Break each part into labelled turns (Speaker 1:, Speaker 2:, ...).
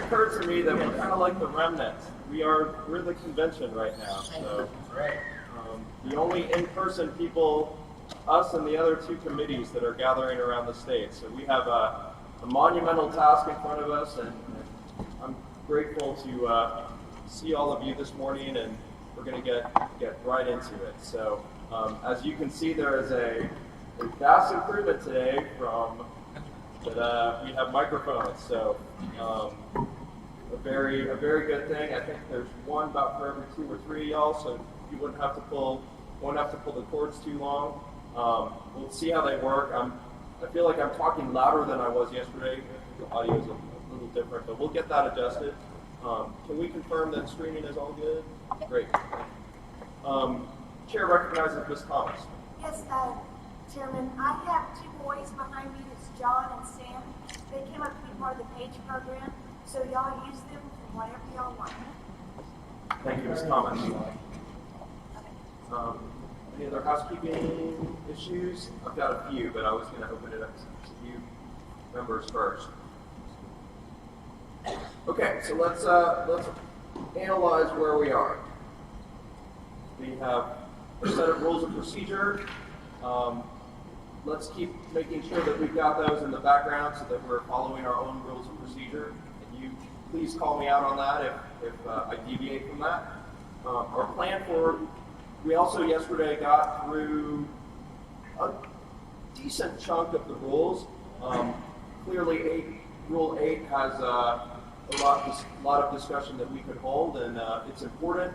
Speaker 1: occurred to me that we're kind of like the remnant. We're the convention right now. So the only in-person people, us and the other two committees that are gathering around the state. So we have a monumental task in front of us, and I'm grateful to see all of you this morning, and we're going to get right into it. So as you can see, there is a vast improvement today from that we have microphones. So a very good thing. I think there's one about for every 2 or 3 of y'all, so you won't have to pull the cords too long. We'll see how they work. I feel like I'm talking louder than I was yesterday. The audio is a little different, but we'll get that adjusted. Can we confirm that screening is all good? Great. Chair recognizes Ms. Thomas.
Speaker 2: Yes, Chairman, I have 2 boys behind me. It's John and Sam. They came up to be part of the PAGE program, so y'all use them for whatever y'all want.
Speaker 1: Thank you, Ms. Thomas. Any other housekeeping issues? I've got a few, but I was going to open it up to you members first. Okay, so let's analyze where we are. We have a set of rules of procedure. Let's keep making sure that we've got those in the background so that we're following our own rules of procedure. And you please call me out on that if I deviate from that. Our plan we also yesterday got through a decent chunk of the rules. Clearly, Rule 8 has a lot of discussion that we could hold, and it's important.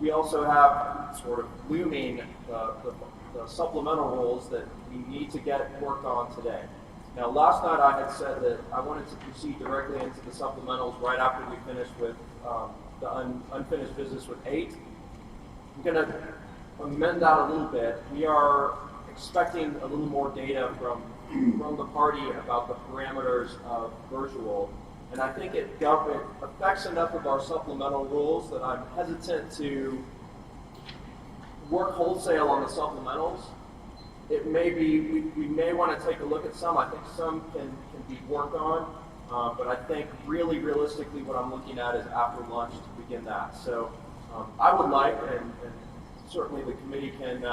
Speaker 1: We also have sort of looming the supplemental rules that we need to get worked on today. Now, last night I had said that I wanted to proceed directly into the supplementals right after we finished with the unfinished business with 8. I'm going to amend that a little bit. We are expecting a little more data from the party about the parameters of virtual, and I think it affects enough of our supplemental rules that I'm hesitant to work wholesale on the supplementals. It may be we may want to take a look at some. I think some can be worked on, but I think really realistically what I'm looking at is after lunch to begin that. So I would like, and certainly the committee can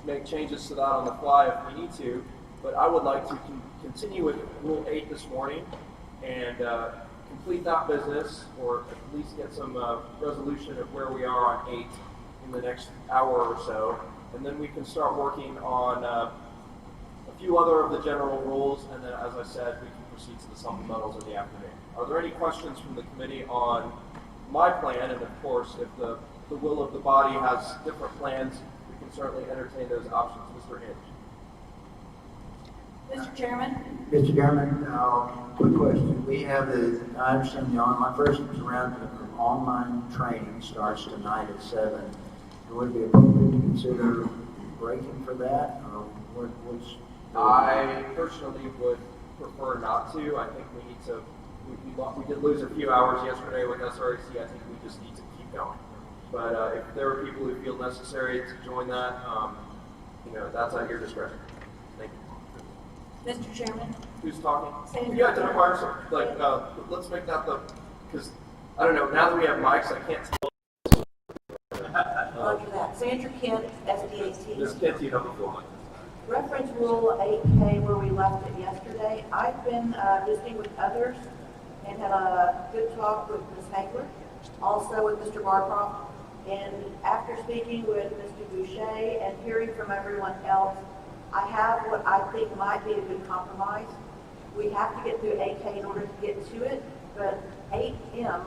Speaker 1: make changes to that on the fly if we need to, but I would like to continue with Rule 8 this morning and complete that business, or at least get some resolution of where we are on 8 in the next hour or so, and then we can start working on a few other of the general rules, and then, as I said, we can proceed to the supplementals in the afternoon. Are there any questions from the committee on my plan? And of course, if the will of the body has different plans, we can certainly entertain those options. Mr. Hinge.
Speaker 3: Mr. Chairman?
Speaker 4: Mr. Chairman, quick question. We have I understand the online, first round of online training starts tonight at 7. Would it be appropriate to consider breaking for that? Or
Speaker 1: I personally would prefer not to. I think we need to, we did lose a few hours yesterday with SRAC. I think we just need to keep going. But if there are people who feel necessary to join that, that's at your discretion. Thank you.
Speaker 3: Mr. Chairman?
Speaker 1: Who's talking?
Speaker 3: Sandra.
Speaker 1: Can you identify yourself? Let's make that because I don't know, now that we have mics, I can't tell.
Speaker 3: Roger that. Sandra Kent, SDAT.
Speaker 1: Ms. Kent, you have the floor.
Speaker 3: Reference Rule 8K where we left it yesterday. I've been visiting with others and had a good talk with Ms. Hagler, also with Mr. Barcroft. And after speaking with Mr. Boucher and hearing from everyone else, I have what I think might be a good compromise. We have to get through 8K in order to get to it, but 8M,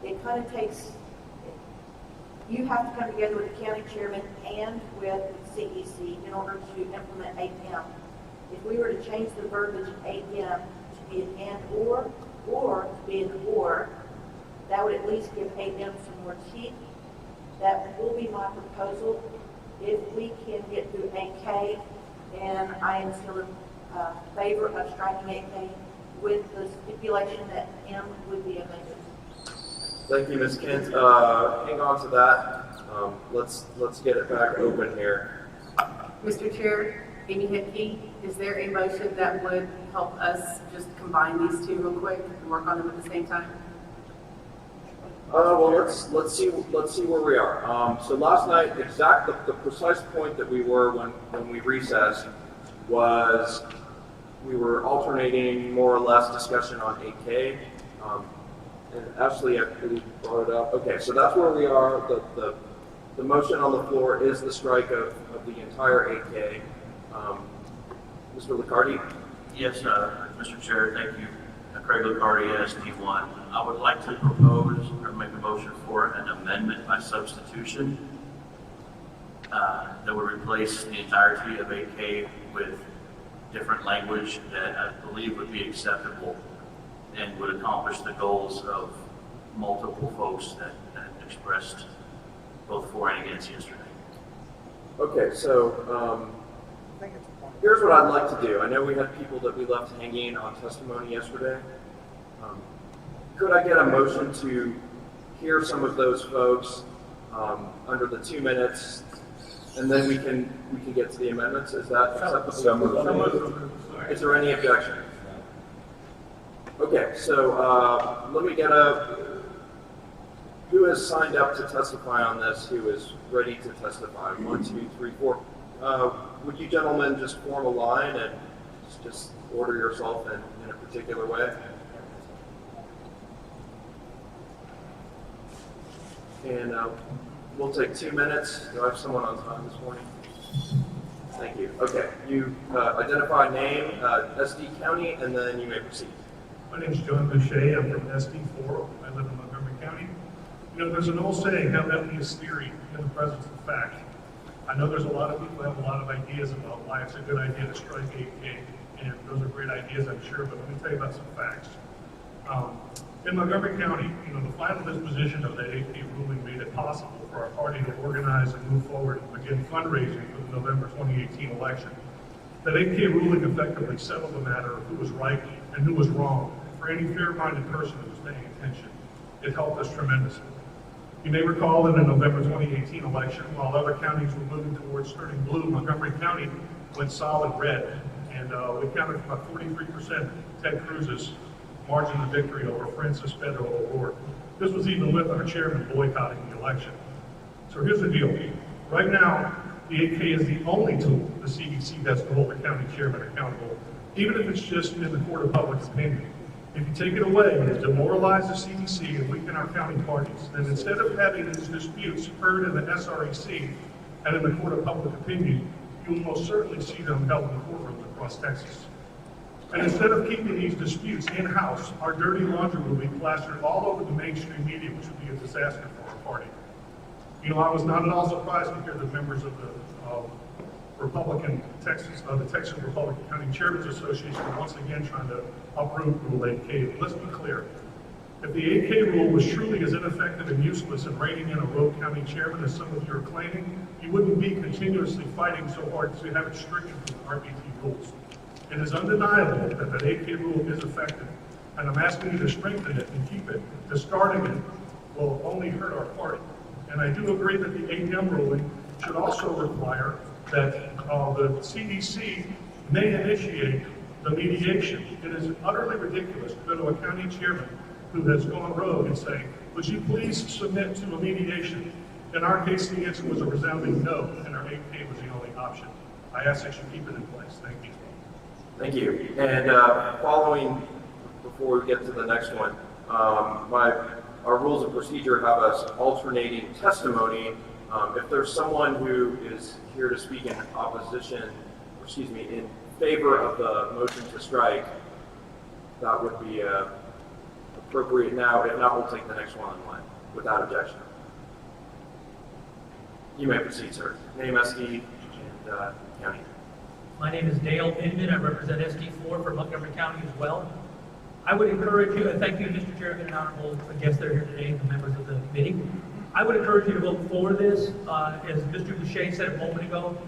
Speaker 3: it kind of takes, you have to come together with the county chairman and with CEC in order to implement 8M. If we were to change the verbiage 8M to be an and or to be an or, that would at least give 8M some more teeth. That will be my proposal if we can get through 8K, and I am still in favor of striking 8K with the stipulation that M would be amended.
Speaker 1: Thank you, Ms. Kent. Hang on to that. Let's get it back open here.
Speaker 5: Mr. Chair, Amy Hickey. Is there a motion that would help us just combine these two real quick and work on them at the same time?
Speaker 1: Well, let's see where we are. So last night, the precise point that we were when we recessed was we were alternating more or less discussion on 8K. And Ashley actually brought it up. Okay, so that's where we are. The motion on the floor is the strike of the entire 8K. Mr. Liccardi?
Speaker 6: Yes, Mr. Chair, thank you. Craig Liccardi, SD1. I would like to propose or make a motion for an amendment by substitution that would replace the entirety of 8K with different language that I believe would be acceptable and would accomplish the goals of multiple folks that expressed both for and against yesterday.
Speaker 1: Okay, so here's what I'd like to do. I know we had people that we left hanging on testimony yesterday. Could I get a motion to hear some of those folks under the 2 minutes, and then we can get to the amendments? Is that acceptable? Is there any objection? Okay, so let me get who has signed up to testify on this, who is ready to testify? 1, 2, 3, 4. Would you gentlemen just form a line and just order yourself in a particular way? And we'll take 2 minutes. Do I have someone on time this morning? Thank you. Okay, you identify name, SD County, and then you may proceed.
Speaker 7: My name is John Boucher. I'm from SD4. I live in Montgomery County. You know, there's an old saying, how empty is theory in the presence of fact. I know there's a lot of people who have a lot of ideas about why it's a good idea to strike 8K, and those are great ideas, I'm sure, but let me tell you about some facts. In Montgomery County, you know, the final disposition of that 8K ruling made it possible for our party to organize and move forward and begin fundraising for the November 2018 election. That 8K ruling effectively settled the matter of who was right and who was wrong. For any fair-minded person who was paying attention, it helped us tremendously. You may recall in the November 2018 election, while other counties were moving towards turning blue, Montgomery County went solid red, and we counted for about 43% Ted Cruz's margin of victory over Francis Pedro O'Rourke. This was even with our chairman boycotting the election. So here's the deal. Right now, the 8K is the only tool the CDC has to hold the county chairman accountable, even if it's just in the court of public opinion. If you take it away, it demoralizes the CDC and weaken our county parties. And instead of having these disputes heard in the SREC and in the court of public opinion, you will most certainly see them held in courtrooms across Texas. And instead of keeping these disputes in-house, our dirty laundry will be plastered all over the mainstream media, which would be a disaster for our party. You know, I was not at all surprised to hear the members of the the Texas Republican County Chairman's Association once again trying to uproot Rule 8K. But let's be clear. If the 8K rule was truly as ineffective and useless in reining in a rogue county chairman as some of you are claiming, you wouldn't be continuously fighting so hard to have it stricken from the RBT rules. It is undeniable that the 8K rule is effective, and I'm asking you to strengthen it and keep it. Discarding it will only hurt our party. And I do agree that the 8M ruling should also require that the CDC may initiate the mediation. It is utterly ridiculous to go to a county chairman who has gone rogue and say, would you please submit to a mediation? In our case, the answer was a resounding no, and our 8K was the only option. I ask that you keep it in place. Thank you.
Speaker 1: Thank you. And following, before we get to the next one, our rules of procedure have us alternating testimony. If there's someone who is here to speak in opposition, in favor of the motion to strike, that would be appropriate now. If not, we'll take the next one in line without objection. You may proceed, sir. Name, SD, and county.
Speaker 8: My name is Dale Inman. I represent SD4 for Montgomery County as well. I would encourage you, and thank you, Mr. Chairman, and honorable guests that are here today, and the members of the committee. I would encourage you to vote for this. As Mr. Boucher said a moment ago,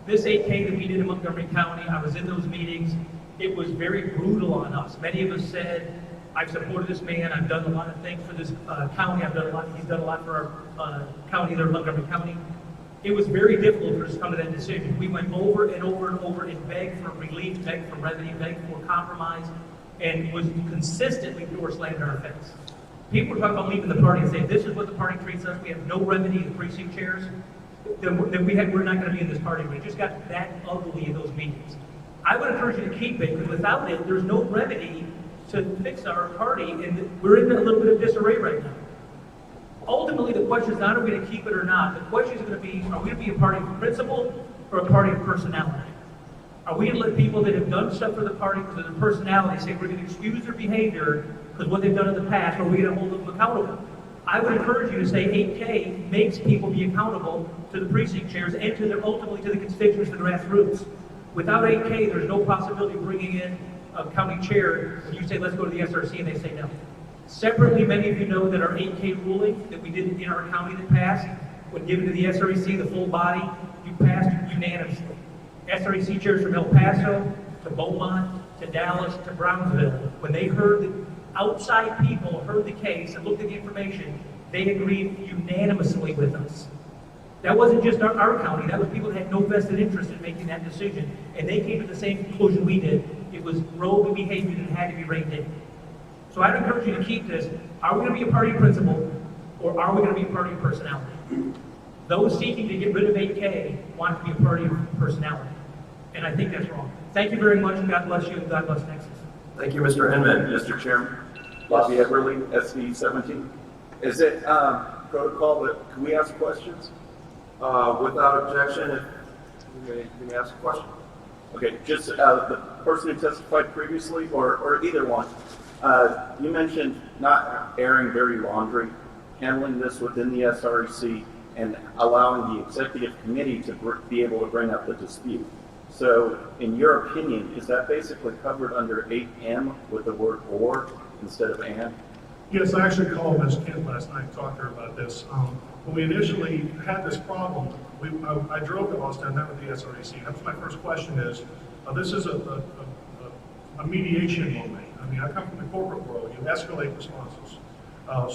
Speaker 8: this 8K that we did in Montgomery County, I was in those meetings. It was very brutal on us. Many of us said, I've supported this man. I've done a lot of things for this county. He's done a lot for our county there, Montgomery County. It was very difficult for us to come to that decision. We went over and over and over and begged for relief, begged for remedy, begged for compromise, and was consistently door slammed in our face. People were talking about leaving the party and saying, this is what the party treats us, we have no remedy in precinct chairs, then we're not going to be in this party. But it just got that ugly in those meetings. I would encourage you to keep it, because without it, there's no remedy to fix our party, and we're in a little bit of disarray right now. Ultimately, the question is not are we going to keep it or not. The question is going to be, are we going to be a party of principle or a party of personality? Are we going to let people that have done stuff for the party because of their personality say we're going to excuse their behavior because what they've done in the past, or are we going to hold them accountable? I would encourage you to say 8K makes people be accountable to the precinct chairs and to ultimately to the constituents, the grassroots. Without 8K, there's no possibility of bringing in a county chair when you say, let's go to the SRC, and they say no. Separately, many of you know that our 8K ruling that we did in our county that passed, when given to the SRC, the full body, you passed unanimously. SRC chairs from El Paso to Beaumont to Dallas to Brownsville, when they heard the outside people heard the case and looked at the information, they agreed unanimously with us. That wasn't just our county, that was people that had no vested interest in making that decision, and they came to the same conclusion we did. It was rogue behavior that had to be reined in. So I'd encourage you to keep this. Are we going to be a party of principle, or are we going to be a party of personality? Those seeking to get rid of 8K want to be a party of personality, and I think that's wrong. Thank you very much, and God bless you, and God bless Texas.
Speaker 9: Thank you, Mr. Inman. Mr. Chairman, Bobby Everly, SD 17. Is it protocol that, can we ask questions? Without objection, if you may ask a question. Okay, just the person who testified previously, or either one, you mentioned not airing dirty laundry, handling this within the SREC, and allowing the executive committee to be able to bring up the dispute. So, in your opinion, is that basically covered under 8M with the word or instead of and?
Speaker 7: Yes, I actually called Ms. Kent last night and talked to her about this. When we initially had this problem, I drove to Austin and met with the SREC. That's my first question is, this is a mediation moment. I mean, I come from the corporate world. You escalate responses.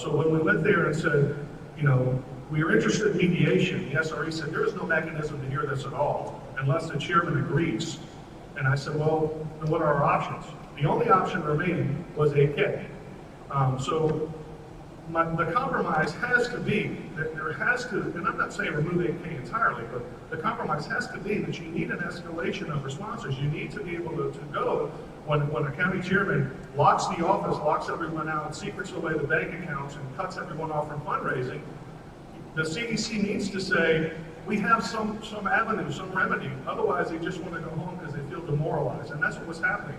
Speaker 7: So when we went there and said, you know, we are interested in mediation, the SRE said, there is no mechanism to hear this at all unless the chairman agrees. And I said, well, then what are our options? The only option remaining was 8K. So the compromise has to be that there has to, and I'm not saying remove 8K entirely, but the compromise has to be that you need an escalation of responses. You need to be able to go when a county chairman locks the office, locks everyone out, secrets away the bank accounts, and cuts everyone off from fundraising. The CDC needs to say, we have some avenue, some remedy. Otherwise, they just want to go home because they feel demoralized. And that's what was happening.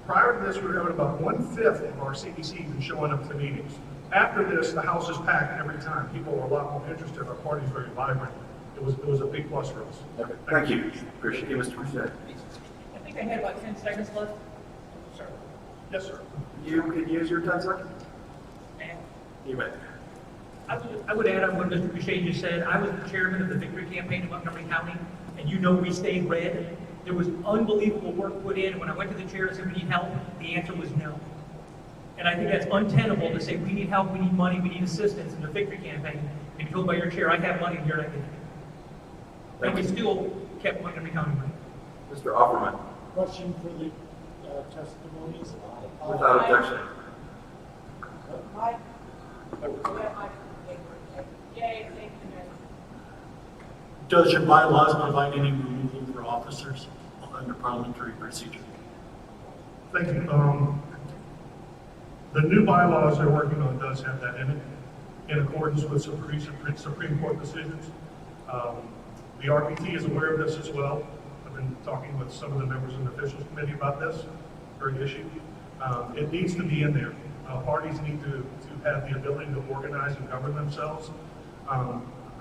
Speaker 7: Prior to this, we were having about 1/5 of our CDC even showing up to meetings. After this, the house is packed every time. People are a lot more interested. Our party's very vibrant. It was a big plus for us.
Speaker 9: Okay. Thank you. Appreciate you, Mr. Boucher.
Speaker 8: I think I had about 10 seconds left. Sir.
Speaker 7: Yes, sir.
Speaker 9: You can use your 10 seconds.
Speaker 8: And
Speaker 9: You may.
Speaker 8: I would add on what Mr. Boucher just said. I was the chairman of the Victory Campaign in Montgomery County, and you know we stayed red. There was unbelievable work put in. When I went to the chair and said, we need help, the answer was no. And I think that's untenable to say, we need help, we need money, we need assistance in the Victory Campaign. And be told by your chair, I have money and you're not getting it. And we still kept Montgomery County money.
Speaker 9: Mr. Offerman,
Speaker 10: Question for the testimonies.
Speaker 9: without objection.
Speaker 3: Mike?
Speaker 10: Does your bylaws provide any removal for officers under parliamentary procedure?
Speaker 7: Thank you. The new bylaws they're working on does have that in it, in accordance with Supreme Court decisions. The RPT is aware of this as well. I've been talking with some of the members in the officials committee about this very issue. It needs to be in there. Parties need to have the ability to organize and govern themselves.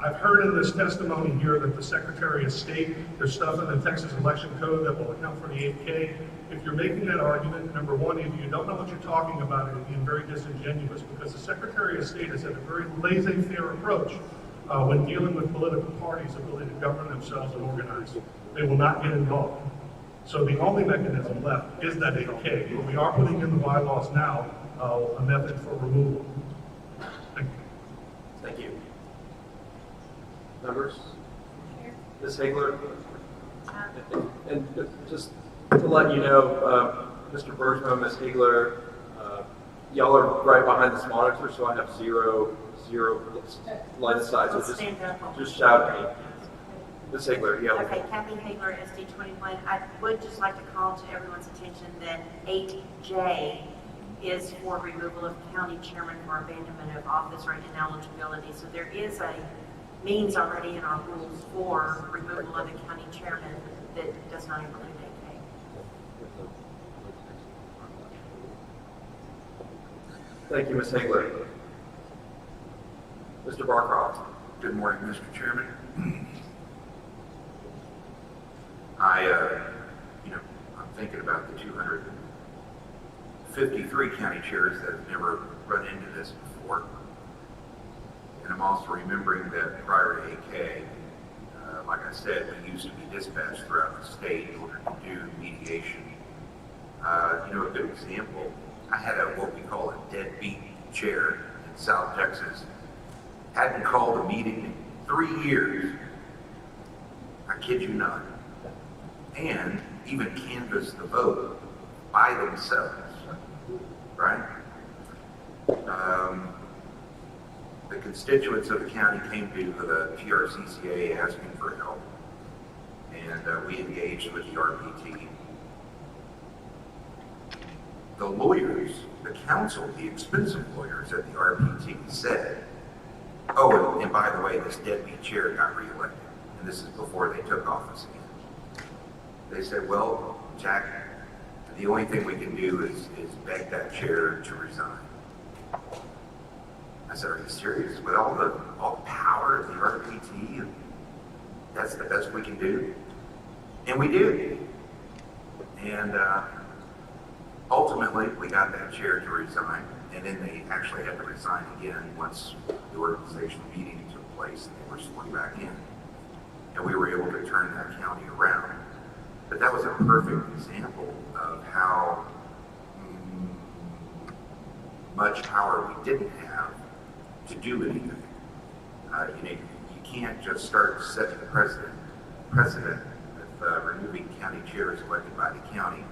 Speaker 7: I've heard in this testimony here that the Secretary of State, there's stuff in the Texas Election Code that will account for the 8K. If you're making that argument, number one, if you don't know what you're talking about, it would be very disingenuous because the Secretary of State has had a very laissez-faire approach when dealing with political parties' ability to govern themselves and organize. They will not get involved. So the only mechanism left is that 8K, but we are putting in the bylaws now a method for removal. Thank you.
Speaker 9: Thank you. Members?
Speaker 1: Ms. Hagler? And just to let you know, Mr. Bergman, Ms. Hagler, y'all are right behind this monitor, so I have zero line of sight. So just shout at me. Ms. Hagler, yeah.
Speaker 11: Okay, Kathy Hagler, SD 21. I would just like to call to everyone's attention that 8J is for removal of county chairman for abandonment of office or ineligibility. So there is a means already in our rules for removal of a county chairman that does not include AK.
Speaker 1: Thank you, Ms. Hagler. Mr. Barcroft.
Speaker 12: Good morning, Mr. Chairman. I'm thinking about the 253 county chairs that have never run into this before. And I'm also remembering that prior to AK, like I said, we used to be dispatched throughout the state in order to do mediation. A good example, I had what we call a deadbeat chair in South Texas. Hadn't called a meeting in 3 years. I kid you not. And even canvassed the vote by themselves, right? The constituents of the county came to the TRCCA asking for help, and we engaged with the RPT. The lawyers, the counsel, the expensive lawyers at the RPT said, oh, and by the way, this deadbeat chair got reelected, and this is before they took office again. They said, well, Jack, the only thing we can do is beg that chair to resign. I said, are you serious? With all the power of the RPT, and that's the best we can do? And we did. And ultimately, we got that chair to resign, and then they actually had to resign again once the organizational meeting took place, and they were sworn back in. And we were able to turn that county around. But that was a perfect example of how much power we didn't have to do anything. You can't just start setting precedent with removing county chairs elected by the county,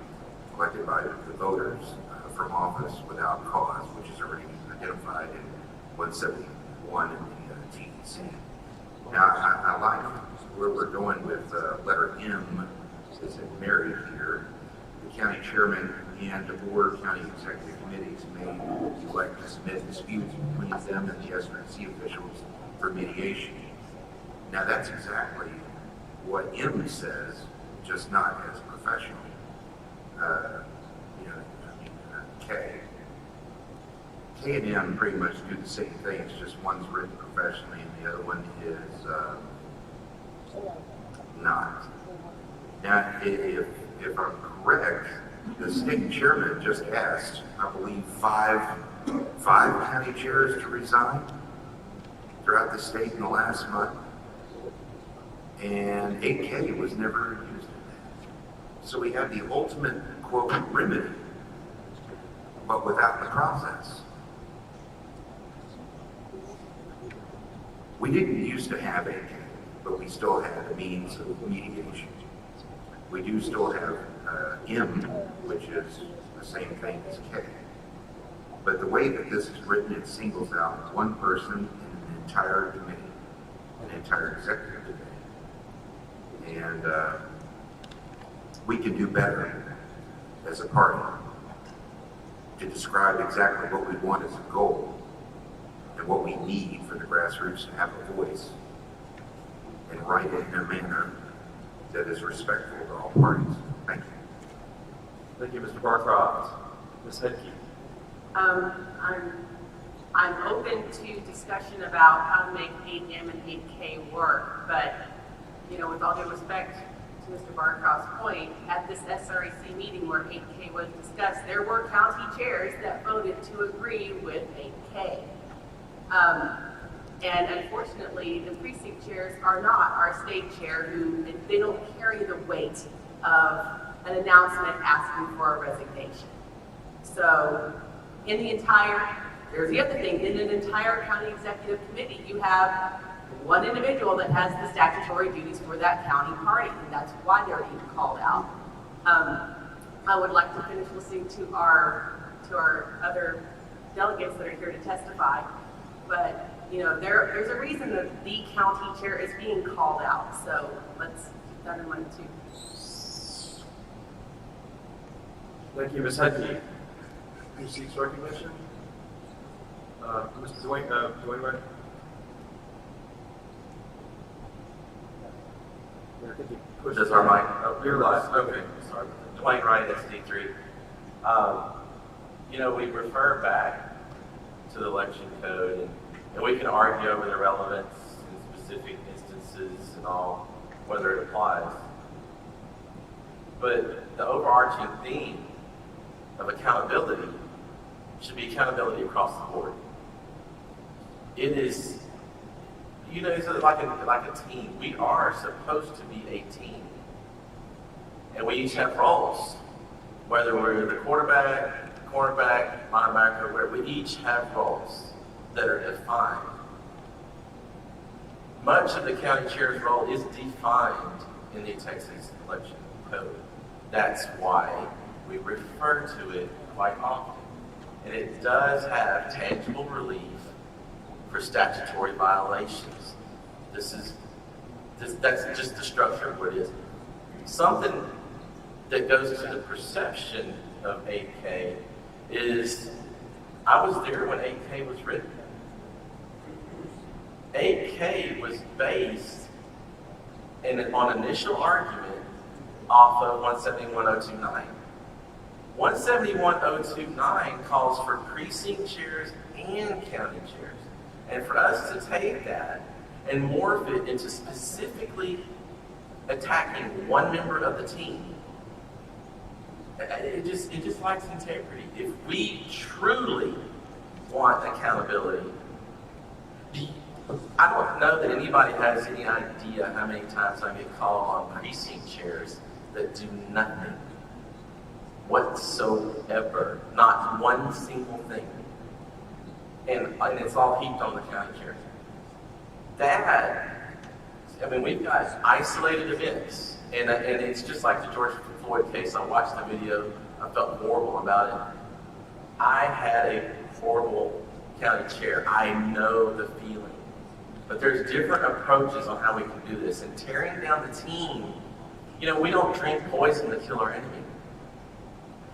Speaker 12: elected by the voters from office without cause, which is already identified in 171 in the TEC. Now, I like where we're going with letter M. Is it married here? The county chairman and the board of county executive committees may elect to submit disputes between them and the SRC officials for mediation. Now that's exactly what M says, just not as professional. K and M pretty much do the same thing. It's just one's written professionally and the other one is not. Now, if I'm correct, the state chairman just asked, I believe, five county chairs to resign throughout the state in the last month, and 8K was never used in that. So we have the ultimate, quote, remedy, but without the process. We didn't used to have 8K, but we still had a means of mediation. We do still have M, which is the same thing as K. But the way that this is written, it singles out one person in an entire committee, an entire executive committee. And we can do better as a party to describe exactly what we want as a goal and what we need for the grassroots to have a voice and write it in a manner that is respectful to all parties. Thank you.
Speaker 1: Thank you, Mr. Barcroft. Ms. Hedke.
Speaker 5: I'm open to discussion about how to make 8M and 8K work, but with all due respect to Mr. Barcroft's point, at this SREC meeting where 8K was discussed, there were county chairs that voted to agree with 8K. And unfortunately, the precinct chairs are not our state chair, they don't carry the weight of an announcement asking for a resignation. So here's the other thing, in an entire county executive committee, you have one individual that has the statutory duties for that county party, and that's why they're being called out. I would like to finish listening to our other delegates that are here to testify, but you know, there's a reason that the county chair is being called out, so let's keep that in mind too.
Speaker 1: Thank you, Ms. Hedke. Who seeks recognition? Mr. Dwayne Wright.
Speaker 13: This is our mic. Oh, you're live. Okay, sorry. Dwayne Wright, SD3. You know, we refer back to the election code, and we can argue over the relevance in specific instances and all, whether it applies. But the overarching theme of accountability should be accountability across the board. It is, you know, it's like a team. We are supposed to be a team. And we each have roles. Whether we're the quarterback, cornerback, linebacker, where we each have roles that are defined. Much of the county chair's role is defined in the Texas election code. That's why we refer to it quite often. And it does have tangible relief for statutory violations. That's just the structure of what it is. Something that goes to the perception of 8K is, I was there when 8K was written. 8K was based on initial argument off of 171.029. 171.029 calls for precinct chairs and county chairs. And for us to take that and morph it into specifically attacking one member of the team, it just lacks integrity. If we truly want accountability, I don't know that anybody has any idea how many times I get called on precinct chairs that do nothing whatsoever, not one single thing. And it's all heaped on the county chair. We've got isolated events, and it's just like the George Floyd case. I watched the video, I felt horrible about it. I had a horrible county chair. I know the feeling. But there's different approaches on how we can do this. And tearing down the team, you know, we don't drink poison to kill our enemy.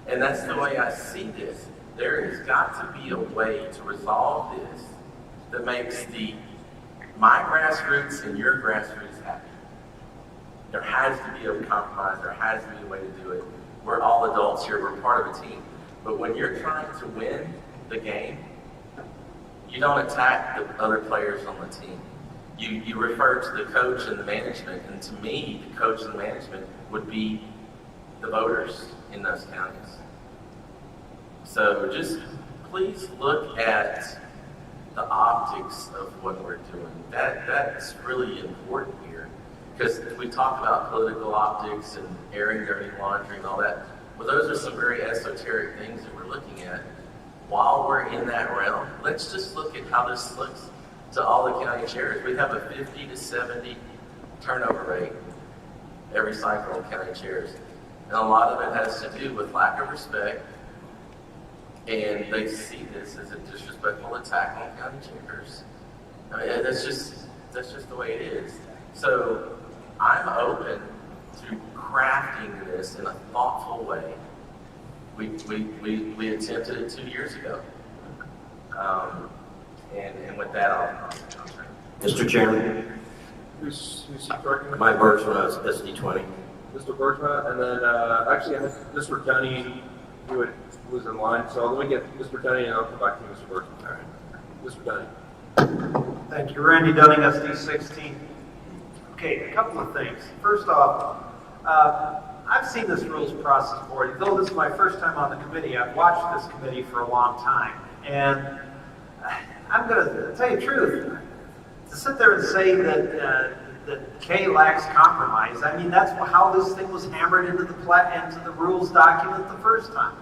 Speaker 13: And that's the way I see this. There has got to be a way to resolve this that makes my grassroots and your grassroots happy. There has to be a compromise. There has to be a way to do it. We're all adults here. We're part of a team. But when you're trying to win the game, you don't attack the other players on the team. You refer to the coach and the management. And to me, the coach and the management would be the voters in those counties. So just please look at the optics of what we're doing. That's really important here. Because we talk about political optics and airing dirty laundry and all that. Well, those are some very esoteric things that we're looking at. While we're in that realm, let's just look at how this looks to all the county chairs. We have a 50 to 70 turnover rate every cycle of county chairs. And a lot of it has to do with lack of respect. And they see this as a disrespectful attack on county chairs. I mean, that's just the way it is. So I'm open to crafting this in a thoughtful way. We attempted it 2 years ago. And with that, I'll turn.
Speaker 14: Mr. Chairman.
Speaker 1: Who's correcting?
Speaker 14: Mike Bergman, SD20.
Speaker 1: Mr. Bergman, and then actually I have Mr. Dunny who was in line, so let me get Mr. Dunny and I'll come back to Mr. Bergman. All right. Mr. Dunny.
Speaker 15: Thank you. Randy Dunning, SD16. Okay, a couple of things. First off, I've seen this rules process board. Though this is my first time on the committee, I've watched this committee for a long time. And I'm going to tell you the truth. To sit there and say that K lacks compromise, I mean, that's how this thing was hammered into the rules document the first time.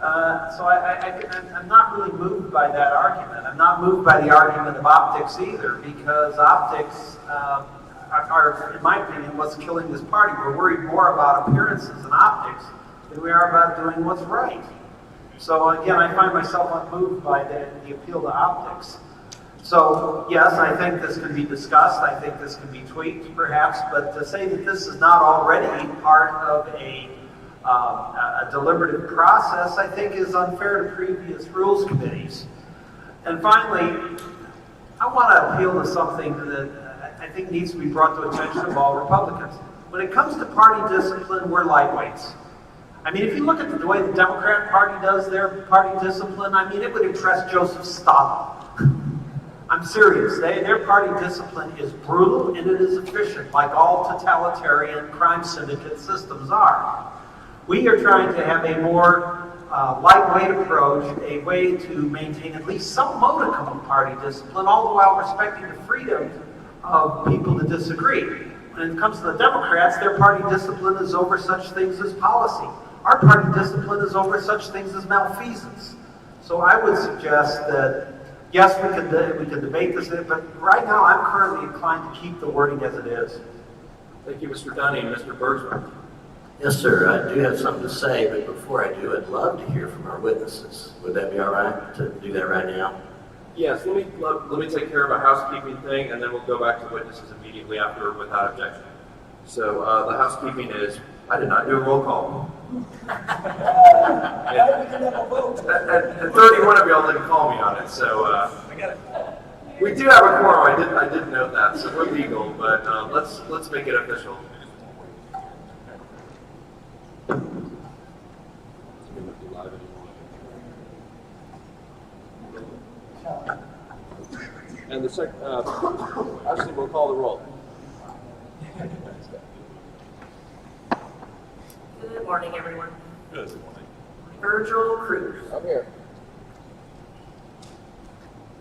Speaker 15: So I'm not really moved by that argument. I'm not moved by the argument of optics either, because optics are, in my opinion, what's killing this party. We're worried more about appearances and optics than we are about doing what's right. So again, I find myself unmoved by the appeal to optics. So yes, I think this can be discussed. I think this can be tweaked, perhaps. But to say that this is not already part of a deliberative process, I think is unfair to previous rules committees. And finally, I want to appeal to something that I think needs to be brought to attention of all Republicans. When it comes to party discipline, we're lightweights. I mean, if you look at the way the Democrat Party does their party discipline, I mean, it would impress Joseph Stalin. I'm serious. Their party discipline is brutal and it is efficient, like all totalitarian crime syndicate systems are. We are trying to have a more lightweight approach, a way to maintain at least some modicum of party discipline, all the while respecting the freedom of people to disagree. When it comes to the Democrats, their party discipline is over such things as policy. Our party discipline is over such things as malfeasance. So I would suggest that, yes, we could debate this, but right now I'm currently inclined to keep the wording as it is.
Speaker 1: Thank you, Mr. Dunning. Mr. Bergsman.
Speaker 14: Yes, sir. I do have something to say, but before I do, I'd love to hear from our witnesses. Would that be all right to do that right now?
Speaker 1: Yes, let me take care of a housekeeping thing, and then we'll go back to witnesses immediately after without objection. So the housekeeping is, I did not do a roll call. And 31 of y'all didn't call me on it, so we do have a quorum. I did note that, so we're legal, but let's make it official. And the second, actually, we'll call the roll.
Speaker 5: Good morning, everyone.
Speaker 9: Good morning.
Speaker 5: Virgil Cruz.
Speaker 1: I'm here.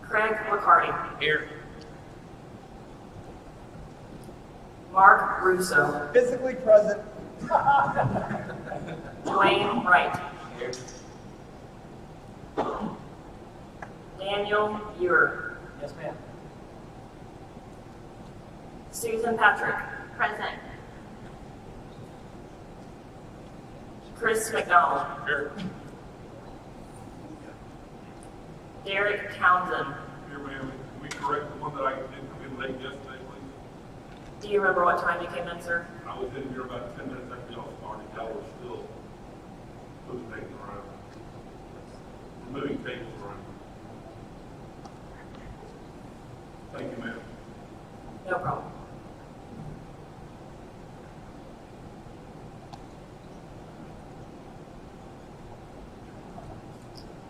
Speaker 5: Craig McCarty.
Speaker 1: Here.
Speaker 5: Mark Russo.
Speaker 16: Physically present.
Speaker 5: Dwayne Wright.
Speaker 1: Here.
Speaker 5: Daniel Ewer.
Speaker 16: Yes, ma'am.
Speaker 5: Susan Patrick. Present. Chris McDonald.
Speaker 7: Here.
Speaker 5: Derek Townsend.
Speaker 7: Here, ma'am. Can we correct the one that I did come in late yesterday, please?
Speaker 5: Do you remember what time you came in, sir?
Speaker 7: I was in here about 10 minutes after y'all started. Y'all were still moving things around. Moving tables around. Thank you, ma'am.
Speaker 5: No problem.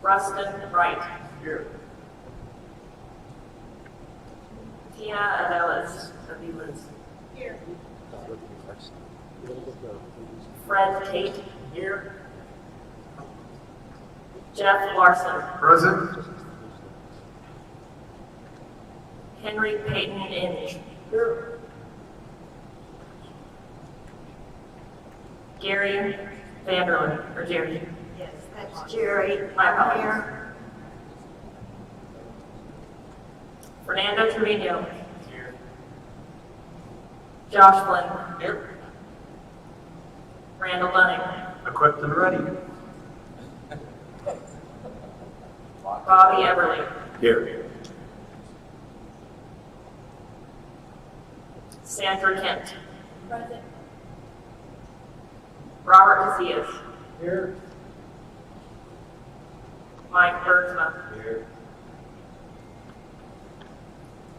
Speaker 5: Rustin Wright.
Speaker 1: Here.
Speaker 5: Tina Adelis.
Speaker 2: Here.
Speaker 5: Fred Tate. Here. Jeff Larson.
Speaker 12: Present.
Speaker 5: Henry Payton Inge.
Speaker 16: Here.
Speaker 5: Gary Vanderlyn, or Jerry.
Speaker 3: Yes, that's Jerry.
Speaker 5: My
Speaker 3: I'm
Speaker 5: apologies.
Speaker 3: here.
Speaker 5: Fernando Trevino. Here. Josh Flynn.
Speaker 1: Here.
Speaker 5: Randall Dunning.
Speaker 15: Equipped and ready.
Speaker 5: Bobby Everly.
Speaker 14: Here.
Speaker 5: Sandra Kent.
Speaker 2: Present.
Speaker 5: Robert Casillas.
Speaker 16: Here.
Speaker 5: Mike Bergsma.
Speaker 1: Here.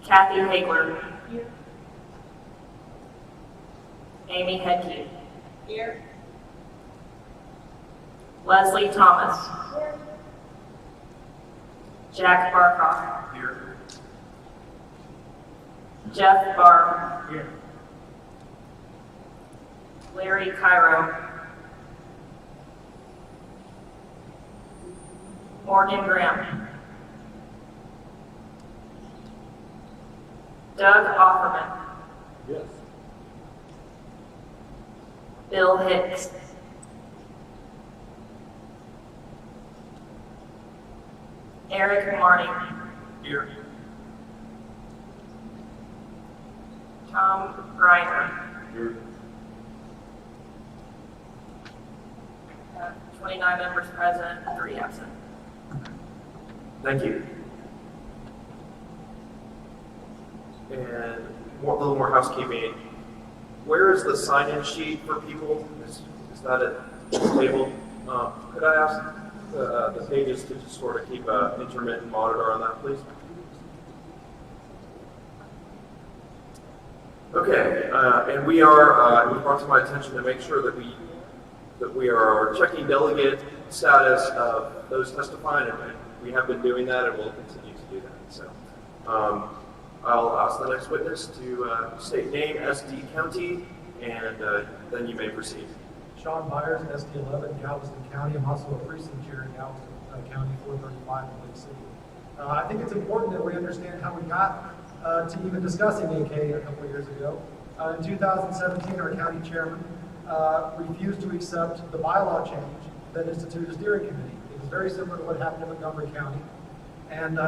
Speaker 5: Kathy Hagler.
Speaker 2: Here.
Speaker 5: Amy Hedke.
Speaker 2: Here.
Speaker 5: Leslie Thomas.
Speaker 2: Here.
Speaker 5: Jack Barcroft.
Speaker 7: Here.
Speaker 5: Jeff Barr.
Speaker 16: Here.
Speaker 5: Larry Cairo. Morgan Graham. Doug Offerman.
Speaker 1: Yes.
Speaker 5: Bill Hicks.
Speaker 11: Eric Marty.
Speaker 7: Here.
Speaker 11: Tom Greiner.
Speaker 9: Here.
Speaker 11: 29 members present, 3 absent.
Speaker 1: Thank you. And a little more housekeeping. Where is the sign-in sheet for people? Is that at the table? Could I ask the pages to just sort of keep an intermittent monitor on that, please? Okay, and we are, it was brought to my attention to make sure that we are checking delegate status of those testifying, and we have been doing that, and we'll continue to do that. So, I'll ask the next witness to state name, SD County, and then you may proceed.
Speaker 17: Sean Byers, SD 11, Galveston County. I'm also a precinct chair in Galveston County, 435 in Lake City. I think it's important that we understand how we got to even discussing AK a couple of years ago. In 2017, our county chairman refused to accept the bylaw change that instituted a steering committee. It was very similar to what happened in Montgomery County, and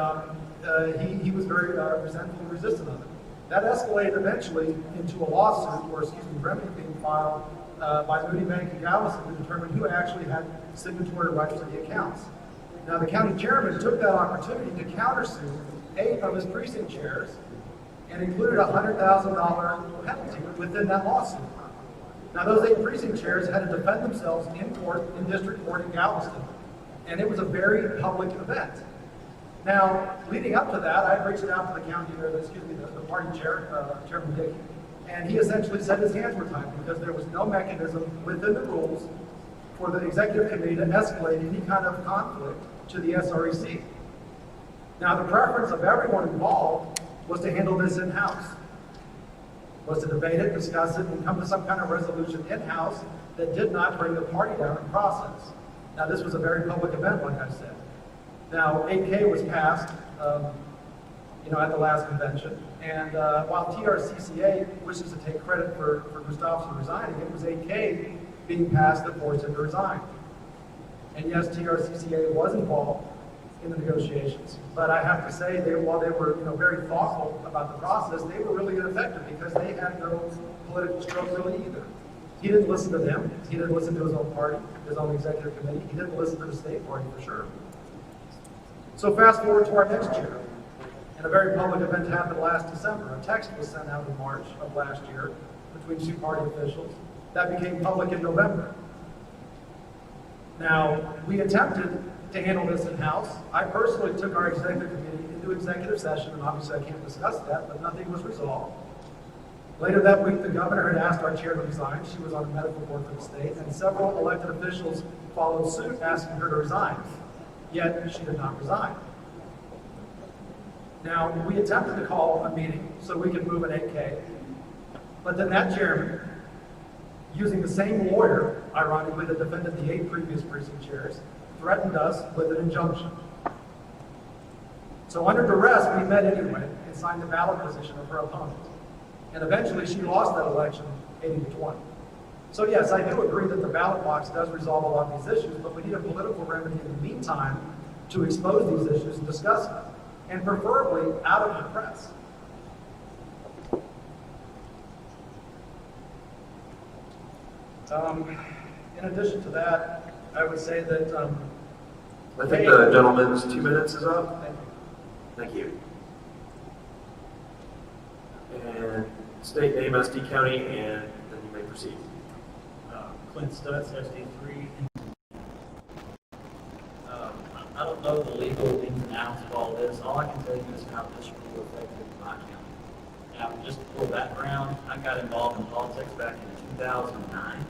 Speaker 17: he was very resentful and resistant of it. That escalated eventually into a lawsuit, or excuse me, remedy being filed by Moody Bank in Galveston to determine who actually had signatory rights to the accounts. Now, the county chairman took that opportunity to countersue 8 of his precinct chairs and included a $100,000 penalty within that lawsuit. Now, those 8 precinct chairs had to defend themselves in court, in district court in Galveston, and it was a very public event. Now, leading up to that, I reached out to the county, or excuse me, the party chair, Chairman Dickey, and he essentially said his hands were tied because there was no mechanism within the rules for the executive committee to escalate any kind of conflict to the SREC. Now, the preference of everyone involved was to handle this in-house, was to debate it, discuss it, and come to some kind of resolution in-house that did not bring the party down in process. Now, this was a very public event, like I said. Now, 8K was passed, at the last convention, and while TRCCA wishes to take credit for Gustafson resigning, it was 8K being passed that forced him to resign. And yes, TRCCA was involved in the negotiations, but I have to say, while they were very thoughtful about the process, they were really ineffective because they had no political stroke really either. He didn't listen to them. He didn't listen to his own party, his own executive committee. He didn't listen to the state party for sure. So fast forward to our next year, and a very public event happened last December. A text was sent out in March of last year between 2 party officials. That became public in November. Now, we attempted to handle this in-house. I personally took our executive committee into executive session, and obviously I can't discuss that, but nothing was resolved. Later that week, the governor had asked our chair to resign. She was on the medical board for the state, and several elected officials followed suit asking her to resign. Yet, she did not resign. Now, we attempted to call a meeting so we could move an 8K, but then that chairman, using the same lawyer, ironically, that defended the 8 previous precinct chairs, threatened us with an injunction. So under duress, we met anyway and signed the ballot position of her opponent. And eventually, she lost that election 80-20. So yes, I do agree that the ballot box does resolve a lot of these issues, but we need a political remedy in the meantime to expose these issues and discuss them, and preferably out of the press. In addition to that, I would say that
Speaker 1: I think the gentleman's 2 minutes is up. Thank you. And state name, SD County, and then you may proceed.
Speaker 18: Clint Stutz, SD3. I don't know the legal ins and outs of all this. All I can tell you is how this rule affected my county. Now, just for background, I got involved in politics back in 2009.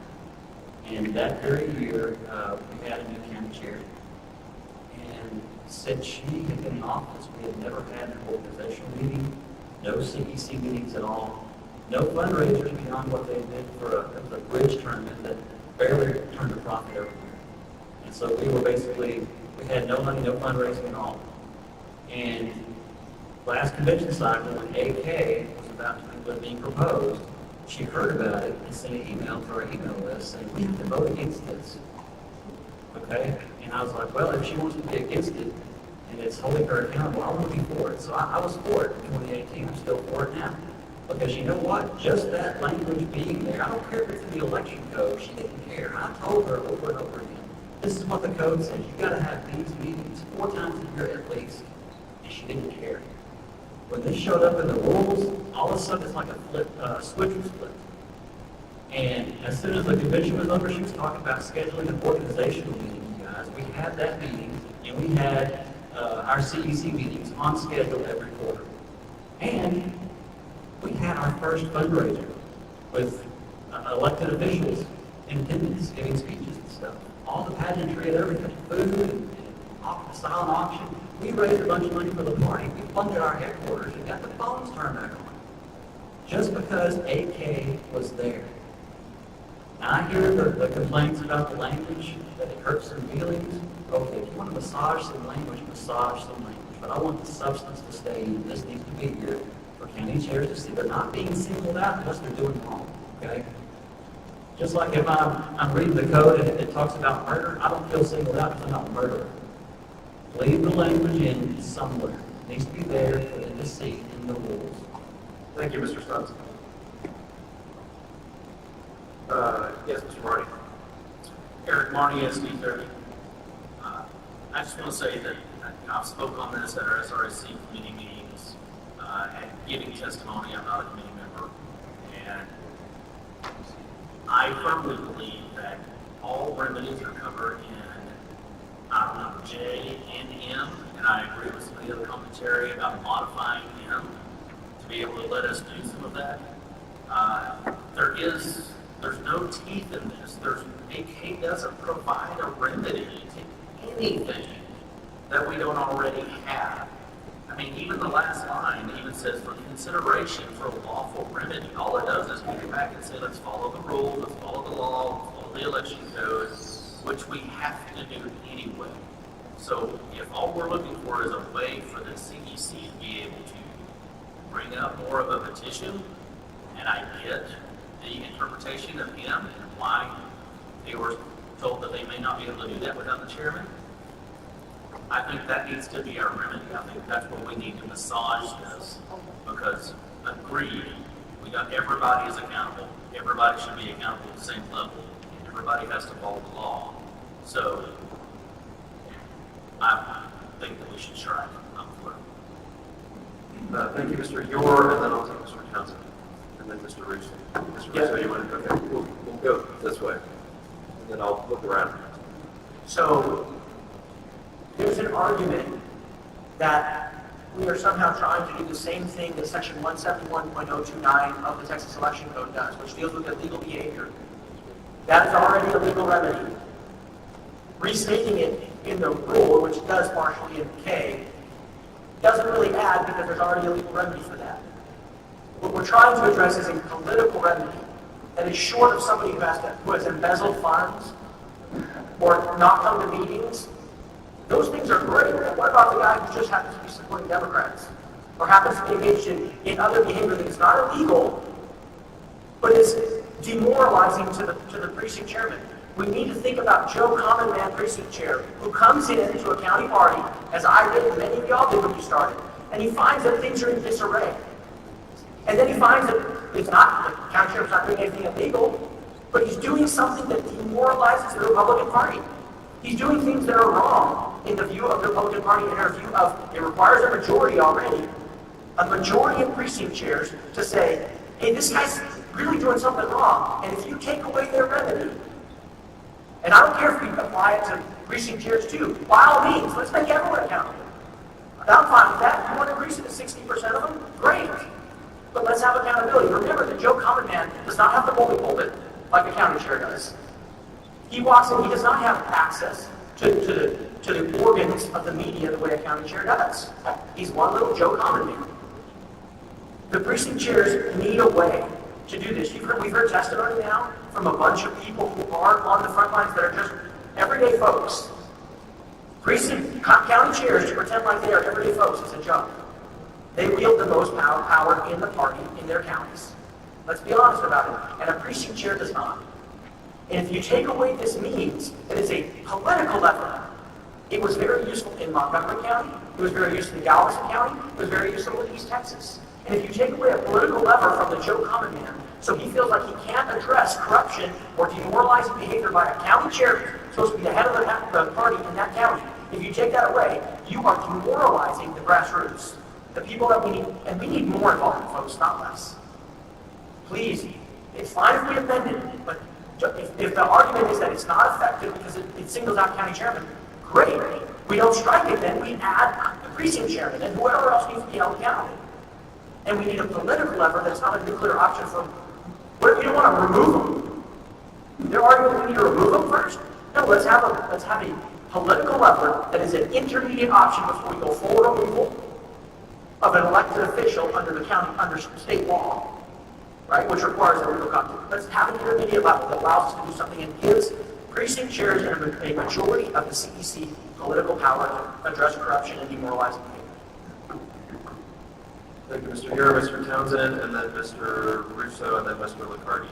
Speaker 18: And that very year, we had a new county chair. And since she had been in office, we had never had an organizational meeting, no CEC meetings at all, no fundraisers beyond what they did for a bridge tournament that barely turned a profit every year. And so we were basically, we had no money, no fundraising at all. And last convention cycle, when AK was about to be being proposed, she heard about it and sent an email to our email list saying, we have to vote against this. Okay? And I was like, well, if she wants to be against it, and it's holding her accountable, I want to be for it. So I was for it in 2018, I'm still for it now. Because you know what? Just that language being there, I don't care if it's in the election code, she didn't care. I told her over and over again, this is what the code says, you gotta have these meetings 4 times a year at least, and she didn't care. When this showed up in the rules, all of a sudden it's like a switch was flipped. And as soon as the convention was over, she was talking about scheduling an organizational meeting, you guys. We had that meeting, and we had our CEC meetings on schedule every quarter. And we had our first fundraiser with elected officials in attendance, giving speeches and stuff. All the pageantry and everything, food and silent auction. We raised a bunch of money for the party. We funded our headquarters and got the phones turned back on. Just because AK was there. Now, I hear the complaints about the language, that it hurts some feelings. Okay, if you want to massage some language, massage some language. But I want the substance to stay in. This needs to be here for county chairs to see they're not being singled out unless they're doing wrong, okay? Just like if I'm reading the code and it talks about murder, I don't feel singled out because I'm not a murderer. Leave the language in somewhere. It needs to be there for them to see in the rules.
Speaker 1: Thank you, Mr. Stubbs. Yes, Mr. Marty.
Speaker 6: Eric Marty, SD30. I just want to say that I've spoken on this at our SRSC committee meetings and giving testimony. I'm not a committee member. And I firmly believe that all remedies are covered in item number J and M, and I agree with some of the other commentary about modifying M to be able to let us do some of that. There's no teeth in this. AK doesn't provide a remedy to anything that we don't already have. I mean, even the last line even says for consideration for a lawful remedy. All it does is kick it back and say, let's follow the rules, let's follow the law, let's follow the election code, which we have to do anyway. So if all we're looking for is a way for the CEC to be able to bring up more of a petition, and I get the interpretation of him and why they were told that they may not be able to do that without the chairman, I think that needs to be our remedy. I think that's what we need to massage this, because agreed, we got everybody is accountable. Everybody should be accountable at the same level. Everybody has to follow the law. So I think that we should try it. I'm for it.
Speaker 1: Thank you, Mr. Yor, and then I'll take Mr. Johnson, and then Mr. Russo. Mr. Russo, you want to? Okay, we'll go this way, and then I'll look around.
Speaker 19: So there's an argument that we are somehow trying to do the same thing that Section 171.029 of the Texas Election Code does, which deals with illegal behavior. That is already a legal remedy. Restating it in the rule, which it does partially in K, doesn't really add because there's already a legal remedy for that. What we're trying to address is a political remedy that is short of somebody who has embezzled funds or not come to meetings. Those things are great. What about the guy who just happens to be supporting Democrats or happens to be engaged in other behavior that is not illegal, but is demoralizing to the precinct chairman? We need to think about Joe Common Man, precinct chair, who comes in to a county party, as I did, and many of y'all did when you started, and he finds that things are in disarray. And then he finds that it's not, the county chairman's not doing anything illegal, but he's doing something that demoralizes the Republican Party. He's doing things that are wrong in the view of the Republican Party, in our view of, it requires a majority already, a majority of precinct chairs to say, hey, this guy's really doing something wrong, and if you take away their remedy, and I don't care if we apply it to precinct chairs too, by all means, let's make everyone accountable. I'm fine with that. You want to increase it to 60% of them? Great. But let's have accountability. Remember that Joe Common Man does not have the bully pulpit like a county chair does. He walks in, he does not have access to the organs of the media the way a county chair does. He's one little Joe Common Man. The precinct chairs need a way to do this. We've heard testimony now from a bunch of people who are on the front lines that are just everyday folks. County chairs to pretend like they are everyday folks is a joke. They wield the most power in the party in their counties. Let's be honest about it. And a precinct chair does not. And if you take away this means that it's a political effort, it was very useful useful in Montgomery County, it was very useful in Galveston County, it was very useful in East Texas. And if you take away a political lever from the Joe Common Man, so he feels like he can't address corruption or demoralizing behavior by a county chair, supposed to be the head of the party in that county, if you take that away, you are demoralizing the grassroots, the people that we need, and we need more involvement, folks, not less. Please, it's fine if we amend it, but if the argument is that it's not effective because it singles out county chairman, great. We don't strike it, then we add the precinct chairman and whoever else needs to be held accountable. And we need a political lever that's not a nuclear option for, what if you don't want to remove them? They're arguing we need to remove them first? No, let's have a political lever that is an intermediate option before we go full removal of an elected official under the county, under state law, right, which requires a legal conflict. Let's have an intermediate level that allows us to do something and gives precinct chairs and a majority of the CEC political power to address corruption and demoralizing behavior.
Speaker 1: Thank you, Mr. Hero, Mr. Townsend, and then Mr. Russo, and then Mr. Liccardi.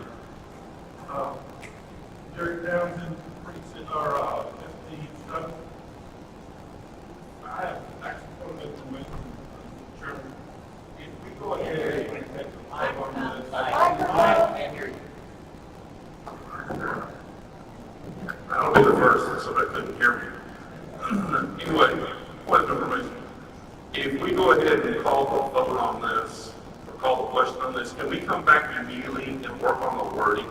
Speaker 7: Jerry Townsend, precinct our FD7. I have actually put it to Mr. Chairman. If we go ahead and take the time on this,
Speaker 19: I can't hear you.
Speaker 7: I'll be the first, so somebody couldn't hear me. Anyway, point of information. If we go ahead and call the vote on this, or call the question on this, can we come back immediately and work on the wording?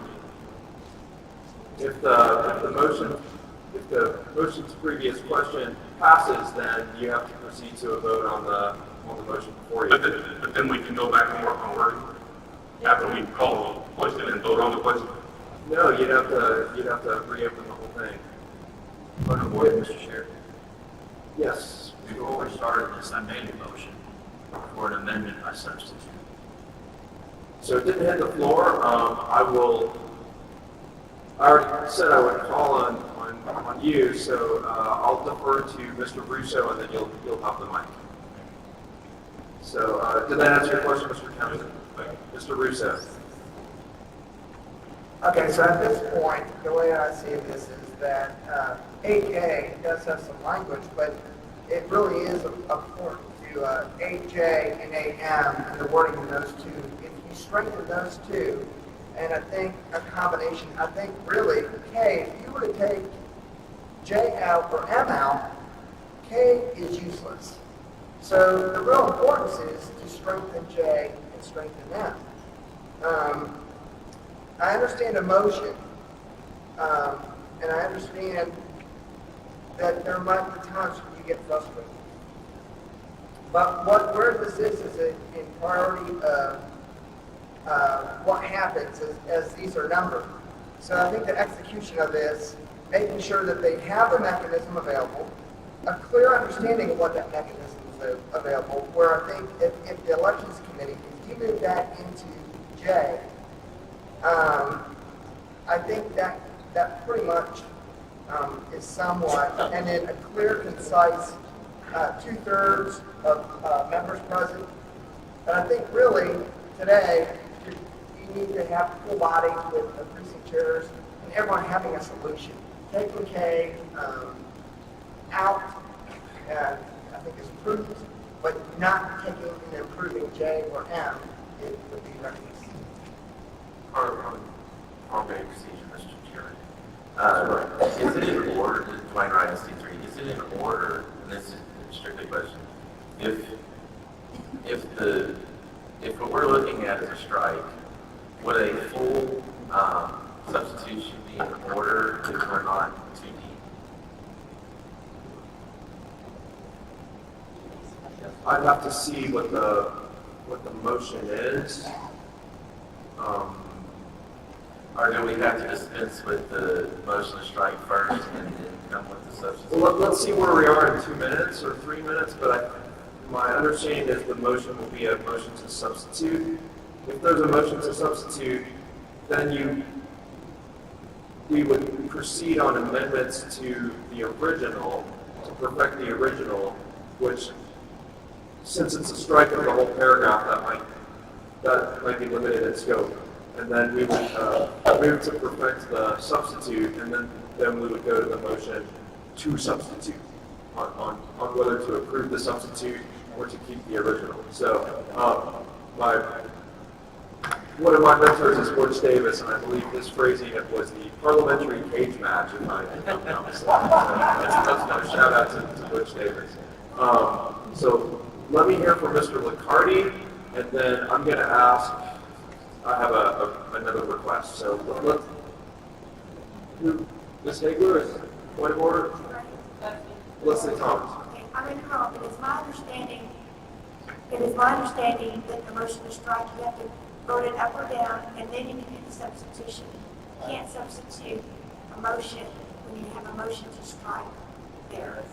Speaker 1: If the motion's previous question passes, then you have to proceed to a vote on the motion before you.
Speaker 7: But then we can go back and work on wording? After we call the question and vote on the question?
Speaker 1: No, you'd have to reopen the whole thing.
Speaker 6: Point of order, Mr. Chair.
Speaker 1: Yes.
Speaker 6: Before we started this, I made a motion for an amendment by substitute.
Speaker 1: So it didn't hit the floor. I already said I would call on you, so I'll defer to Mr. Russo, and then you'll have the mic. So did that answer your question, Mr. Townsend? Mr. Russo.
Speaker 16: Okay, so at this point, the way I see this is that 8K does have some language, but it really is important to 8J and 8M and the wording of those two. If you strengthen those two, and I think a combination, I think really K, if you were to take J out or M out, K is useless. So the real importance is to strengthen J and strengthen M. I understand emotion, and I understand that there might be times when you get frustrated. But where this is in priority of what happens as these are numbered. So I think the execution of this, making sure that they have the mechanism available, a clear understanding of what that mechanism is available, where I think if the elections committee, if you move that into J, I think that pretty much is somewhat, and then a clear, concise 2/3 of members present. But I think really today you need to have full body with the precinct chairs and everyone having a solution. Taking K out, I think is prudent, but not taking and improving J or M, it would be reckless.
Speaker 13: Parliamentary procedure, Mr. Chairman. Is it in order, Dwayne Wright, ST3, is it in order, and this is strictly a question, if what we're looking at is a strike, would a full substitution be in order if we're not too deep?
Speaker 1: I'd have to see what the motion is.
Speaker 13: Or do we have to dispense with the motion to strike first and then come with the substitute?
Speaker 1: Well, let's see where we are in 2 minutes or 3 minutes, but my understanding is the motion will be a motion to substitute. If there's a motion to substitute, then we would proceed on amendments to the original, to perfect the original, which, since it's a strike of the whole paragraph, that might be limited in scope. And then we would move to perfect the substitute, and then we would go to the motion to substitute.
Speaker 9: on whether to approve the substitute or to keep the original. So, one of my mentors is Butch Davis, and I believe his phrasing it was the parliamentary cage match, if I'm not mistaken. That's my shout out to Butch Davis. So let me hear from Mr. Liccardi, and then I'm going to ask, I have another request. So Ms. Hagler is point of order? Leslie Thomas.
Speaker 2: Okay, I'm in trouble. It is my understanding that the motion to strike, you have to vote it up or down, and then you can do the substitution. You can't substitute a motion when you have a motion to strike there.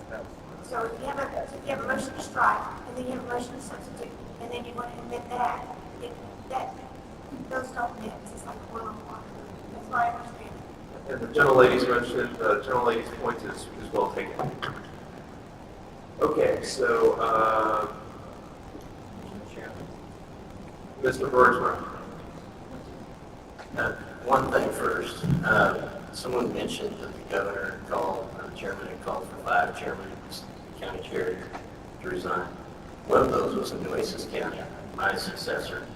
Speaker 2: So if you have a motion to strike, and then you have a motion to substitute, and then you want to admit that, those don't mix. It's like oil and water. That's my understanding.
Speaker 9: And the gentlelady's mentioned, the gentlelady's point is well taken. Okay, so, Mr. Bergman.
Speaker 14: One thing first. Someone mentioned that the governor called, or the chairman had called for 5 chairmen, county chair to resign. One of those was in Nueces County, my successor.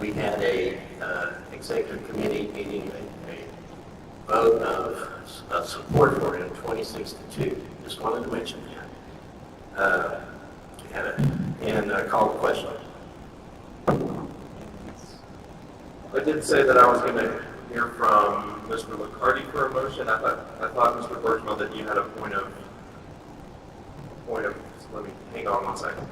Speaker 14: We had a executive committee meeting, a vote of support for him, 26-2. Just wanted to mention that. And call the question.
Speaker 9: I did say that I was going to hear from Mr. Liccardi for a motion. I thought, Mr. Bergman, that you had a point of, let me, hang on one second.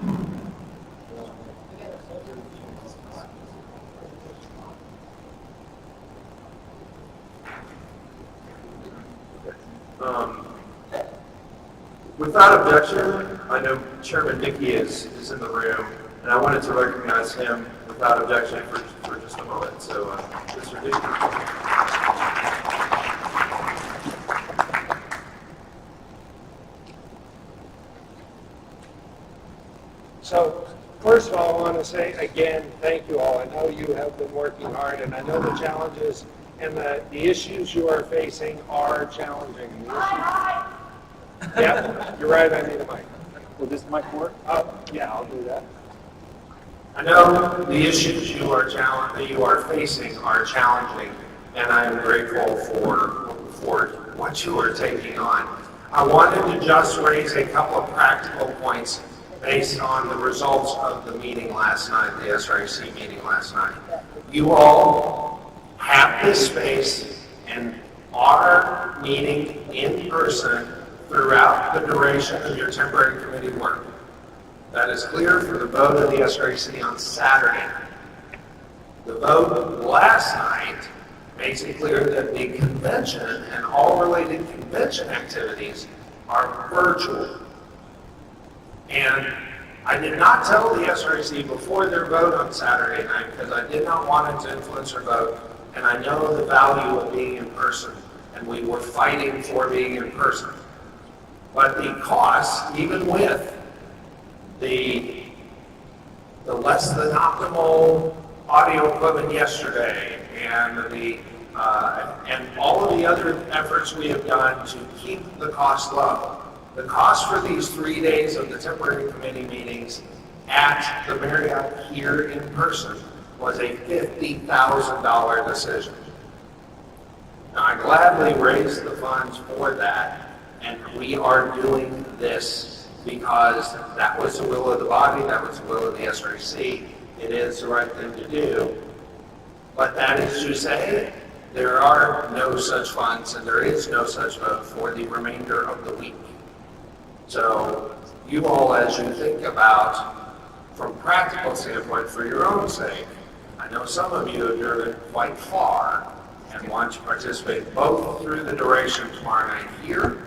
Speaker 9: Without objection, I know Chairman Dickey is in the room, and I wanted to recognize him without objection for just a moment. So, Mr. Dickey.
Speaker 20: So, first of all, I want to say again, thank you all. I know you have been working hard, and I know the challenges and the issues you are facing are challenging. Yeah, you're right, I need a mic.
Speaker 21: Will this mic work?
Speaker 20: Yeah, I'll do that. I know the issues you are facing are challenging, and I am grateful for what you are taking on. I wanted to just raise a couple of practical points based on the results of the meeting last night, the SRAC meeting last night. You all have this space and are meeting in person throughout the duration of your temporary committee work. That is clear for the vote of the SRAC on Saturday. The vote last night makes it clear that the convention and all related convention activities are virtual. And I did not tell the SRAC before their vote on Saturday night because I did not want it to influence their vote, and I know the value of being in person, and we were fighting for being in person. But the costs, even with the less than optimal audio equipment yesterday, and all of the other efforts we have done to keep the cost low. The cost for these 3 days of the temporary committee meetings at the Marriott here in person was a $50,000 decision. Now, I gladly raised the funds for that, and we are doing this because that was the will of the body, that was the will of the SRAC. It is the right thing to do. But that is to say, there are no such funds and there is no such vote for the remainder of the week. So you all, as you think about, from a practical standpoint, for your own sake, I know some of you have driven quite far and want to participate both through the duration tomorrow night here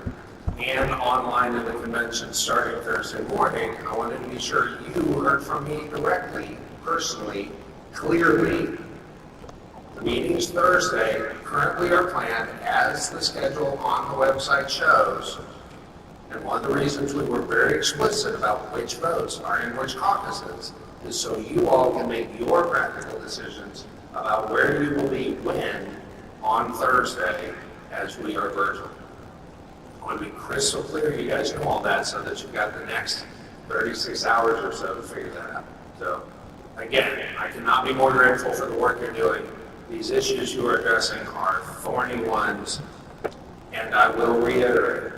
Speaker 20: and online in the convention starting Thursday morning. I wanted to be sure you heard from me directly, personally, clearly. The meetings Thursday currently are planned as the schedule on the website shows. And one of the reasons we were very explicit about which votes are in which caucuses is so you all can make your practical decisions about where you will be when on Thursday as we are virtual. I want to be crystal clear, you guys know all that, so that you've got the next 36 hours or so to figure that out. So, again, I cannot be more grateful for the work you're doing. These issues you are addressing are thorny ones, and I will reiterate,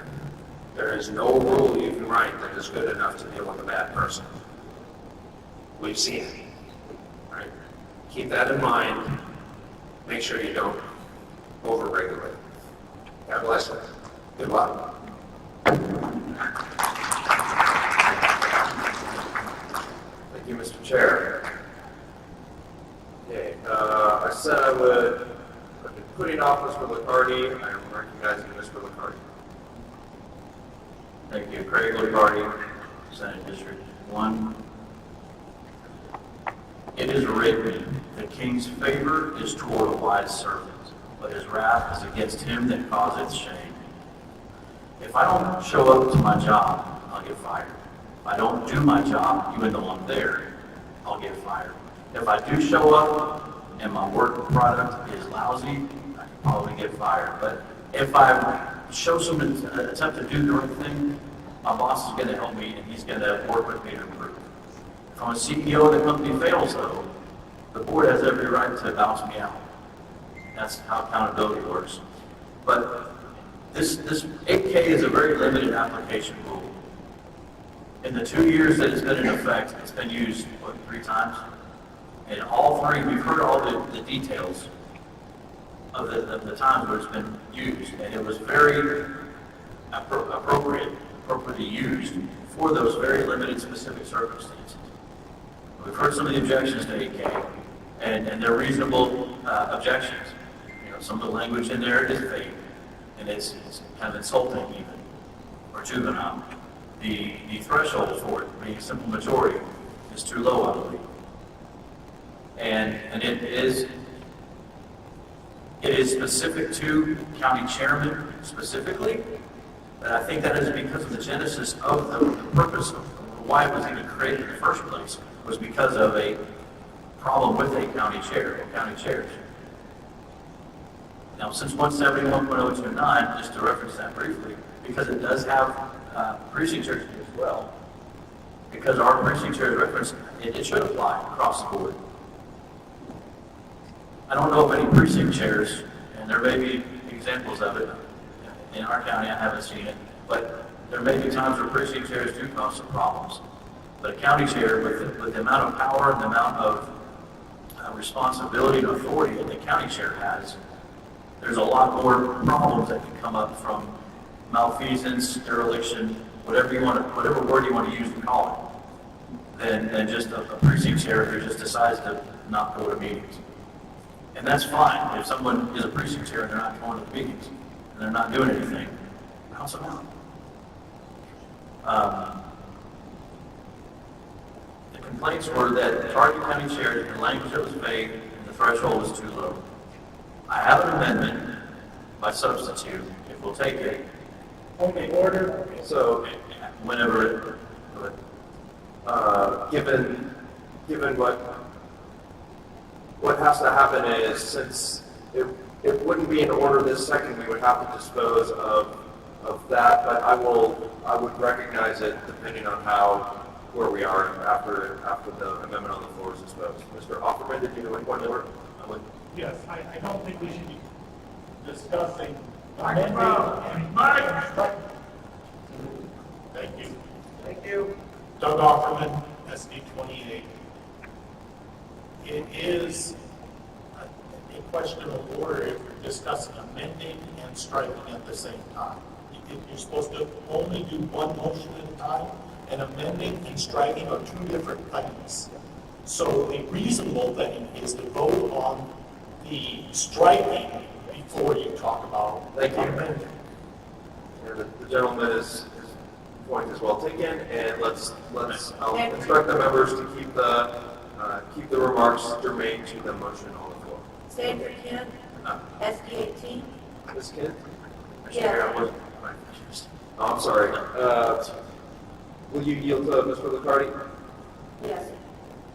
Speaker 20: there is no rule you can write that is good enough to deal with a bad person. We've seen it. All right? Keep that in mind. Make sure you don't over-regulate. God bless you. Good luck.
Speaker 6: Thank you, Mr. Chair. Okay, I said I would, I've been putting off Mr. Liccardi. I am recognizing Mr. Liccardi.
Speaker 13: Thank you. Craig Liccardi, Senate District 1. It is written, the king's favor is toward a wise servant, but his wrath is against him that causeth shame. If I don't show up to my job, I'll get fired. If I don't do my job, even though I'm there, I'll get fired. If I do show up and my work product is lousy, I can probably get fired. But if I show some attempt to do the right thing, my boss is going to help me and he's going to work with me to improve. If I'm a CEO and the company fails, though, the board has every right to bounce me out. That's how accountability works. But this 8K is a very limited application rule. In the 2 years that it's been in effect, it's been used, what, 3 times? And all 3, we've heard all the details of the times where it's been used. And it was very appropriately used for those very limited specific circumstances. We've heard some of the objections to 8K, and they're reasonable objections. You know, some of the language in there is vague, and it's kind of insulting even, or juvenile. The threshold for it being simple majority is too low, I believe. And it is specific to county chairman specifically, but I think that is because of the genesis of the purpose of why it was even created in the first place, was because of a problem with a county chair or county chairs. Now, since 171.029, just to reference that briefly, because it does have precinct chairs as well, because our precinct chair is referenced, it should apply across the board. I don't know of any precinct chairs, and there may be examples of it in our county. I haven't seen it, but there may be times where precinct chairs do cause some problems. But a county chair, with the amount of power and the amount of responsibility and authority that the county chair has, there's a lot more problems that can come up from malfeasance, dereliction, whatever word you want to use to call it, than just a precinct chair who just decides to not go to meetings. And that's fine. If someone is a precinct chair and they're not going to the meetings and they're not doing anything, bounce them out. The complaints were that target county chairs, the language that was vague, and the threshold was too low. I have an amendment by substitute, if we'll take it.
Speaker 1: Okay, order.
Speaker 6: So, whenever, given what has to happen is, since it wouldn't be in order this second, we would have to dispose of that, but I would recognize it depending on where we are after the amendment on the floor is disposed. Mr. Offerman, did you want to work?
Speaker 7: Yes, I don't think we should be discussing.
Speaker 16: Thank you.
Speaker 7: Thank you. Doug Offerman, SD 28. It is a question of order if you're discussing amending and striking at the same time. You're supposed to only do one motion at a time, and amending and striking are 2 different things. So the reasonable thing is to vote on the striking before you talk about amending.
Speaker 6: The gentleman's point is well taken, and I'll instruct the members to keep the remarks germane to the motion on the floor.
Speaker 3: Sandra Kent, SD 18.
Speaker 6: Ms. Kent?
Speaker 3: Yeah.
Speaker 6: Oh, I'm sorry. Will you yield to Mr. Liccardi?
Speaker 3: Yes.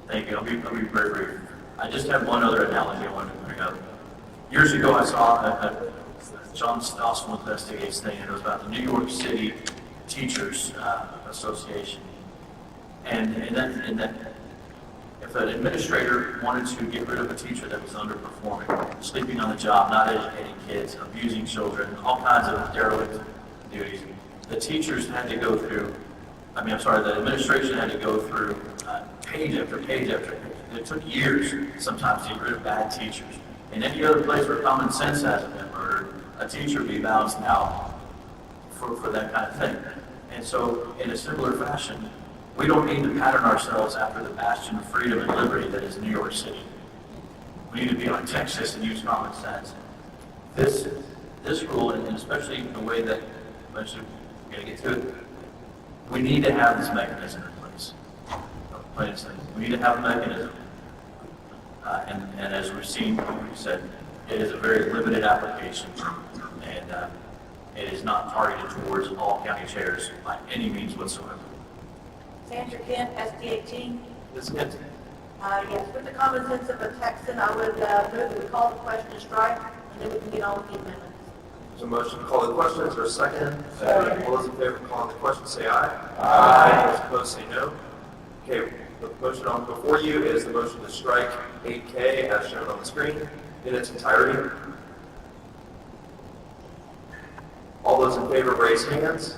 Speaker 13: Thank you. I'll be very brief. I just have one other analogy I wanted to bring up. Years ago, I saw
Speaker 6: John Stossel investigates thing, and it was about the New York City Teachers Association. And then if an administrator wanted to get rid of a teacher that was underperforming, sleeping on the job, not educating kids, abusing children, all kinds of derelict duties, the teachers had to go through, the administration had to go through page after page after page. It took years sometimes to get rid of bad teachers. In any other place where common sense hasn't been murdered, a teacher would be balanced out for that kind of thing. And so, in a similar fashion, we don't need to pattern ourselves after the bastion of freedom and liberty that is New York City. We need to be like Texas and use common sense. This rule, and especially the way that, eventually we're going to get to it, we need to have this mechanism in place. Plain and simple. We need to have a mechanism. And as we've seen, like we said, it is a very limited application, and it is not targeted towards all county chairs by any means whatsoever.
Speaker 3: Sandra Kent, SD 18.
Speaker 6: Ms. Kent?
Speaker 3: Yes, with the common sense of a Texan, I would move that we call the question to strike, and then we can get on with the amendments.
Speaker 9: There's a motion to call the question. Is there a second? Second. All those in favor of calling the question say aye. Aye. Those opposed say no. Okay, the motion on before you is the motion to strike 8K as shown on the screen in its entirety. All those in favor raise hands.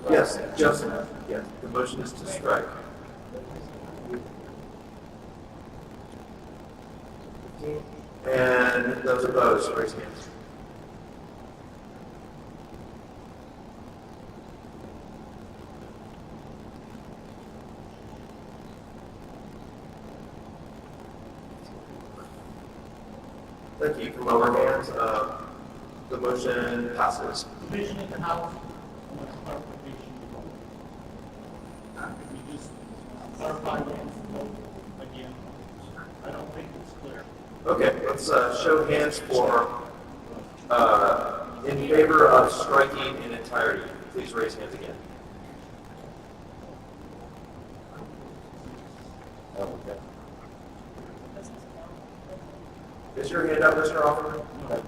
Speaker 9: Yes, just, yeah, the motion is to strike. And those opposed, raise hands. Thank you. You can lower hands. The motion passes.
Speaker 10: Division in the House, clarification. Can you just clarify that again? I don't think it's clear.
Speaker 9: Okay, let's show hands for in favor of striking in entirety. Please raise hands again. Okay. Is your hand up, Mr. Offerman? No,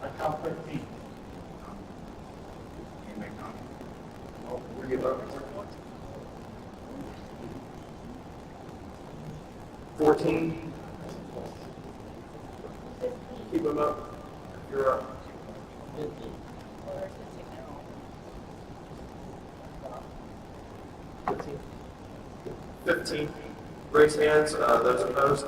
Speaker 10: I count 13.
Speaker 9: Were you up? 14. Keep them up. You're up. 15. Raise hands. Those opposed.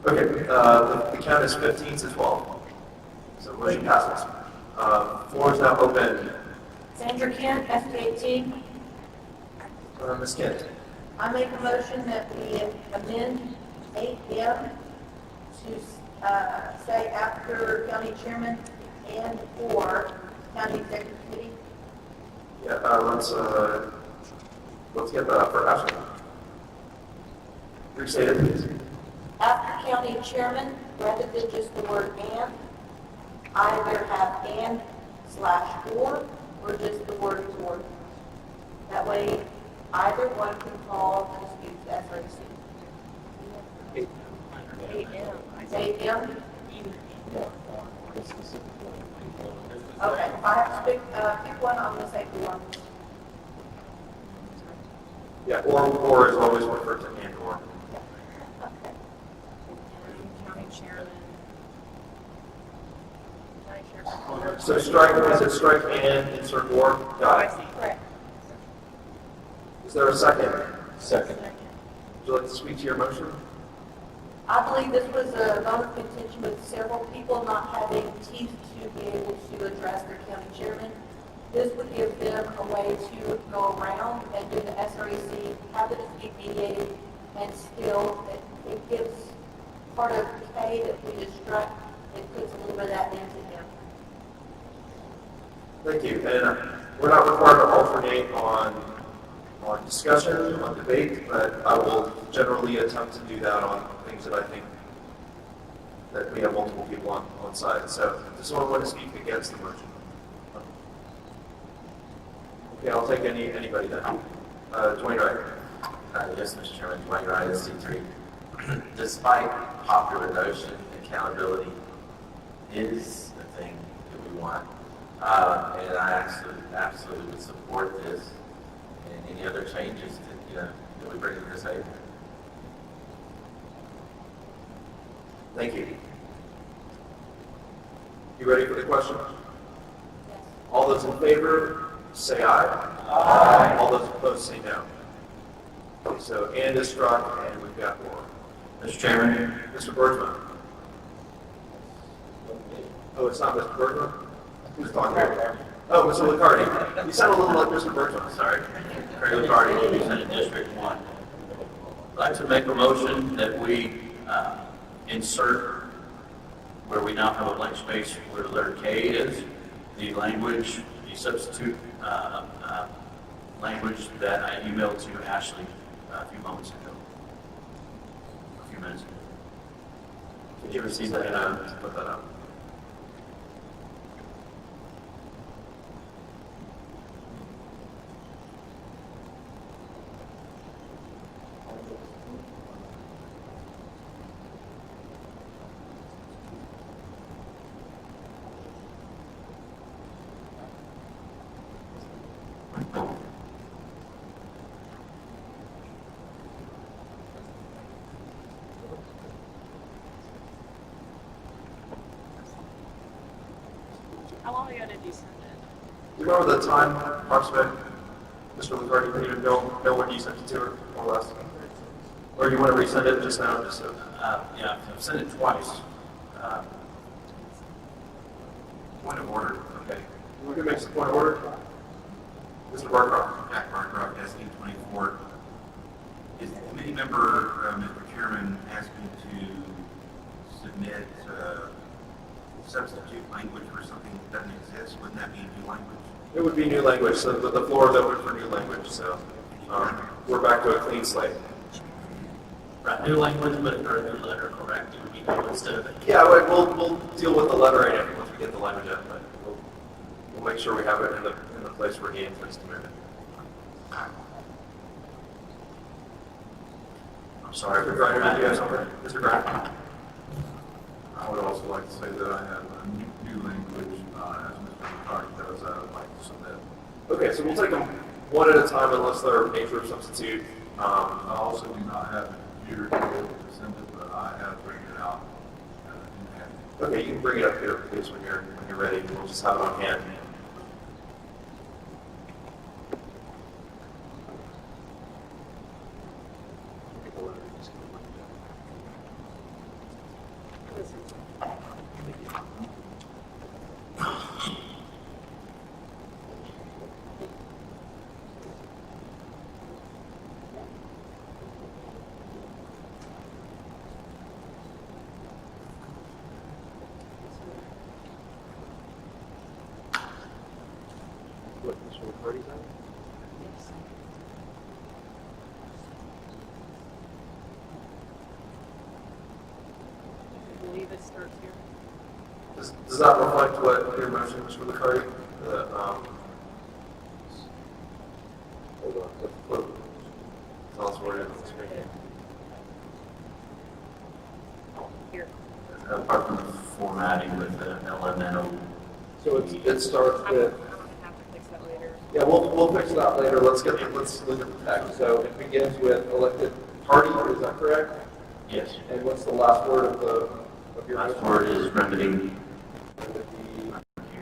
Speaker 9: Okay, the count is 15 to 12. So motion passes. Floor is now open.
Speaker 3: Sandra Kent, SD 18.
Speaker 9: Ms. Kent.
Speaker 3: I make a motion that we amend 8M to say after county chairman and or county executive committee.
Speaker 9: Yeah, let's get that up for action. Restate it, please.
Speaker 3: After county chairman, rather than just the word and, either have and/or or just the word or. That way, either one can call and dispute the SRC. 8M? Okay, if I have to pick one, I'm going to say one.
Speaker 9: Yeah, or is always referred to and or. So strike, is it strike and insert or? Got it.
Speaker 3: Correct.
Speaker 9: Is there a second?
Speaker 14: Second.
Speaker 9: Would you like to speak to your motion?
Speaker 3: I believe this was a bone of contention with several people not having teeth to be able to address their county chairman. This would give them a way to go around and do the SREC, have it be mediated, and still, it gives part of K that we just struck, it puts a little bit of that into him.
Speaker 9: Thank you. And we're not required to alternate on discussion, on debate, but I will generally attempt to do that on things that I think that we have multiple people on side. So does someone want to speak against the motion? Okay, I'll take anybody then. Dwayne Wright.
Speaker 13: Yes, Mr. Chairman, Dwayne Wright, C3. Despite popular notion, accountability is the thing that we want. And I absolutely would support this and any other changes that we bring to this table.
Speaker 9: Thank you. You ready for the question? Yes. All those in favor, say aye. Aye. All those opposed, say no. Okay, so and is struck, and we've got more.
Speaker 6: Mr. Chairman.
Speaker 9: Mr. Bergman. Oh, it's not Mr. Bergman? Who's talking here? Oh, Mr. Liccardi. You sound a little like Mr. Bergman.
Speaker 6: Sorry. Craig Liccardi, Senate District 1. I'd like to make a motion that we insert where we now have a blank space where the letter K is, the language, the substitute language that I emailed to Ashley a few moments ago. A few minutes ago. Did you receive that? Put that up.
Speaker 5: How long ago did you send it?
Speaker 9: Do you remember the time, approximately, Mr. Liccardi, can you know when you sent it to her, more or less? Or you want to resend it just now? Just so.
Speaker 6: Yeah, I've sent it twice.
Speaker 12: Point of order.
Speaker 9: Okay. Who makes the point of order? Mr. Barcroft.
Speaker 12: Jack Barcroft, SD 24. Is the committee member, Mr. Chairman, asking to submit substitute language for something that doesn't exist? Wouldn't that be new language?
Speaker 9: It would be new language, so the floor is open for new language, so we're back to a clean slate.
Speaker 6: Right, new language, but for a new letter, correct? It would be new instead of it.
Speaker 9: Yeah, we'll deal with the lettering once we get the language up, but we'll make sure we have it in the place where he intends to move it.
Speaker 6: I'm sorry.
Speaker 9: Mr. Griner, do you have something? Mr. Griner?
Speaker 21: I would also like to say that I have a new language, as Mr. McCarty does, I would like to submit.
Speaker 9: Okay, so we'll take them one at a time unless they're nature of substitute.
Speaker 21: I also do not have a computer to be able to send it, but I have written it out in hand.
Speaker 9: Okay, you can bring it up here, please, when you're ready. We'll just have it on hand. What, Mr. McCarty's on?
Speaker 5: Yes. I believe it starts here.
Speaker 9: Does that reflect what your motion, Mr. McCarty? Hold on. Tell us where it is.
Speaker 5: Here.
Speaker 6: Apart from the formatting with the LMNO.
Speaker 9: So it starts with.
Speaker 5: Have to fix that later.
Speaker 9: Yeah, we'll fix that later. Let's look at the text. So it begins with elected party. Is that correct?
Speaker 6: Yes.
Speaker 9: And what's the last word of your
Speaker 6: Last
Speaker 9: motion?
Speaker 6: word is remedy.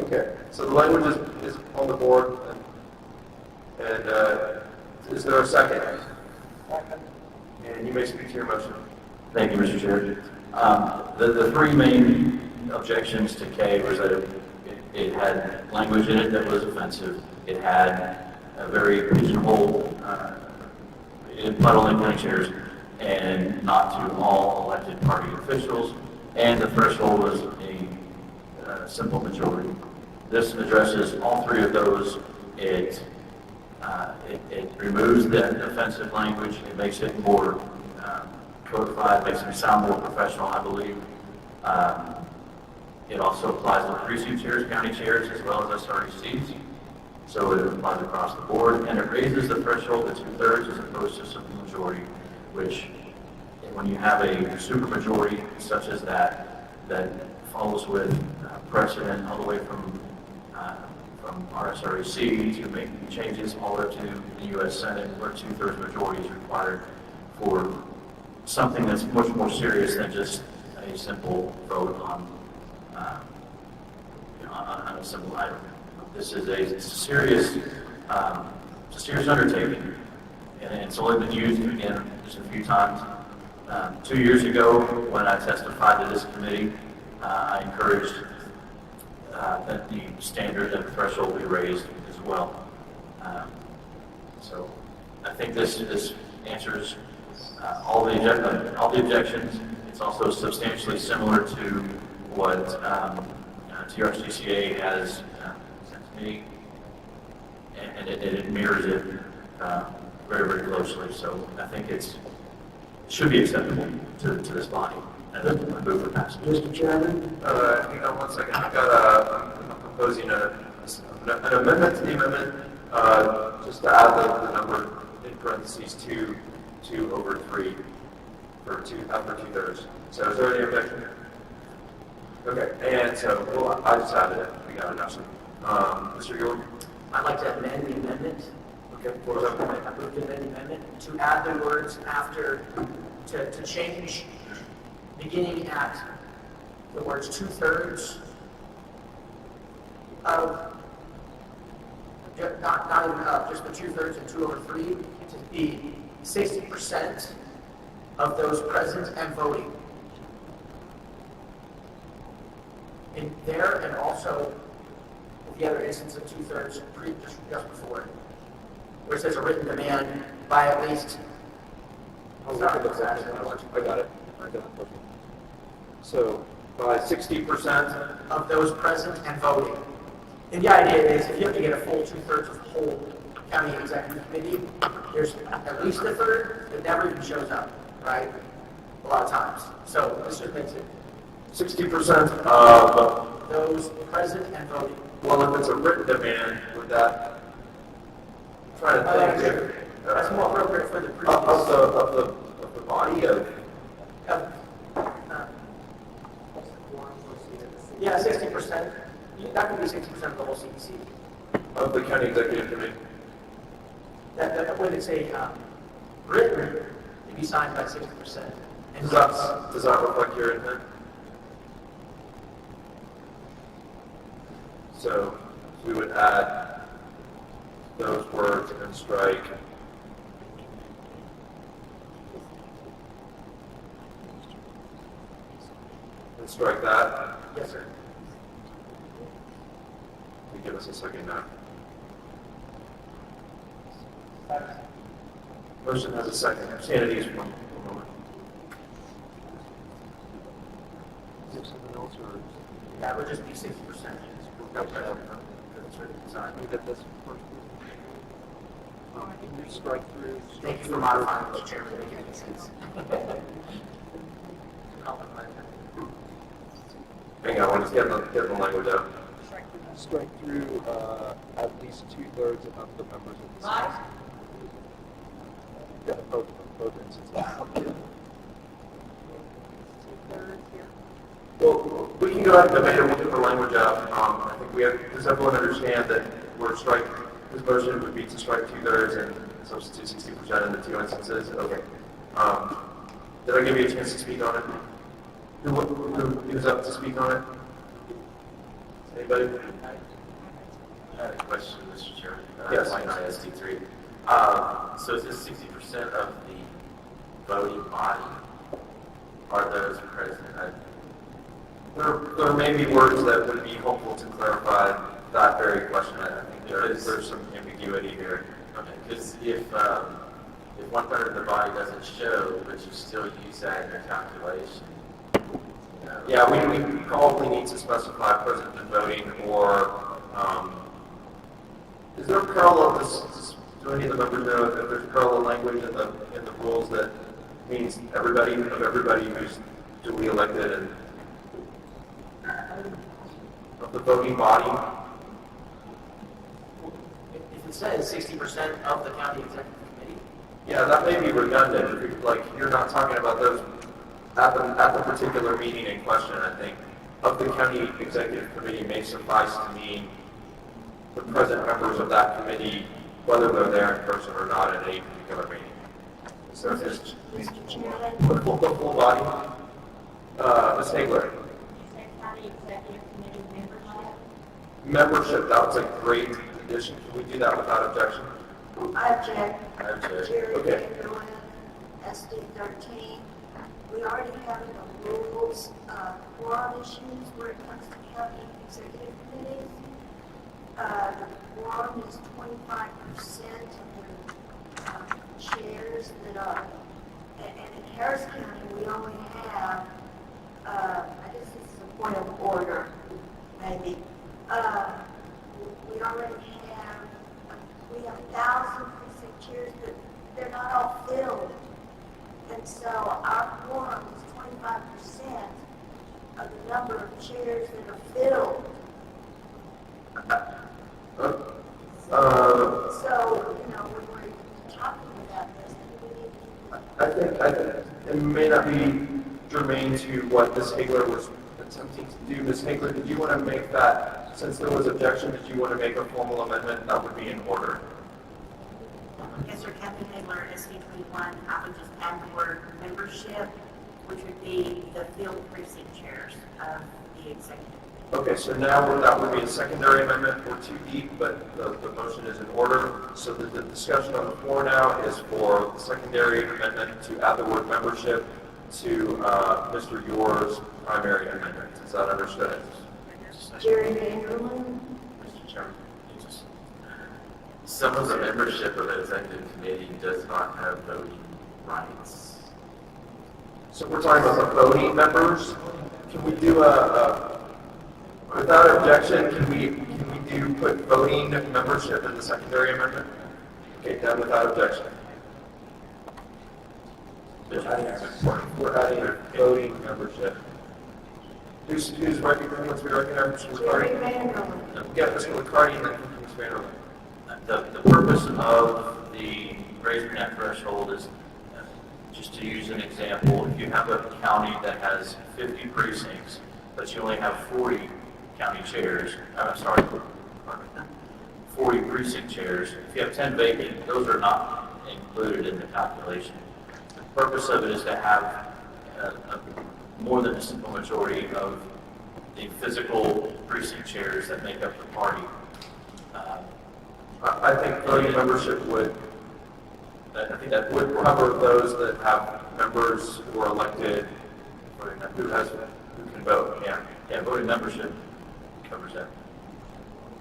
Speaker 9: Okay, so the language is on the board, and is there a second? And you may speak to your motion.
Speaker 6: Thank you, Mr. Chair. The three main objections to K was that it had language in it that was offensive. It had a very pigeonholed, not only county chairs, and not to all elected party officials, and the threshold was a simple majority. This addresses all three of those It removes the offensive language. It makes it more codified, makes it sound more professional, I believe. It also applies to precinct chairs, county chairs, as well as SRECs. So it applies across the board, and it raises the threshold to 2/3 as opposed to supermajority, which, when you have a supermajority such as that follows with precedent all the way from RSREC to making changes all the way to the U.S. Senate, where 2/3 majority is required for something that's much more serious than just a simple vote on a simple item. This is a serious undertaking, and it's only been used again just a few times. 2 years ago, when I testified to this committee, I encouraged that the standard and threshold be raised as well. So I think this answers all the objections. It's also substantially similar to what TRCCA has sent to me, and it mirrors it very, very closely. So I think it should be acceptable to this body, and I move for passage.
Speaker 9: Mr. Chairman? Hang on one second. I'm proposing an amendment to the amendment, just to add the number in parentheses 2/3 for after 2/3. So is there any objection? Okay, and so, well, I just added it. We got it now. Mr. York?
Speaker 19: I'd like to amend the amendment.
Speaker 9: Okay, what was that?
Speaker 19: I move to amend the amendment to add the words after, to change, beginning at the words 2/3 of, not even of, just the 2/3 and 2/3 to be 60% of those present and voting. In there, and also the other instance of 2/3 just before, where it says a written demand by at least.
Speaker 9: I got it. So by 60%
Speaker 19: of those present and voting. And the idea is, if you have to get a full 2/3 of the whole county executive committee, there's at least a third that never even shows up, right? A lot of times. So this just makes it
Speaker 9: 60% of
Speaker 19: those present and voting.
Speaker 9: Well, if it's a written demand, would that? I'm trying to think here.
Speaker 19: That's more appropriate for the previous.
Speaker 9: Of the body of.
Speaker 19: Yeah, 60%. That could be 60% of the whole CEC.
Speaker 9: Of the county executive committee.
Speaker 19: That when it's a written, it'd be signed by 60%. And
Speaker 9: Does that reflect your intent? So we would add those words and strike that.
Speaker 19: Yes, sir.
Speaker 9: Give us a second now. Motion has a second. Sanity is one moment. Is there something else or?
Speaker 19: That would just be 60%.
Speaker 1: We did this first. Can you strike through?
Speaker 19: Thank you for modifying the chairman, making any sense.
Speaker 9: Hang on, I want to get the language out.
Speaker 1: Strike through at least 2/3 of the members of the Senate. Yeah, both instances.
Speaker 9: Well, we can go ahead and debate and we'll get the language out. I think does everyone understand that his motion would be to strike 2/3 and substitute 60% in the two instances? Okay. Did I give you a chance to speak on it? Who's up to speak on it? Anybody?
Speaker 13: I had a question, Mr. Chairman.
Speaker 9: Yes.
Speaker 13: Line ISD3. So is this 60% of the voting body? Are those present?
Speaker 9: There may be words that would be helpful to clarify that very question. I think there's some ambiguity here.
Speaker 13: Okay, because if 1/3 of the body doesn't show, but you still use that in your calculation.
Speaker 9: Yeah, we probably need to specify present and voting or Is there parallel, do any of the members know if there's parallel language in the rules that means everybody who's duly elected and of the voting body?
Speaker 19: If it says 60% of the county executive committee,
Speaker 9: Yeah, that may be redundant. If like you're not talking about those at the particular meeting in question. I think of the county executive committee may suffice to mean the present members of that committee, whether they're there in person or not at any particular meeting. So just
Speaker 2: Mr. Chairman,
Speaker 9: the full body. Ms. Hagler.
Speaker 2: County Executive Committee
Speaker 9: Membership, that was a great addition. Can we do that without objection?
Speaker 2: I object.
Speaker 9: I object.
Speaker 2: Jerry
Speaker 9: Okay.
Speaker 2: Vanderland, SD 13. We already have in the rules, quorum issues where it comes to county executive committees. The quorum is 25% of the chairs that are, and in Harris County, we only have, I guess this is a point of order, maybe. We already have, we have 1,000 precinct chairs, but they're not all filled. And so our quorum is 25% of the number of chairs that are filled. So, you know, when we're talking about this, we need to
Speaker 9: I think it may not be germane to what Ms. Hagler was attempting to do. Ms. Hagler, did you want to make that, since there was objection, did you want to make a formal amendment that would be in order?
Speaker 11: Yes, sir, Kathy Hagler, SD 21, I would just add the word membership, which would be the field precinct chairs of the executive.
Speaker 9: Okay, so now that would be a secondary amendment. We're too deep, but the motion is in order. So the discussion on the floor now is for the secondary amendment to add the word membership to Mr. Yours' primary amendment. Is that understood?
Speaker 2: Jerry Vanderland.
Speaker 6: Mr. Chairman, some of the membership of the executive committee does not have voting rights.
Speaker 9: So we're talking about the voting members. Can we do without objection, can we put voting membership in the secondary amendment? Okay, done without objection. We're adding a voting membership. Who's recognizing? Let's be recognized. Mr.
Speaker 2: Jerry
Speaker 9: McCarty.
Speaker 2: Vanderland.
Speaker 9: Yeah, Mr. McCarty and then Ms. Vanderland.
Speaker 6: The purpose of the raising that threshold is, just to use an example, if you have a county that has 50 precincts, but you only have 40 county chairs, 40 precinct chairs, if you have 10 vacant, those are not included in the calculation. The purpose of it is to have more than a simple majority of the physical precinct chairs that make up the party.
Speaker 9: I think voting membership would cover those that have members who are elected, who can vote.
Speaker 6: Yeah, voting membership covers that.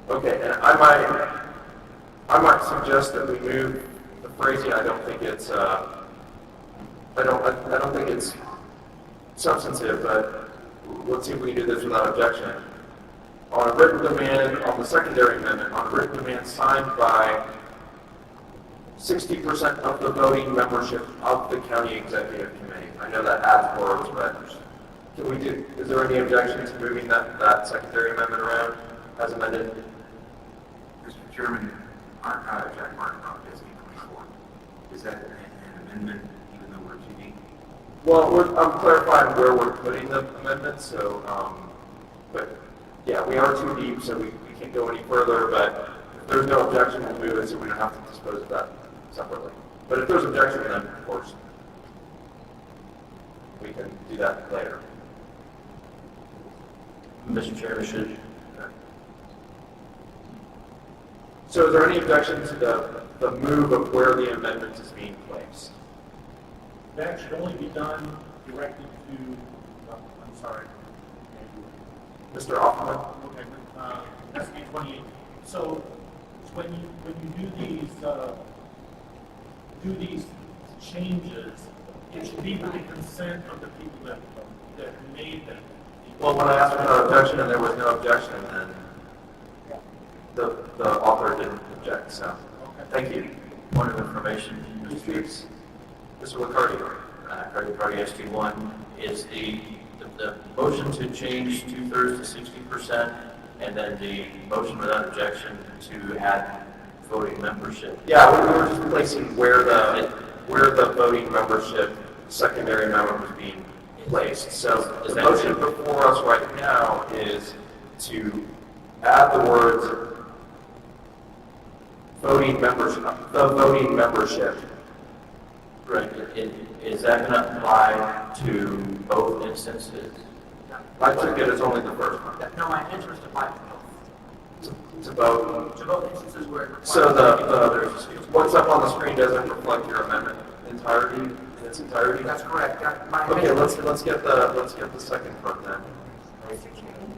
Speaker 6: Okay,
Speaker 9: And I might suggest that we move the phrasing. I don't think it's substantive, but let's see if we can do this without objection. On a written demand, on the secondary amendment, on a written demand signed by 60% of the voting membership of the county executive committee. I know that adds words, but is there any objection to moving that secondary amendment around as amended?
Speaker 12: Mr. Chairman, Jack Martin on SB 24. Is that an amendment even though we're too deep?
Speaker 9: Well, I'm clarifying where we're putting the amendment, so, but yeah, we are too deep, so we can't go any further, but if there's no objection, we'll move it so we don't have to dispose of that separately. But if there's objection, then of course, we can do that later.
Speaker 6: Mr. Chairman, should.
Speaker 9: So is there any objection to the move of where the amendment is being placed?
Speaker 10: That should only be done directly to, I'm sorry.
Speaker 9: Mr. Hoffman?
Speaker 10: Okay, SB 28. So when you do these changes, it should be with the consent of the people that made them.
Speaker 9: Well, when I asked for no objection and there was no objection, then the author didn't object, so, thank you.
Speaker 6: Point of information, Mr. Speaks.
Speaker 9: Mr. McCarty.
Speaker 6: Credit Party ST1 is the motion to change 2/3 to 60%, and then the motion without objection to add voting membership.
Speaker 9: Yeah, we were just placing where the voting membership secondary amendment was being placed. So the motion before us right now is to add the words voting membership, the voting membership.
Speaker 6: Right. Is that going to apply to both instances?
Speaker 9: I took it as only the first one.
Speaker 19: No, my interest applies to both.
Speaker 9: To both.
Speaker 19: To both instances where it requires.
Speaker 9: So what's up on the screen doesn't reflect your amendment entirety, in its entirety?
Speaker 19: That's correct.
Speaker 9: Okay, let's get the second part then.
Speaker 2: Mr. Chairman,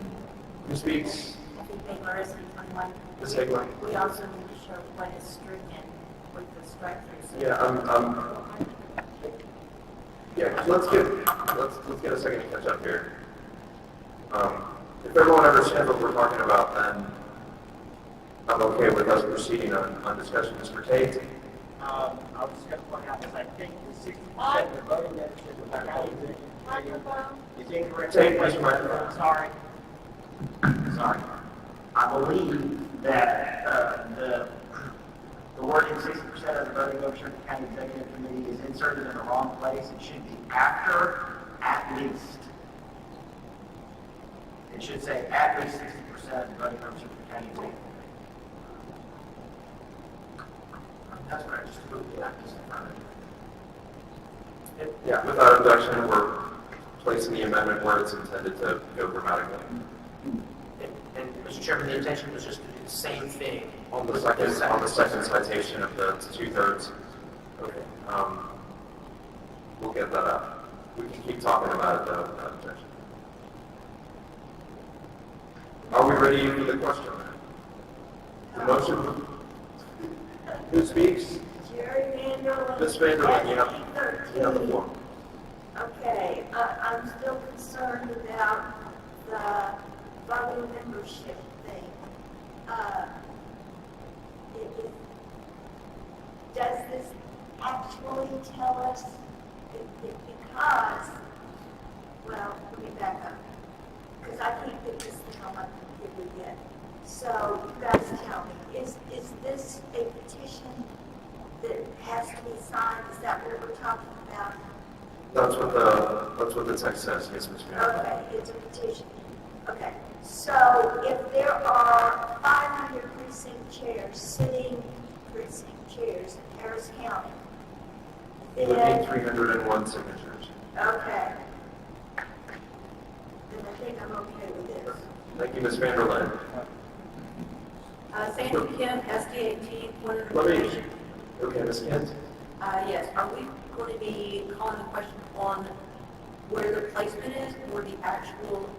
Speaker 9: Who speaks?
Speaker 2: I think they were asking 21.
Speaker 9: Ms. Hagler.
Speaker 2: We also need to show what is stricken with the strike through.
Speaker 9: Yeah, yeah, let's get a second to catch up here. If everyone understands what we're talking about, then I'm okay with us proceeding on discussion. Mr. Tate?
Speaker 4: I was just going to point out that I think the 60% of the voting membership of the county is incorrect.
Speaker 9: Tate, please, microphone.
Speaker 4: Sorry. I believe that the wording 60% of the voting membership of the county executive committee is inserted in the wrong place. It should be after at least. It should say at least 60% of the voting membership of the county executive committee. That's correct, just to move the act in front of it.
Speaker 9: Yeah, without objection, we're placing the amendment where it's intended to go grammatically.
Speaker 19: And Mr. Chairman, the intention was just to do the same thing.
Speaker 9: On the second citation of the 2/3. Okay, we'll get that up. We can keep talking about it though, without objection. Are we ready for the question? The motion? Who speaks?
Speaker 2: Jerry Vanderland.
Speaker 9: Ms. Vanderland, you have the floor.
Speaker 2: Okay, I'm still concerned about the voting membership thing. Does this actually tell us, because, well, let me back up, because I can't get this thing on my computer yet. So you guys tell me, is this a petition that has to be signed? Is that what we're talking about?
Speaker 9: That's what the text says, yes, Ms. Vanderland.
Speaker 2: Okay, it's a petition. Okay, so if there are 500 precinct chairs, sitting precinct chairs in Harris County,
Speaker 9: It would
Speaker 2: then,
Speaker 9: need 301 signatures.
Speaker 2: okay, then I think I'm okay with this.
Speaker 9: Thank you, Ms. Vanderland.
Speaker 3: Sandy Kim, SD18, point of
Speaker 9: Let me,
Speaker 3: information.
Speaker 9: okay, Ms. Kent?
Speaker 3: Yes, are we going to be calling the question on where the placement is or the actual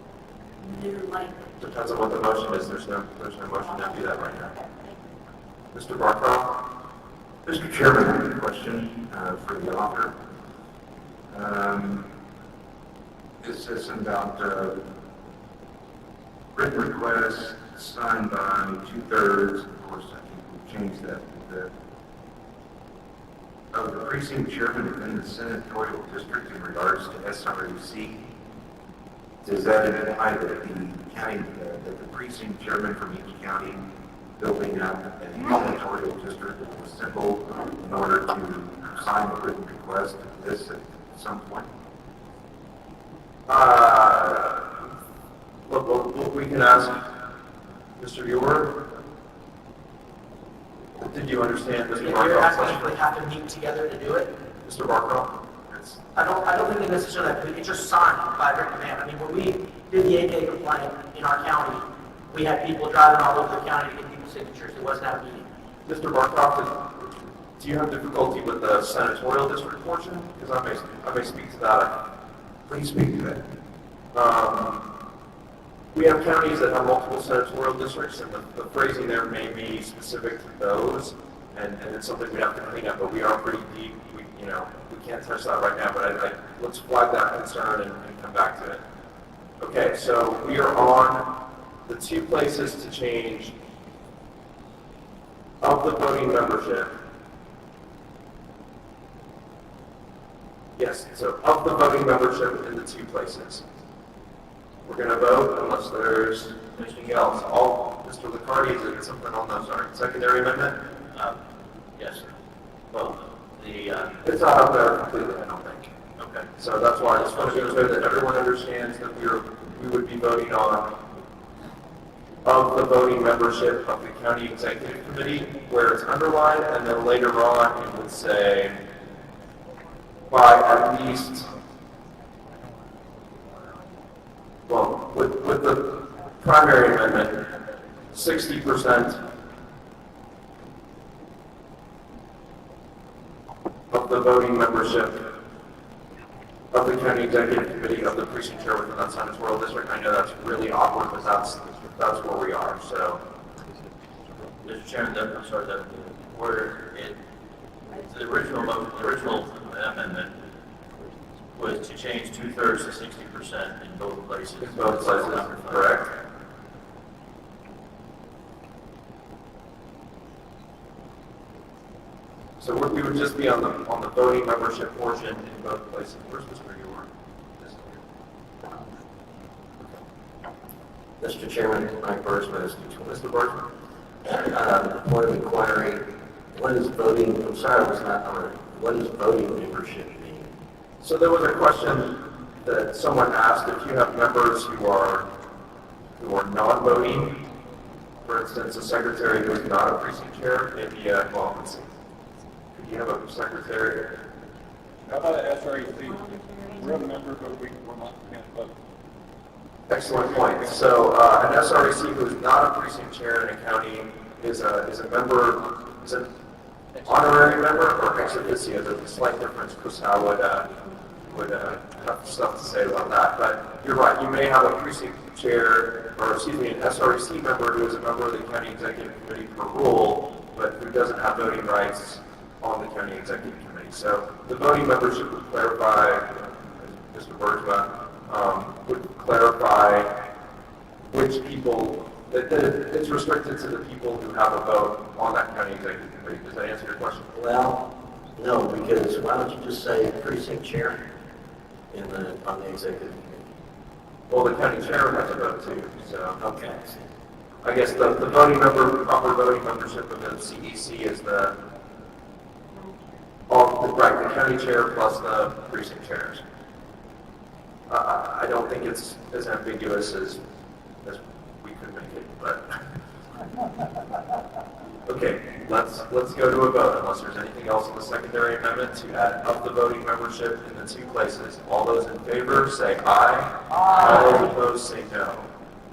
Speaker 3: new language?
Speaker 9: Depends on what the motion is. There's no motion to do that right now. Mr. Barcroft?
Speaker 12: Mr. Chairman, I have a question for the author. This says about written requests signed by 2/3. Of course, I think we've changed that a bit. Of the precinct chairman within the senatorial district in regards to SREC, does that imply that that the precinct chairman from each county building up a senatorial district will assemble in order to sign the written request of this at some point?
Speaker 9: Look, we can ask Mr. Buer. Did you understand Mr.
Speaker 19: You're
Speaker 9: Barcroft's
Speaker 19: asking if
Speaker 9: question?
Speaker 19: we have to meet together to do it?
Speaker 9: Mr. Barcroft?
Speaker 19: I don't think it necessarily, it's just signed by written command. I mean, when we did the AK complaint in our county, we had people driving all over the county to get people's signatures. It wasn't at a meeting.
Speaker 9: Mr. Barcroft, do you have difficulty with the senatorial district portion? Because I may speak to that. Please speak to that. We have counties that have multiple senatorial districts, and the phrasing there may be specific to those, and it's something we have to clean up, but we are pretty deep. We can't touch that right now, but let's flag that concern and come back to it. Okay, so we are on the two places to change of the voting membership. Yes, so of the voting membership in the two places. We're going to vote unless there's anything else. Mr. Liccardi, is it something on the, sorry, secondary amendment?
Speaker 6: Yes, sir. Well,
Speaker 9: It's not up there completely, I don't think. Okay, so that's why I just want to be clear that everyone understands that we would be voting on of the voting membership of the county executive committee, where it's underlined, and then later on it would say by at least, well, with the primary amendment, 60% of the voting membership of the county executive committee of the precinct chair within that senatorial district. I know that's really awkward, but that's where we are, so.
Speaker 6: Mr. Chairman, I'm sorry, the original amendment was to change 2/3 to 60% in both places.
Speaker 9: In both places, correct. So we would just be on the voting membership portion in both places. Where's Mr. York?
Speaker 14: Mr. Chairman, Mike Bursman,
Speaker 9: Mr. Bursman?
Speaker 14: Point of inquiry, what is voting, I'm sorry I was not on it, what does voting membership mean?
Speaker 9: So there was a question that someone asked if you have members who are non-voting, for instance, a secretary who is not a precinct chair, maybe well, let's see. Could you have a secretary?
Speaker 21: How about an SREC? We're a member, but we're not going to vote.
Speaker 9: Excellent point. So an SREC who is not a precinct chair in a county is a member, is an honorary member or ex officio. There's a slight difference. Chris Howe would have stuff to say about that. But you're right. You may have a precinct chair, or excuse me, an SREC member who is a member of the county executive committee per rule, but who doesn't have voting rights on the county executive committee. So the voting membership would clarify, Mr. Bergman, would clarify which people, that it's restricted to the people who have a vote on that county executive committee. Does that answer your question?
Speaker 14: Well, no, because why don't you just say precinct chair on the executive committee?
Speaker 9: Well, the county chair has a vote too, so.
Speaker 14: Okay.
Speaker 9: I guess the voting member, proper voting membership of the CEC is the county chair plus the precinct chairs. I don't think it's as ambiguous as we could make it, but. Okay, let's go to a vote unless there's anything else in the secondary amendment to add up the voting membership in the two places. All those in favor say aye. All those opposed say no.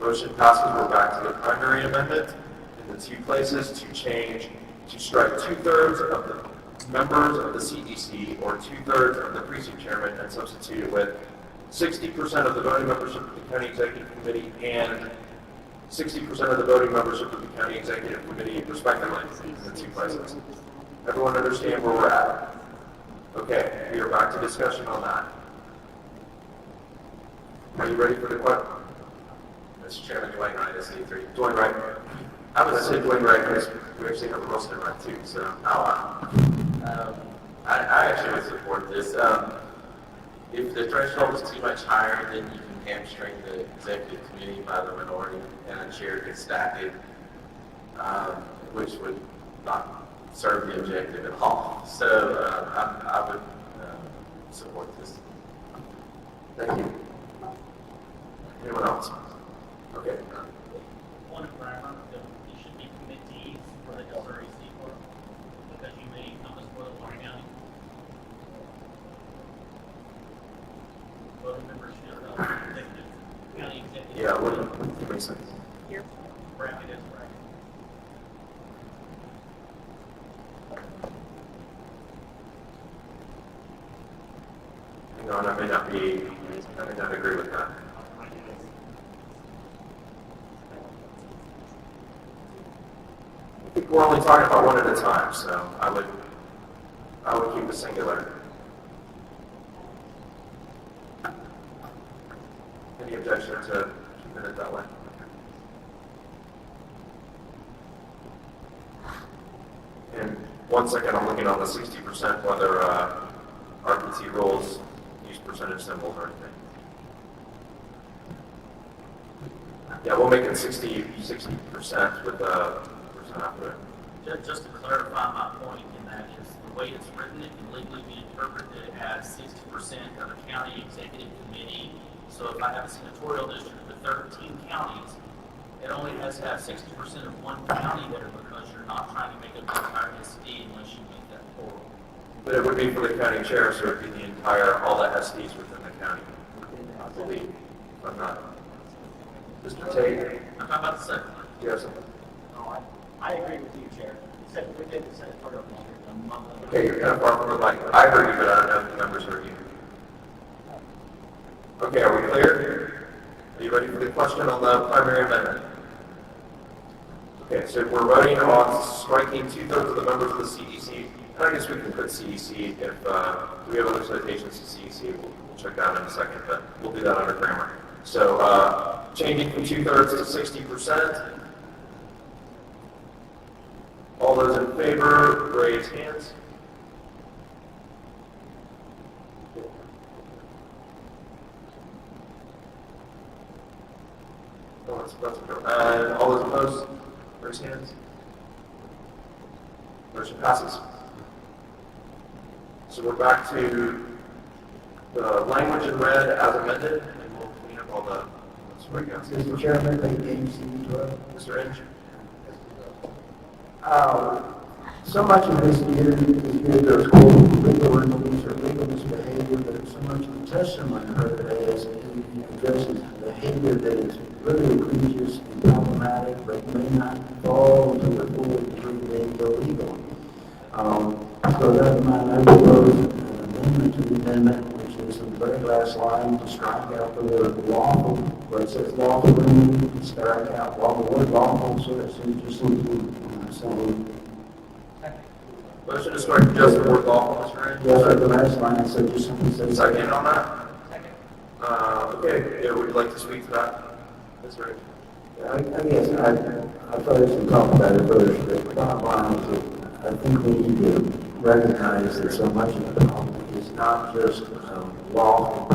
Speaker 9: Motion passes. We're back to the primary amendment in the two places to strike 2/3 of the members of the CEC or 2/3 of the precinct chairman and substitute it with 60% of the voting membership of the county executive committee and 60% of the voting membership of the county executive committee, respectively, in the two places. Everyone understand where we're at? Okay, we are back to discussion on that. Are you ready for the question?
Speaker 13: Mr. Chairman, Dwayne Wright, SD3.
Speaker 9: Dwayne Wright. I would say Dwayne Wright because we actually have a roster right too, so.
Speaker 13: I actually would support this. If the threshold is too much higher, then you can hamstring the executive committee by the minority, and a chair could stack it, which would not serve the objective at all. So I would support this.
Speaker 9: Thank you. Anyone else? Okay.
Speaker 8: One of grammar, it should be committees for the SREC work, because you may come as well as Lorraine County. Voting membership of executive, county executive.
Speaker 9: Yeah, what makes sense?
Speaker 8: Here. Bracket is bracket.
Speaker 9: Hang on, I may not agree with that. I think we're only talking about one at a time, so I would keep it singular. Any objection to keeping it that way? 1 second, I'm looking on the 60% whether RPT rules use percentage symbols or anything. Yeah, we'll make it 60% with a percent after it.
Speaker 8: Just to clarify my point in that is the way it's written, it can legally be interpreted as 60% of a county executive committee. So if I have a senatorial district with 13 counties, it only has to have 60% of one county there because you're not trying to make it the entire SD unless you make that plural.
Speaker 9: But it would be for the county chair, so it would be the entire, all the SDs within the county. I believe, if I'm not. Mr. Tate?
Speaker 8: I'm talking about the second one.
Speaker 9: You have something?
Speaker 19: No, I agree with you, Chair. Except within the senatorial district.
Speaker 9: Okay, you're kind of far from the mic. I heard you, but I don't know if the members heard you. Okay, are we clear? Are you ready for the question on the primary amendment? Okay, so we're voting on striking 2/3 of the members of the CEC. And I guess we can put CEC if we have other citations to CEC. We'll check that in a second, but we'll do that under grammar. So changing from 2/3 to 60%. All those in favor, raise hands. Oh, that's and all those opposed, raise hands. Motion passes. So we're back to the language in red as amended, and we'll clean up all the strikeouts.
Speaker 15: Mr. Chairman, late game C12.
Speaker 9: Mr. Inge?
Speaker 15: So much of this is geared towards quote legal remedies or legal misbehavior, but so much of the testimony heard today is addresses behavior that is really egregious and problematic, but may not fall to the full degree being illegal. So that in mind, I propose an amendment to the amendment, which is in the very last line to strike out the word lawful, where it says lawful remedy, strike out the word lawful, so that seems just simply saying.
Speaker 9: Motion to strike just the word lawful, Mr. Inge?
Speaker 15: Yes, at the last line, so just simply says.
Speaker 9: Second on that? Second. Okay, yeah, would you like to speak to that, Mr. Inge?
Speaker 15: I guess I probably should talk about it first, but the bottom line is that I think we need to recognize that so much of the problem is not just lawful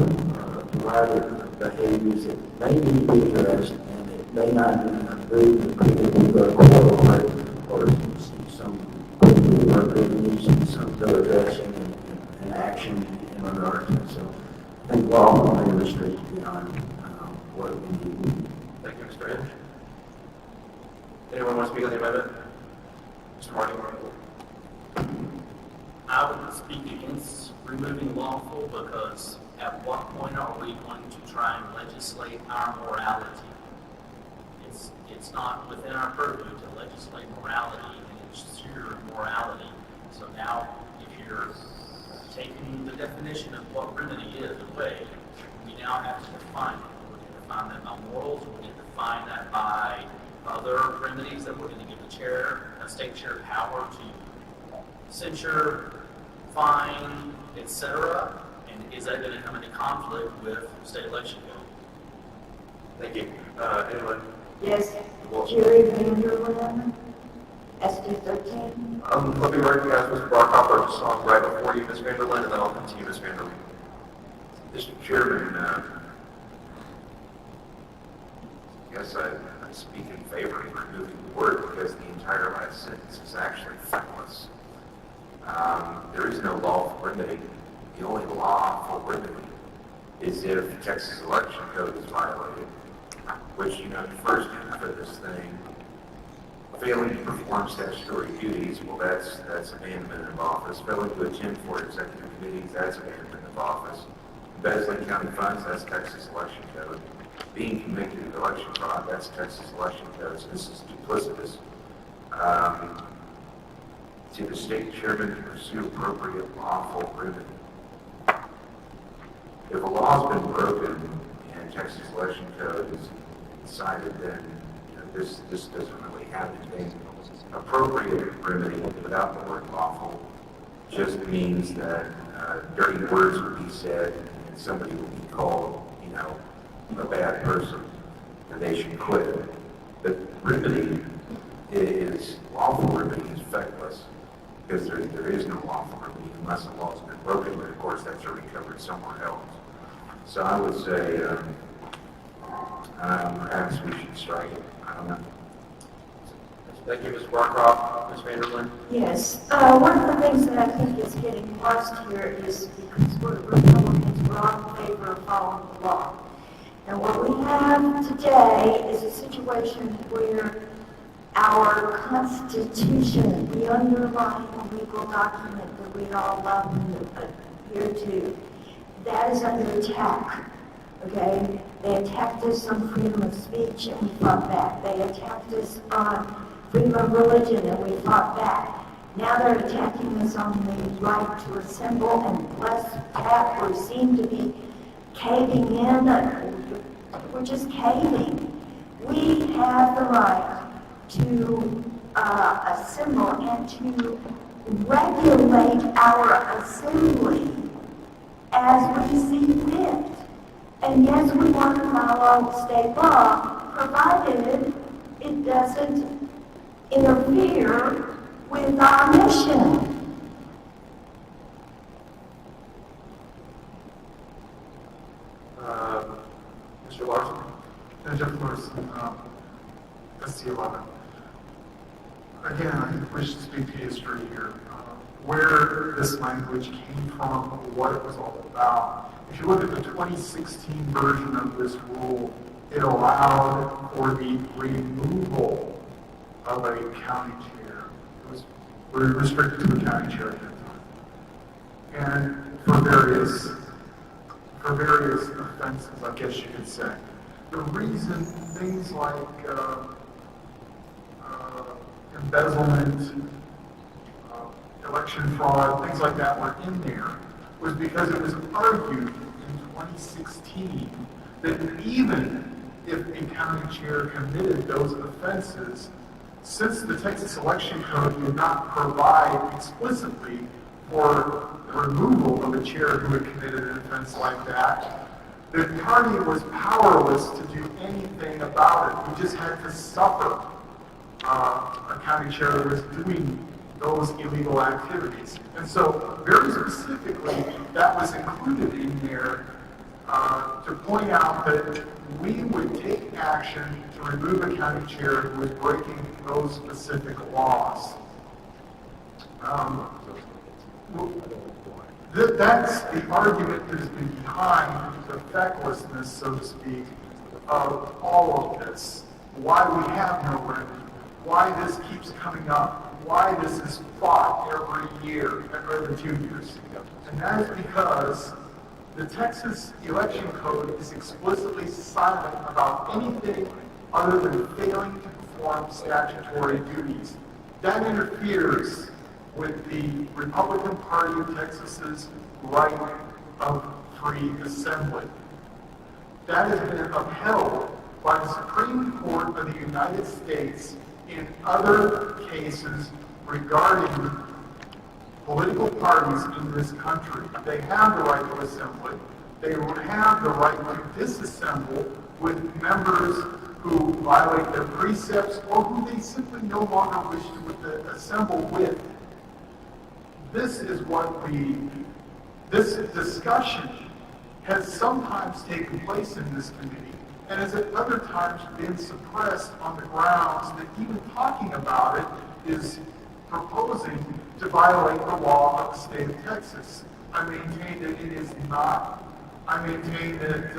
Speaker 15: private behaviors that may need to be addressed, and it may not be good for people to go to court or some work that needs some addressing and action in regard to it. So I think law may restrict beyond what we need.
Speaker 9: Thank you, Mr. Inge. Anyone want to speak on the amendment? Mr. Martin?
Speaker 8: I would speak against removing lawful because at what point are we going to try and legislate our morality? It's not within our purview to legislate morality and ensure morality. So now, if you're taking the definition of what remedy is away, we now have to define it. We're going to define that by morals. We're going to define that by other remedies that we're going to give the chair, a state chair, power to censure, fine, etc. And is that going to come into conflict with state election code?
Speaker 9: Thank you. Anyone?
Speaker 2: Yes, Jerry Vanderland, SD 13.
Speaker 9: Let me recognize Mr. Barkhoff, just on right before you, Ms. Vanderland, and then I'll continue, Ms. Vanderland.
Speaker 12: Mr. Chairman, I guess I speak in favor of removing the word because the entire last sentence is actually feckless. There is no lawful remedy. The only lawful remedy is if the Texas election code is violated, which, the first half of this thing, failing to perform statutory duties, well, that's abandonment of office. Failing to attend for executive committees, that's abandonment of office. Embezzling county funds, that's Texas election code. Being convicted of election fraud, that's Texas election code. So this is duplicitous. To the state chairman to pursue appropriate lawful remedy. If a law's been broken and Texas election code is cited, then this doesn't really have anything. Appropriate remedy without the word lawful just means that dirty words will be said and somebody will be called, a bad person, and they should quit. But remedy is, lawful remedy is feckless. because there is no law for remedy unless the law's been broken, but of course that's already covered somewhere else. So I would say, perhaps we should strike it. I don't know.
Speaker 1: Thank you, Ms. Barcroft. Ms. Vanderlyn?
Speaker 2: Yes, one of the things that I think is getting lost here is because we're Republicans, we're all in favor of following the law. And what we have today is a situation where our Constitution, the underlying legal document that we all love and adhere to, that is under attack. Okay? They attacked us on freedom of speech and we fought back. They attacked us on freedom of religion and we fought back. Now they're attacking us on the right to assemble, and bless that, we seem to be caving in. We're just caving. We have the right to assemble and to regulate our assembly as we see fit. And yes, we want to follow state law, provided it doesn't interfere with our mission.
Speaker 7: Mr. Larson? Jeff Larson, SC11. Again, I wish to speak to history here. Where this language came from, what it was all about. If you look at the 2016 version of this rule, it allowed for the removal of a county chair. It was restricted to a county chair at that time. And for various offenses, I guess you could say. The reason things like embezzlement, election fraud, things like that were in there was because it was argued in 2016 that even if a county chair committed those offenses, since the Texas Election Code did not provide explicitly for the removal of a chair who had committed an offense like that, the party was powerless to do anything about it. We just had to suffer a county chair who was doing those illegal activities. And so, very specifically, that was included in there to point out that we would take action to remove a county chair who was breaking those specific laws. That's the argument that has been behind the fecklessness, so to speak, of all of this. Why we have no remedy, why this keeps coming up, why this is fought every year, every 2 years. And that is because the Texas Election Code is explicitly silent about anything other than failing to perform statutory duties. That interferes with the Republican Party of Texas's right of free assembly. That has been upheld by the Supreme Court of the United States in other cases regarding political parties in this country. They have the right to assembly. They have the right to disassemble with members who violate their precepts or who they simply no longer wish to assemble with. This is this discussion has sometimes taken place in this committee and has at other times been suppressed on the grounds that even talking about it is proposing to violate the law of the state of Texas. I maintain that it is not. I maintain that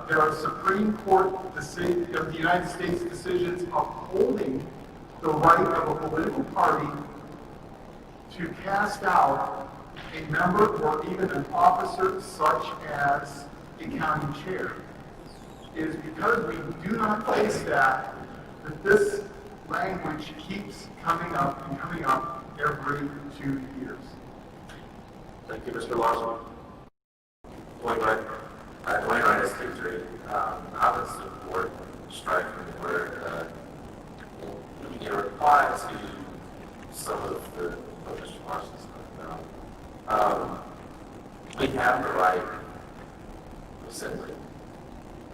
Speaker 7: there are Supreme Court of the United States decisions upholding the right of a political party to cast out a member or even an officer such as a county chair. It is because we do not face that this language keeps coming up every 2 years.
Speaker 1: Thank you, Mr. Larson.
Speaker 13: Dwayne Wright, ST3. I would support striking the word in reply to some of what Mr. Larson spoke about. We have the right of assembly,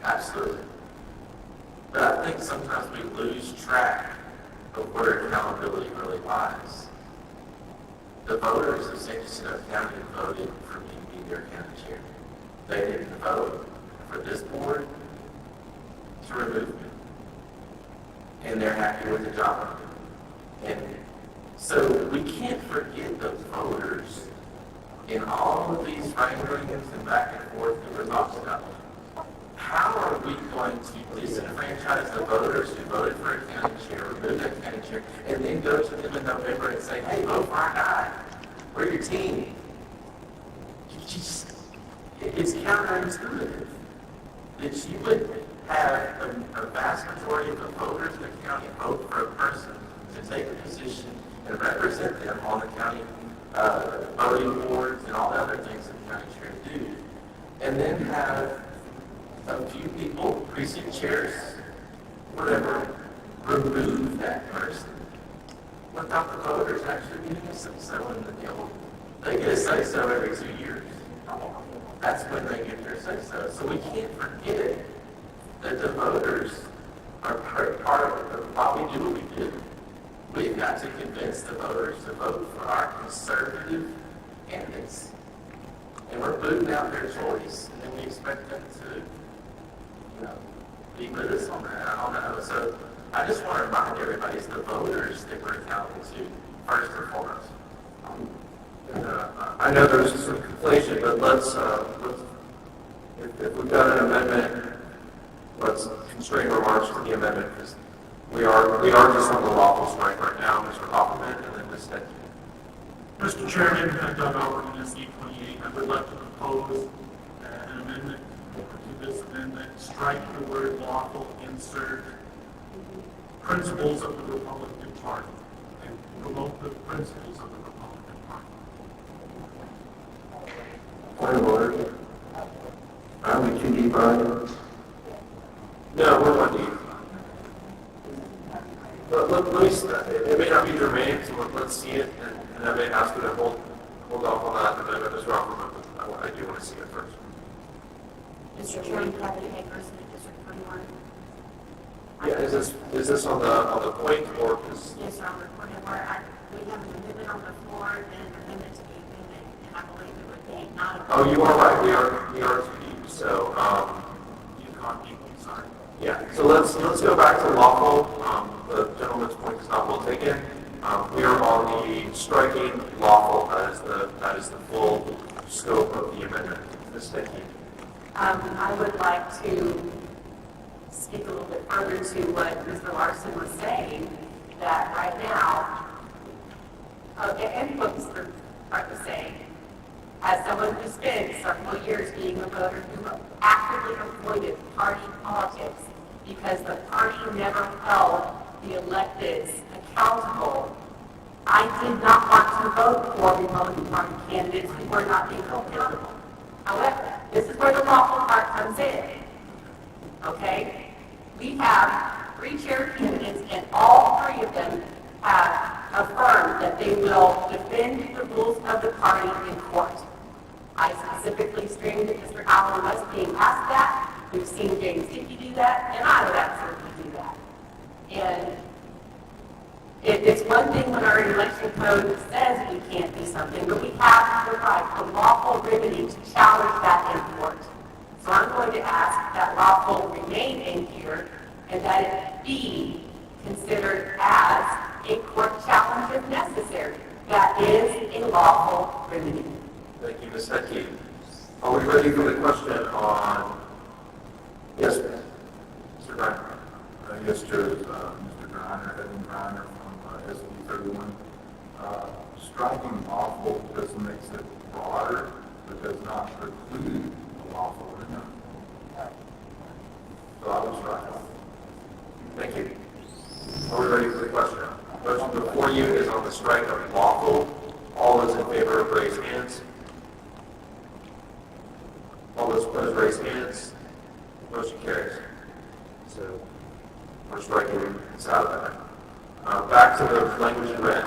Speaker 13: absolutely. But I think sometimes we lose track of where accountability really lies. The voters of St. Jacinto County voted for me to be their county chair. They didn't vote for this board to remove me. And they're happy with the job I'm doing. And so we can't forget those voters in all of these wranglings and back and forth that we're talking about. How are we going to disenfranchise the voters who voted for a county chair, remove that county chair, and then go to them in November and say, hey, vote for our guy. We're your team. It's counterintuitive that you would have a vast majority of the voters in the county vote for a person to take a position and represent them on the county voting boards and all the other things that the county chair do, and then have a few people, precinct chairs, whatever, remove that person without the voters actually getting a say-so in the deal. They get a say-so every 2 years. That's when they get their say-so. So we can't forget that the voters are part of why we do what we do. We've got to convince the voters to vote for our conservative candidates. And we're booting out their choice, and then we expect them to, be with us on that. I don't know. So I just want to remind everybody it's the voters that we're accountable to, first and foremost.
Speaker 9: I know there's some conflation, but let's if we've got an amendment, let's constrain remarks to the amendment, because we are just on the lawful strike right now, Mr. Hoffman, and then Ms. Stecky.
Speaker 10: Mr. Chairman, Doug Albertson, SD 28, I would like to propose an amendment to this amendment, strike the word lawful, insert principles of the Republican Party, and promote the principles of the Republican Party.
Speaker 15: Point of order. Are we too deep, Brian?
Speaker 9: No, we're not deep. Let me, it may not be germane, so let's see it, and I may ask you to hold off on that amendment as well, but I do want to see it first.
Speaker 11: Mr. Chairman, Kathy Akers, District 21.
Speaker 9: Yeah, is this on the point, or is?
Speaker 11: Yes, sir, I'm recording where we have an amendment on the floor and an amendment to the amendment, and I believe it would be not a.
Speaker 9: Oh, you are right, we are too deep, so,
Speaker 10: You can't keep them, sorry.
Speaker 9: yeah, so let's go back to lawful. The gentleman's point is not well taken. We are on the striking lawful. That is the full scope of the amendment. Ms. Stecky.
Speaker 5: I would like to speak a little bit further to what Mr. Larson was saying, that right now, and what Mr. Clark was saying, as someone who spent several years being a voter who actively avoided party politics because the party never held the electeds accountable, I did not want to vote for Republican Party candidates who were not being held accountable. However, this is where the lawful part comes in. Okay? We have 3 chair candidates, and all 3 of them have affirmed that they will defend the rules of the party in court. I specifically streamed that Mr. Allen was being asked that. We've seen James Dickey do that, and I would absolutely do that. And it's one thing when our election code says we can't do something, but we have the right, the lawful remedy to challenge that in court. So I'm going to ask that lawful remain in here and that it be considered as a court challenge if necessary. That is a lawful remedy.
Speaker 9: Thank you, Ms. Stecky. Are we ready for the question on? Yes, Mr. Griner.
Speaker 21: Yes, Judge, Mr. Griner, Evan Griner from SB 31. Striking lawful just makes it broader, but does not preclude the lawful amendment. So I would strike it.
Speaker 9: Thank you. Are we ready for the question? The motion before you is on the strike of lawful. All those in favor, raise hands. All those opposed, raise hands. Motion carries. So we're striking this out of that. Back to the language in red.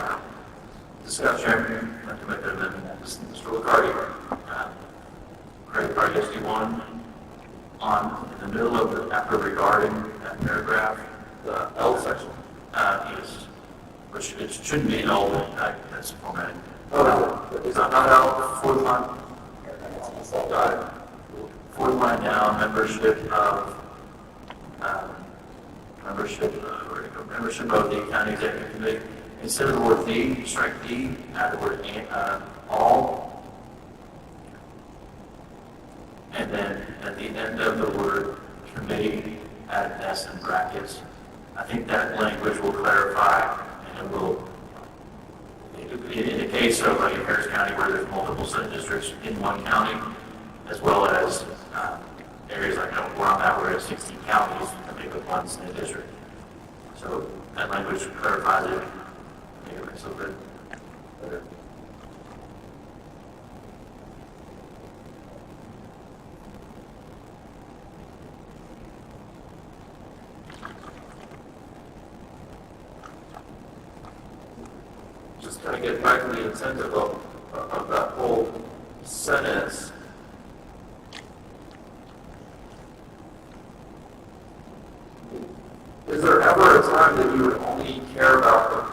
Speaker 9: Discussion. Recommended amendment. Mr. Liccardi. Credit card SD1 in the middle of the, after regarding that paragraph, the L section. Yes. Which it shouldn't be an L, that's formatting.
Speaker 8: Oh, is that not out? Fourth line? Got it. Fourth line down, membership of the county executive committee. Instead of the word the, strike the, add the word all. And then at the end of the word committee, add an S in brackets. I think that language will clarify and it will, in the case of like in Harris County where there's multiple Senate districts in one county, as well as areas like where I'm at where there's 16 counties that make up one Senate district. So that language clarifies it, make it makes it a little bit better. Just kind of get back to the intent of that whole sentence. Is there ever a time that you would only care about the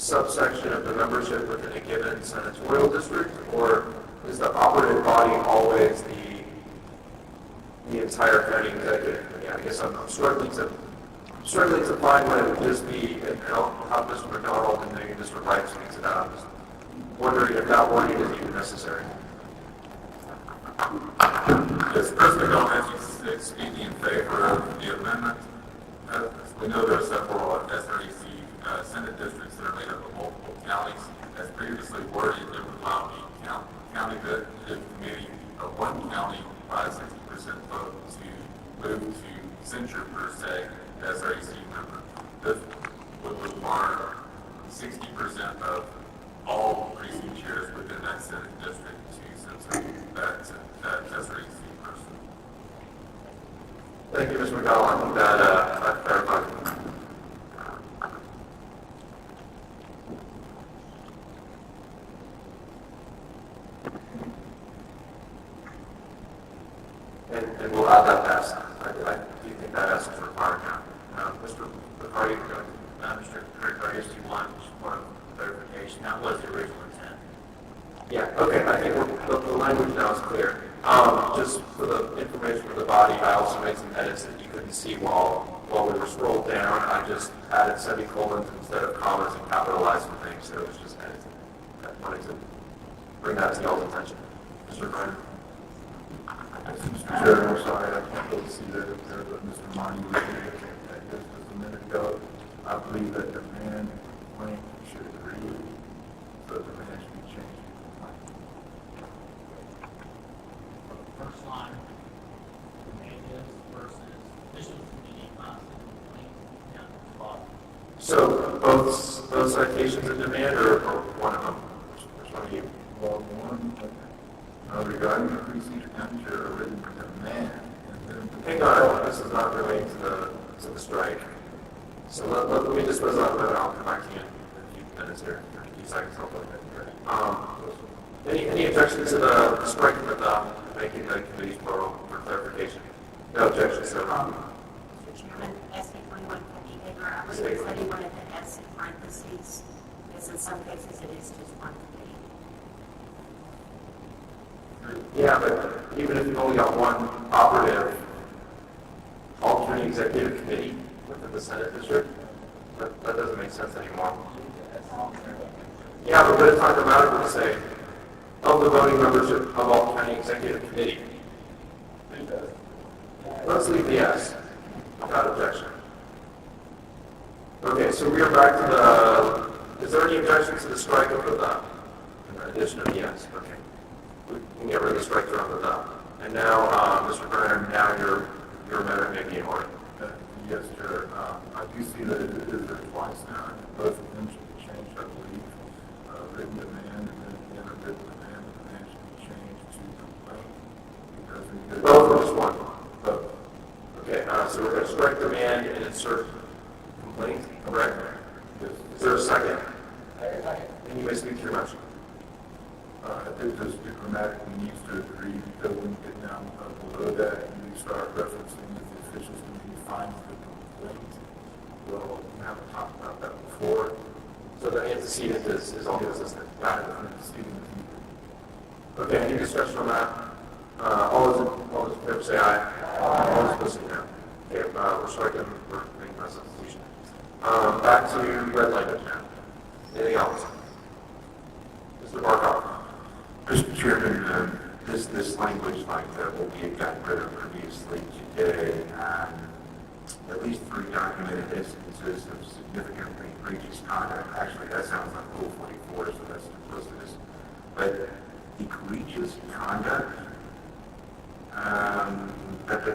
Speaker 8: subsection of the membership within a given senatorial district, or is the operative body always the entire county executive committee? I guess I'm struggling to find when it would just be, and I'll have Mr. McDonald and maybe Mr. Wright speak to that. I'm just wondering if that wording is even necessary.
Speaker 21: Yes, President Gomez, you speaking in favor of the amendment. We know there are several SREC Senate districts that are made up of multiple counties. As previously worded, it would allow the county executive committee of one county by 60% vote to move to censure per se SREC member. This would require 60% of all precinct chairs within that Senate district to censor that SREC person.
Speaker 8: Thank you, Mr. McDonald. I think that clarifies. And we'll add that past. I do think that S is required now. Mr. McCarty, Mr. McCarty, do you want more clarification? That was the original intent. Yeah, okay, I think the language now is clear. Just for the information for the body, I also made some edits that you couldn't see while we were scrolled down. I just added semicolons instead of commas and capitalized some things, so it was just edits. I wanted to bring that to y'all's attention. Mr. Bryan.
Speaker 21: Mr. Chair, I'm sorry, I can't really see that up there, but Mr. Monty was here just a minute ago. I believe that the man complaint should agree with you, so the man should be changed.
Speaker 18: First line, natives versus officials committee, complaint, and law.
Speaker 8: So both citations in demand or one of them? Which one are you?
Speaker 21: Well, one, regarding the precinct county chair, a written demand.
Speaker 8: Hang on, this is not relating to the strike. So let me just resolve that, and I'll come back to you in a few minutes here, or a few seconds, hopefully. Any objections to the striking of the making the committee's plural for clarification? No objections, so.
Speaker 11: Mr. Chairman, SB 2158, I believe it's that he wanted the S in parentheses, because in some cases it is just one committee.
Speaker 8: Yeah, but even if you've only got one operative alternate executive committee within the Senate district, that doesn't make sense anymore. Yeah, but it's not grammatical to say of the voting membership of all county executive committee. Let's leave the S without objection. Okay, so we are back to is there any objection to the strike of the in addition of the S? Okay. We can get rid of the strike through on the And now, Mr. Brenner, now your amendment may be in order.
Speaker 21: Yes, Chair. I do see that it is there twice now. Both of them should be changed, I believe. Written demand and then again a written demand, and then should be changed to complaint. Because we did
Speaker 8: both or just one? Both. Okay, so we're going to strike demand and insert complaint, correct?
Speaker 21: Yes.
Speaker 8: Is there a second? And you may speak to your motion.
Speaker 21: I think this grammatically needs to agree, because when you get down below that, you start referencing that the officials committee finds the complaint. Well, we haven't talked about that before.
Speaker 8: So
Speaker 17: the antecedent is all the assistant, not the student. Okay, any discussion on that? All those in favor say aye. All those opposed say no. Okay, we're striking, we're making my substitution. Back to red language now. Anything else? Mr. Barkoff.
Speaker 12: Mr. Chairman, this language like what we had gotten rid of previously today, at least 3 documented instances of significantly egregious conduct. Actually, that sounds like Rule 44, so that's duplicitous. But egregious conduct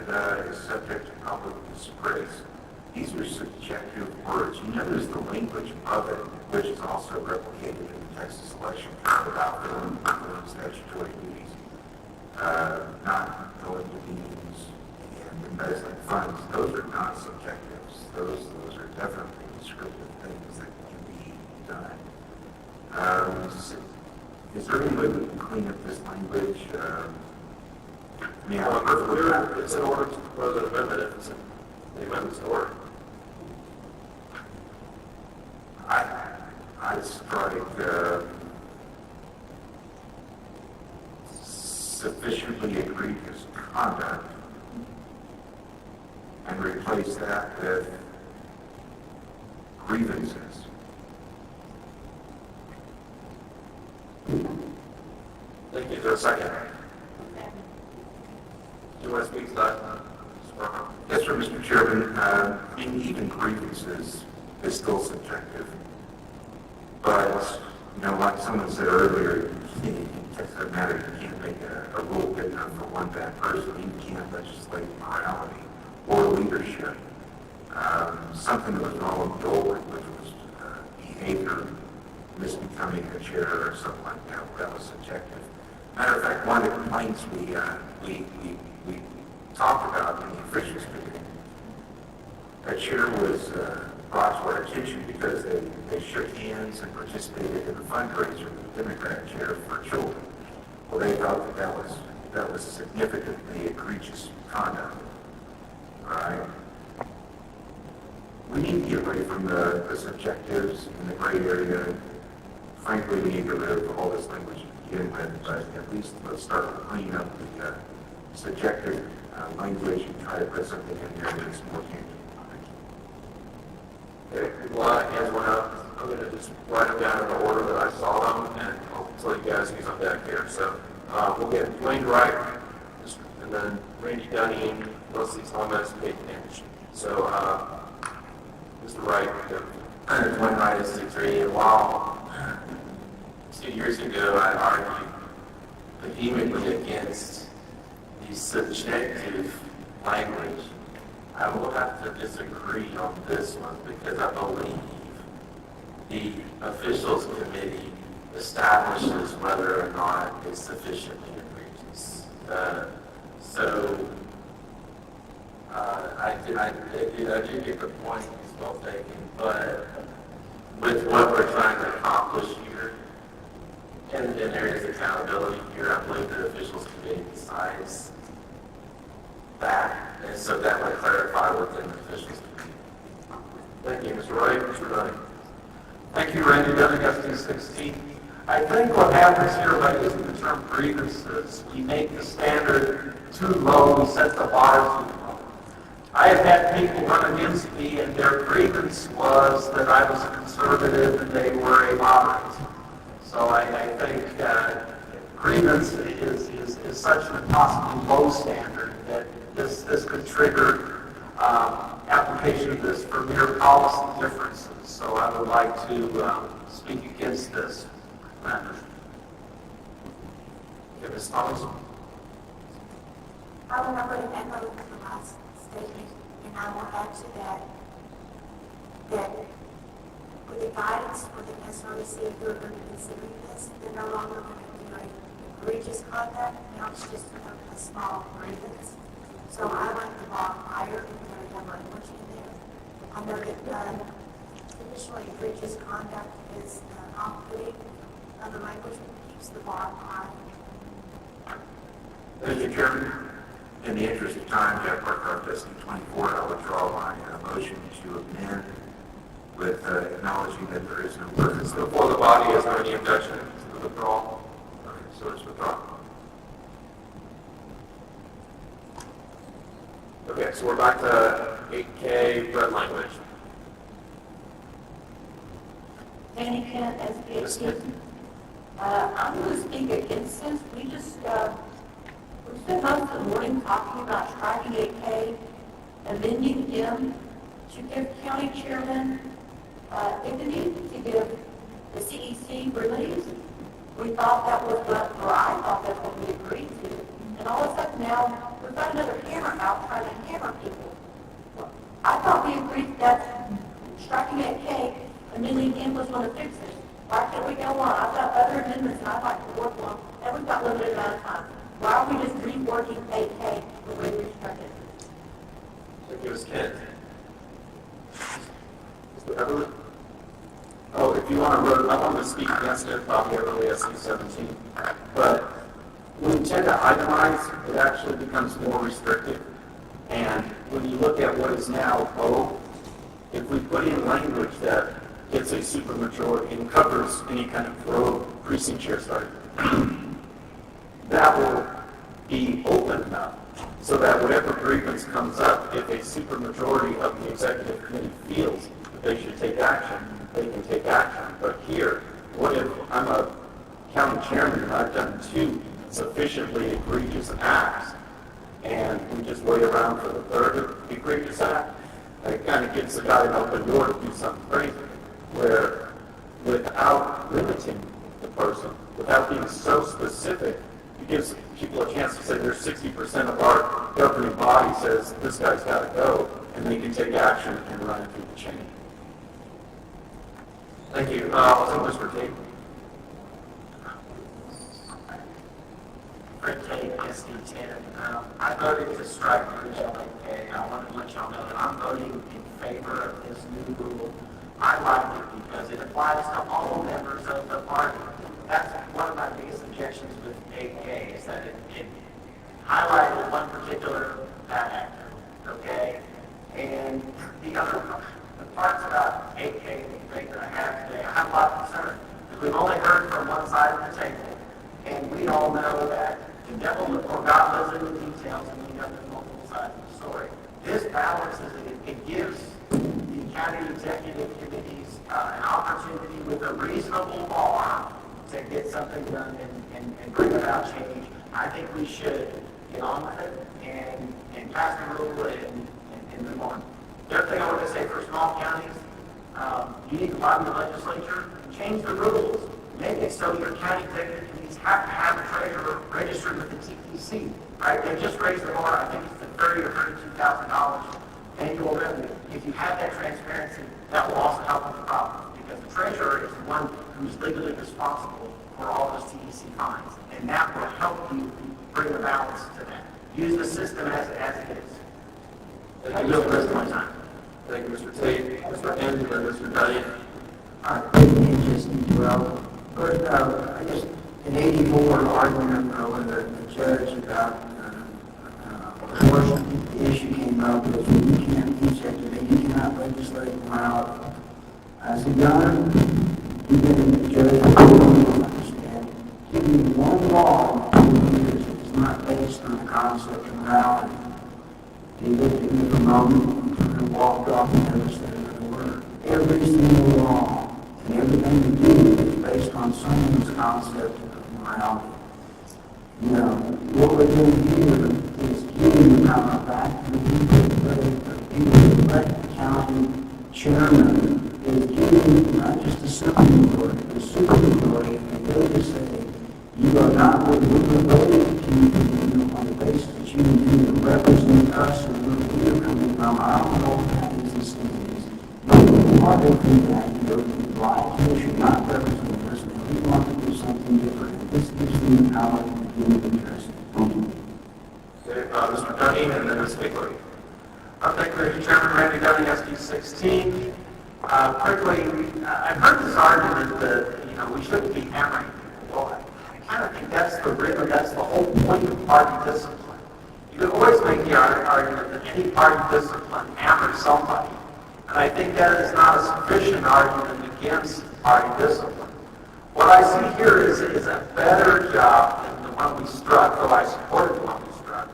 Speaker 12: that is subject to public disgrace. These are subjective words. You notice the language of it, which is also replicated in the Texas Election Code about their statutory duties, not going to meetings and embezzling funds. Those are not subjectives. Those are definitely descriptive things that can be done. Is there any way we can clean up this language?
Speaker 17: It's in order to propose an amendment if it's in the amendment's order.
Speaker 12: I strike sufficiently egregious conduct and replace that with grievances.
Speaker 17: Thank you. Is there a second? Do you want to speak to that?
Speaker 12: Yes, sir, Mr. Chairman. Even grievances is still subjective. But, like someone said earlier, it doesn't matter. You can't make a rule good enough for one bad person. You can't legislate morality or leadership. Something that was wrong with Dolan, which was behavior, misbecoming a chair or something like that, that was subjective. Matter of fact, one of the complaints we talked about in the officials committee, a chair was brought to our attention because they shook hands and participated in a fundraiser with the Democrat chair for children. Well, they thought that was significantly egregious conduct. All right? We need to get away from the subjectives and the gray area. Frankly, we need to get rid of all this language to begin with, but at least let's start cleaning up the subjective language and try to put something in there that's more tangible.
Speaker 17: Okay, a lot of hands went up. I'm going to just write them down in the order that I saw them, and I'll tell you guys who's on deck here. So we'll get Dwayne Wright, and then Randy Dunning, Leslie Thomas, and Kate Nash. So, Mr. Wright.
Speaker 13: Dwayne Wright is 6'3", and while 2 years ago I argued vehemently against the subjective language, I will have to disagree on this one because I believe the officials committee establishes whether or not it's sufficiently egregious. I do get the point, it's well taken, but with what we're trying to accomplish here, and there is accountability here, I believe the officials committee decides that, and so that would clarify within the officials committee.
Speaker 17: Thank you, Mr. Wright. Mr. Dunning. Thank you, Randy Dunning, SD16. I think what happens here by using the term grievances, we make the standard too low, we set the bar too low. I have had people run against me and their grievance was that I was a conservative and they were a moderate. So I think grievance is such an impossibly low standard that this could trigger application of this for mere policy differences. So I would like to speak against this matter. Okay, Ms. Thomas?
Speaker 2: I will not put an echo to the last statement, and I will add to that with the guidance for the SRC, who are going to consider this, they're no longer going to do egregious conduct, now it's just a small grievance. So I like the bar higher, and there are language in there. I know that traditionally egregious conduct is off-putting, the language keeps the bar high.
Speaker 12: Mr. Chairman, in the interest of time, Jack Barkoff, SD24, I would draw my motion to amend with acknowledging that there is no purpose.
Speaker 17: Before the body, is there any objection to the withdrawal? Okay, so it's withdrawn. Okay, so we're back to 8K red language.
Speaker 3: Danny Kent, SPHC. I'm going to speak against this. We spent most of the morning talking about striking 8K, amending him to give county chairman dignity, to give the CEC release. We thought that was or I thought that's what we agreed to. And all of a sudden now, we've got another hammer out trying to hammer people. I thought we agreed that striking 8K, amending him was going to fix it. Why can't we go on? I've got other amendments and I'd like to work on, and we've got limited amount of time. Why are we just reworking 8K the way we struck it?
Speaker 17: Thank you, Ms. Kent. Mr. Everly? Oh, if you want to vote, I want to speak against it, Bobby Everly, SC 17. But when you tend to itemize, it actually becomes more restrictive. And when you look at what is now O, if we put in language that gets a supermajority and covers any kind of rogue precinct chair start, that will be open enough so that whatever grievance comes up, if a supermajority of the executive committee feels that they should take action, they can take action. But here, what if I'm a county chairman and I've done 2 sufficiently egregious acts, and we just wait around for the 3rd egregious act? It kind of gives the guy an open door to do something crazy, where without limiting the person, without being so specific, it gives people a chance to say there's 60% of our governing body says this guy's got to go, and they can take action and run it through the chain. Thank you. Also, Mr. Tate.
Speaker 19: Fred Tate, SD10. I voted to strike the original 8K. I wanted to let y'all know that I'm voting in favor of this new rule. I like it because it applies to all members of the party. That's one of my biggest objections with 8K, is that it highlighted one particular bad actor, okay? And the parts about 8K and the debate that I have today, I have a lot of concern, because we've only heard from one side of the table, and we all know that the devil or God lives in the details, and we know there's multiple sides of the story. This balances it. It gives the county executive committees an opportunity with a reasonable bar to get something done and bring about change. I think we should get on with it and pass the rule and move on. The other thing I want to say for small counties, you need to lobby the legislature, change the rules, make it so your county executive committees have to have a treasurer registered with the TPC, right? They just raised the bar, I think it's to $30,000 or $32,000 annual revenue. If you have that transparency, that will also help with the problem, because the treasurer is the one who's legally responsible for all those TDC fines, and that will help you bring a balance to that. Use the system as it is.
Speaker 17: Thank you, Mr. Thank you, Mr. Tate, Mr. Andrew, and Mr. Dunning.
Speaker 15: First, I just, in 84, argument with the judge about abortion, the issue came up was you can't teach that today, you cannot legislate morality. I said, John, you've been a judge, you don't understand. Give me one law that is not based on the concept of morality. He looked at me for a moment and walked off and never said another word. Every single law and everything we do is based on someone's concept of morality. You know, what we're doing here is giving the power back to the people, the people who elect the county chairman is giving not just the supermajority, the supermajority, and they just say, you are not what we were voting to you on the basis that you need to represent us and where we are coming from. I don't know what that is these days. You are different than you like. You should not represent us, and we want to do something different. This gives them the power to begin to address it. Thank you.
Speaker 17: Okay, Mr. Dunning, and then Ms. Higley. Thank you, Chairman Randy Dunning, SD 16. Quickly, I've heard this argument that, we shouldn't be hammering. Well, I kind of think that's the rhythm, that's the whole point of party discipline. You can always make the argument that any party discipline hammers somebody. And I think that is not a sufficient argument against party discipline. What I see here is a better job than the one we struck, though I supported the one we struck.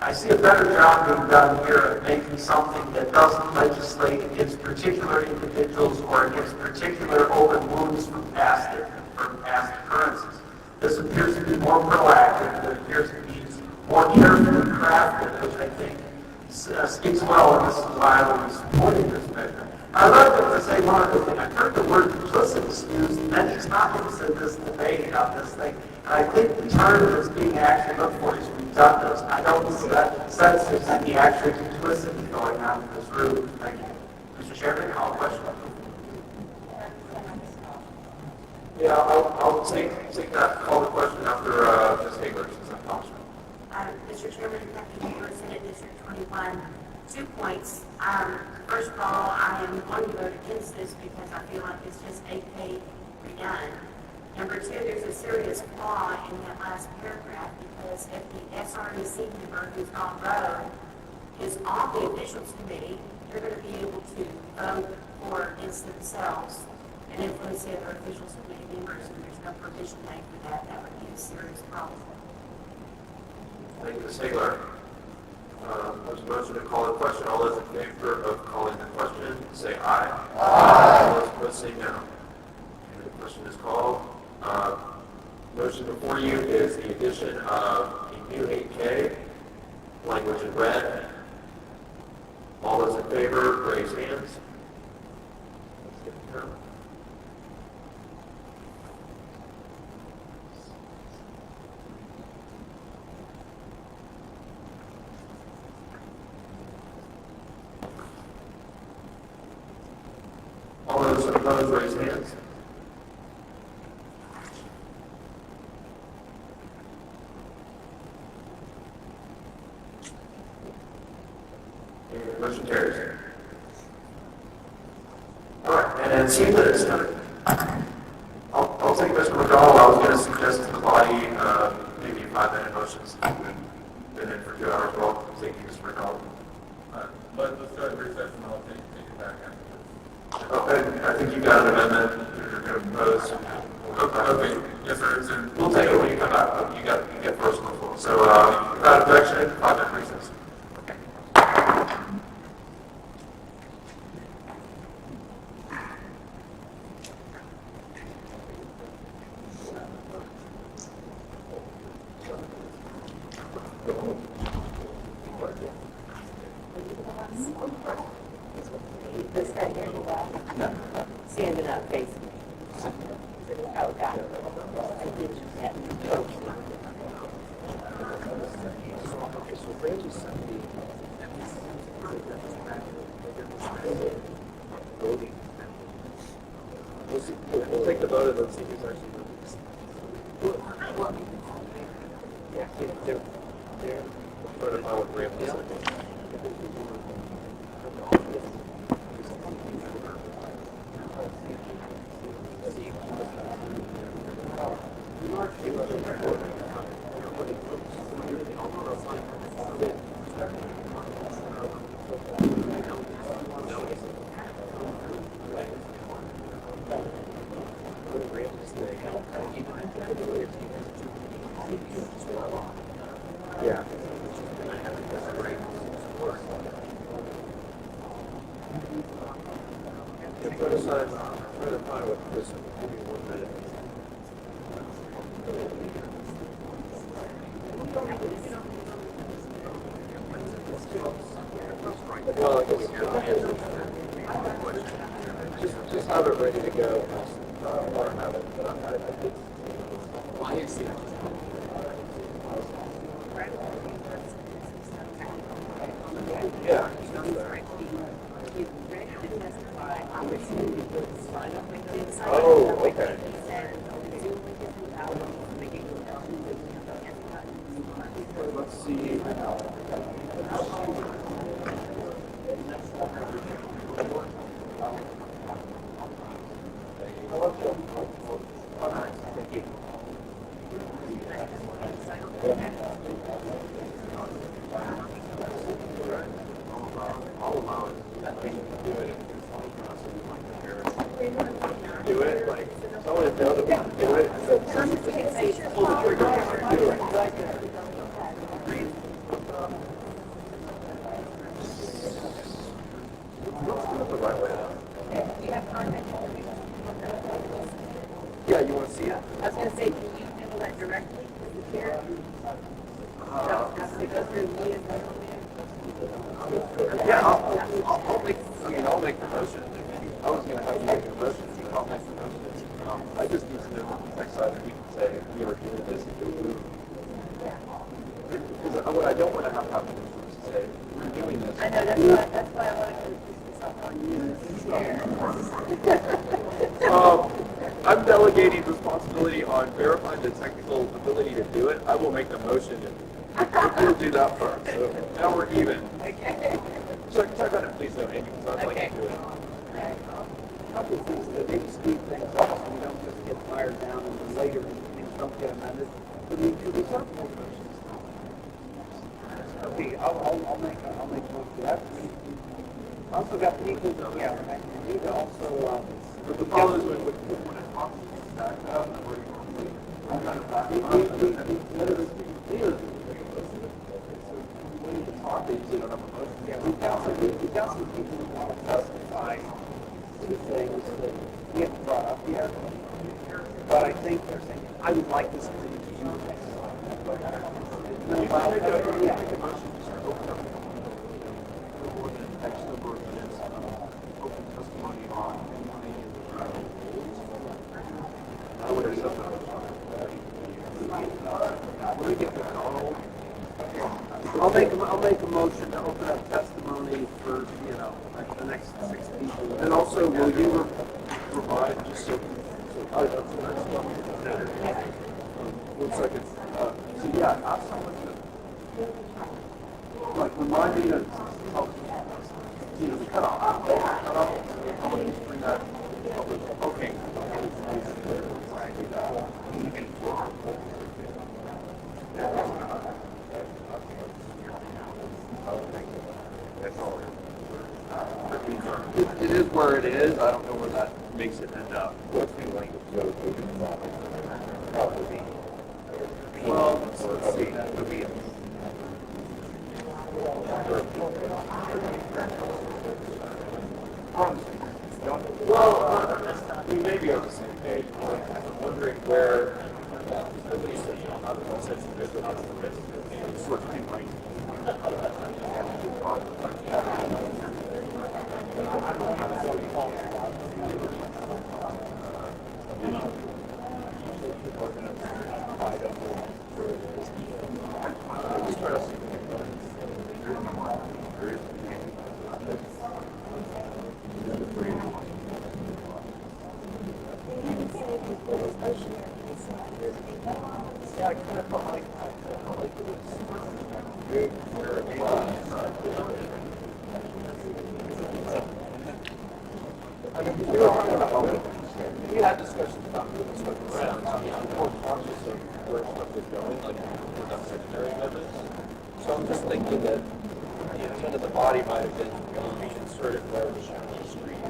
Speaker 17: I see a better job being done here of making something that doesn't legislate against particular individuals or against particular open wounds from past occurrences. This appears to be more proactive. It appears to be more carefully crafted, which I think speaks well, and this is why I will be supporting this measure. I'd like to say one other thing. I've heard the word duplicitous used many times in this debate about this thing, and I think the term that's being actually looked for is redundant. I don't sense there's any actual duplicity going on in this room. Thank you. Mr. Chairman, call the question.
Speaker 9: Yeah, I'll take that, call the question after Ms. Hager, since I'm Congressman.
Speaker 11: Mr. Chairman, for Senate District 21, 2 points. First of all, I am going to vote against this because I feel like it's just 8K redone. Number 2, there's a serious flaw in that last paragraph because if the SREC member who's on road is on the officials committee, they're going to be able to vote for against themselves and influence the other officials committee members, and there's no provision made for that. That would be a serious problem.
Speaker 9: Thank you, Ms. Hager. There's a motion to call the question. All those in favor of calling the question, say aye. Aye. All those opposed, say no. And the question is called. Motion before you is the addition of a new 8K, language in red. All those in favor, raise hands. Let's get it done. All those opposed, raise hands. And motion carries. All right, and it seems that it's done. I'll take Mr. McDonald. I was going to suggest to the body maybe 5-minute motions. Been in for 2 hours. Well, thank you, Mr. McDonald.
Speaker 21: Let's start the recession. I'll take it back after.
Speaker 9: Okay, I think you got an amendment you're going to propose.
Speaker 21: Okay, yes, sir.
Speaker 9: We'll take it when you come back. You get first on the floor. So, without objection, 5-minute recess.
Speaker 20: Standing up facing me. Oh, God. I did you that.
Speaker 9: We'll take the vote and let's see who's actually voting. Yeah, they're protocol with Graham. Yeah. Put aside with this. Give me 1 minute. Well, I guess just have it ready to go. Or have it. Why is it? Yeah. Oh, okay. Let's see. Thank you. I'll allow it. I think you can do it.
Speaker 16: right way out.
Speaker 20: Do you have contact information?
Speaker 16: Yeah, you want to see it?
Speaker 20: I was going to say, can you handle that directly with the chair? Does it go through me as the
Speaker 16: Yeah, I'll make, I'll make the motion. I was going to have you make a motion, but I'll make the motion. I just need to know next time we can say, we are doing this, and do move. Because what I don't want to have happen is to say, we're doing this.
Speaker 20: I know, that's why I wanted to push this up on you as the chair.
Speaker 16: I'm delegating responsibility on verifying the technical ability to do it. I will make the motion and we'll do that first. So now we're even.
Speaker 20: Okay.
Speaker 16: Check on it, please, though, Andy, because I'd like to do it.
Speaker 15: Couple of things that maybe speed things up so we don't just get fired down and then later things don't get amended. But we could reserve more motions. Okay, I'll make a motion for that. I also got people, yeah, I need to also,
Speaker 16: But the problem is when it talks back up, I'm kind of back up. When you talk, they usually don't have a motion.
Speaker 15: Yeah, we've got some people who want to testify to things that we haven't brought up yet. But I think they're saying, I would like this to be you.
Speaker 16: I would accept that.
Speaker 15: I'll make a motion to open up testimony for, like the next 6 people.
Speaker 16: And also, will you provide, just so, that's the next one. 1 second. So yeah, ask someone to, like, remind me to, the cutoff. I'm going to bring that. Okay. It is where it is. I don't know where that makes it end up. What's the language? Probably. Well, let's see. That would be. Well, we may be on the same page. I'm wondering where. Nobody said, not the sense of this, not the risk. Sort of thing, right? Yeah, I kind of felt like it was good where it I mean, we were talking about, we had discussions about moving stuff around. I mean, I'm more conscious of where stuff is going, like we're not secondary methods. So I'm just thinking that the intent of the body might have been being inserted where it was on the street.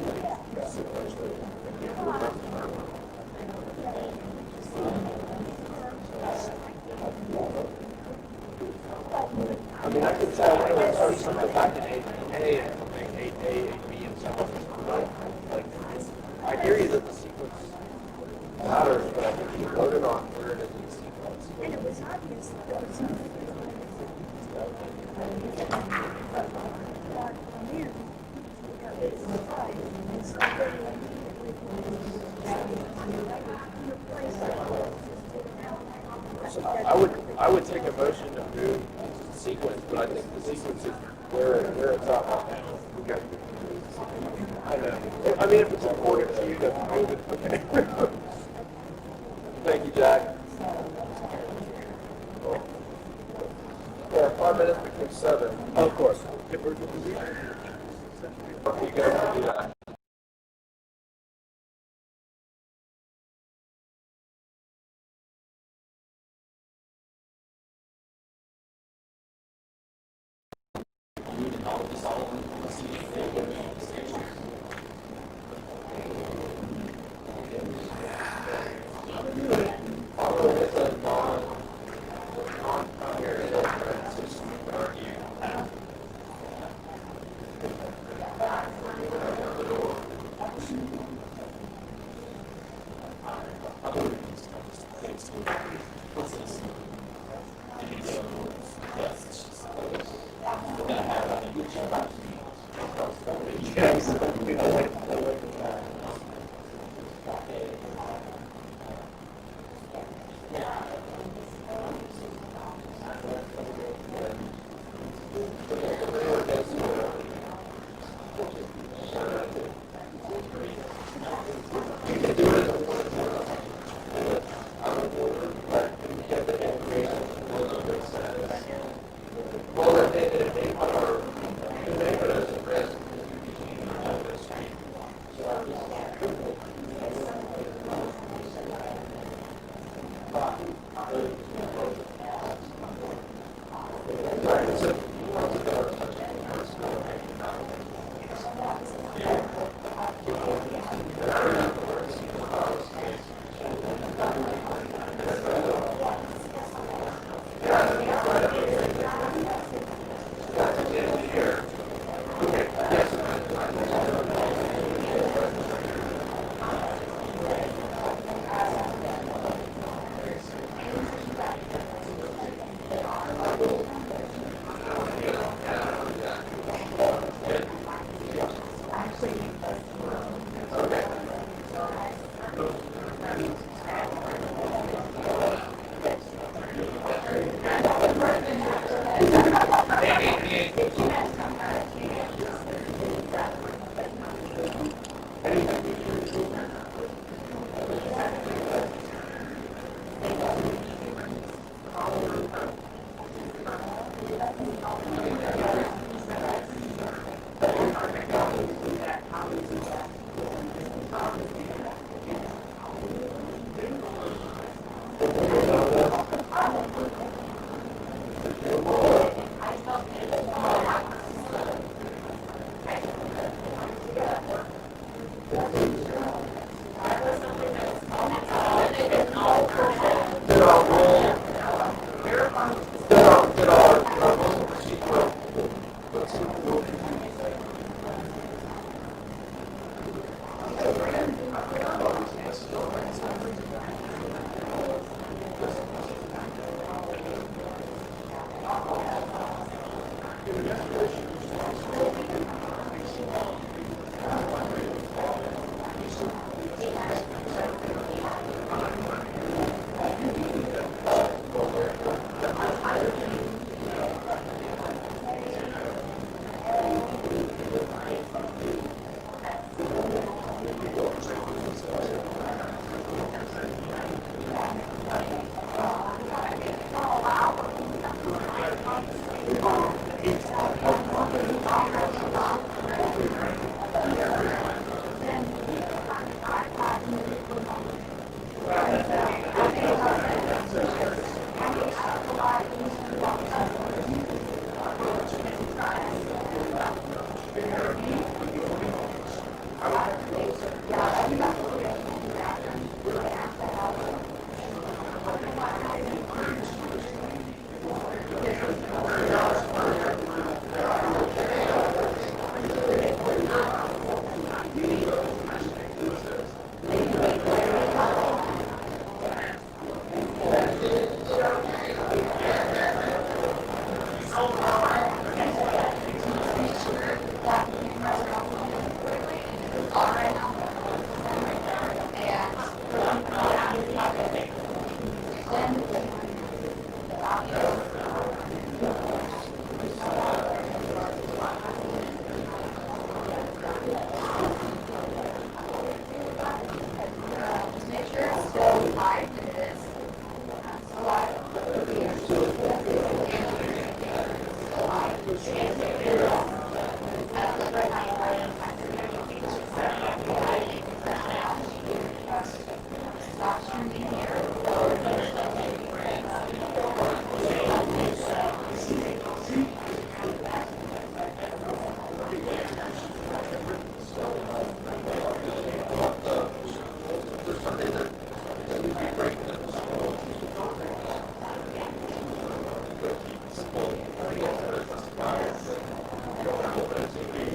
Speaker 16: I mean, I could tell when it starts something back in 8A and something 8A, 8B, and so on. Like, I hear you that the sequence matters, but I think you voted on where it is in the sequence.
Speaker 2: And it was obvious that there was something.
Speaker 16: I would take a motion to move the sequence, but I think the sequence is where it's at right now. Okay. I know. I mean, if it's important to you to move it, okay. Thank you, Jack. Yeah, 5 minutes between 7. Of course. You guys can do that.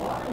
Speaker 17: Thank you.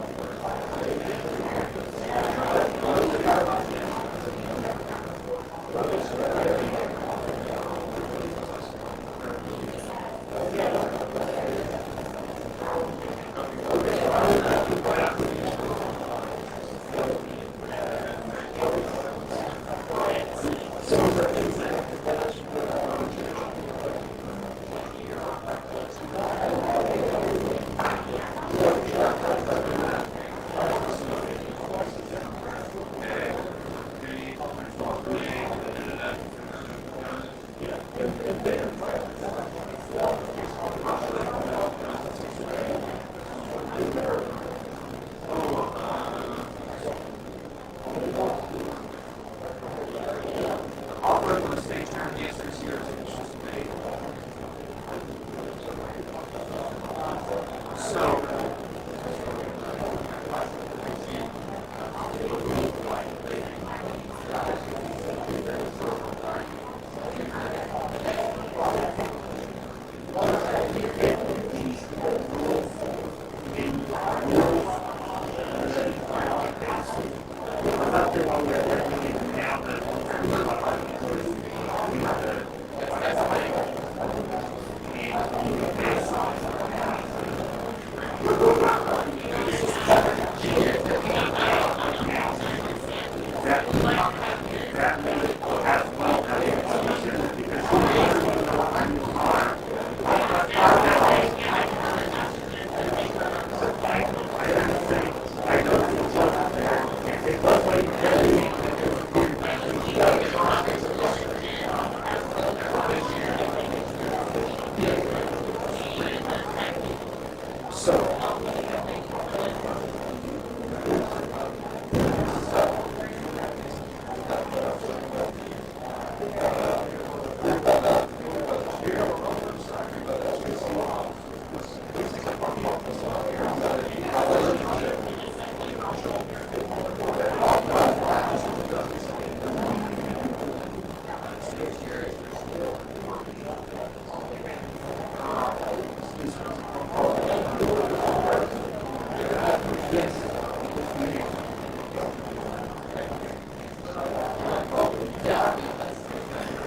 Speaker 17: Operate on the stage turn, the answer is here, it's just made. So,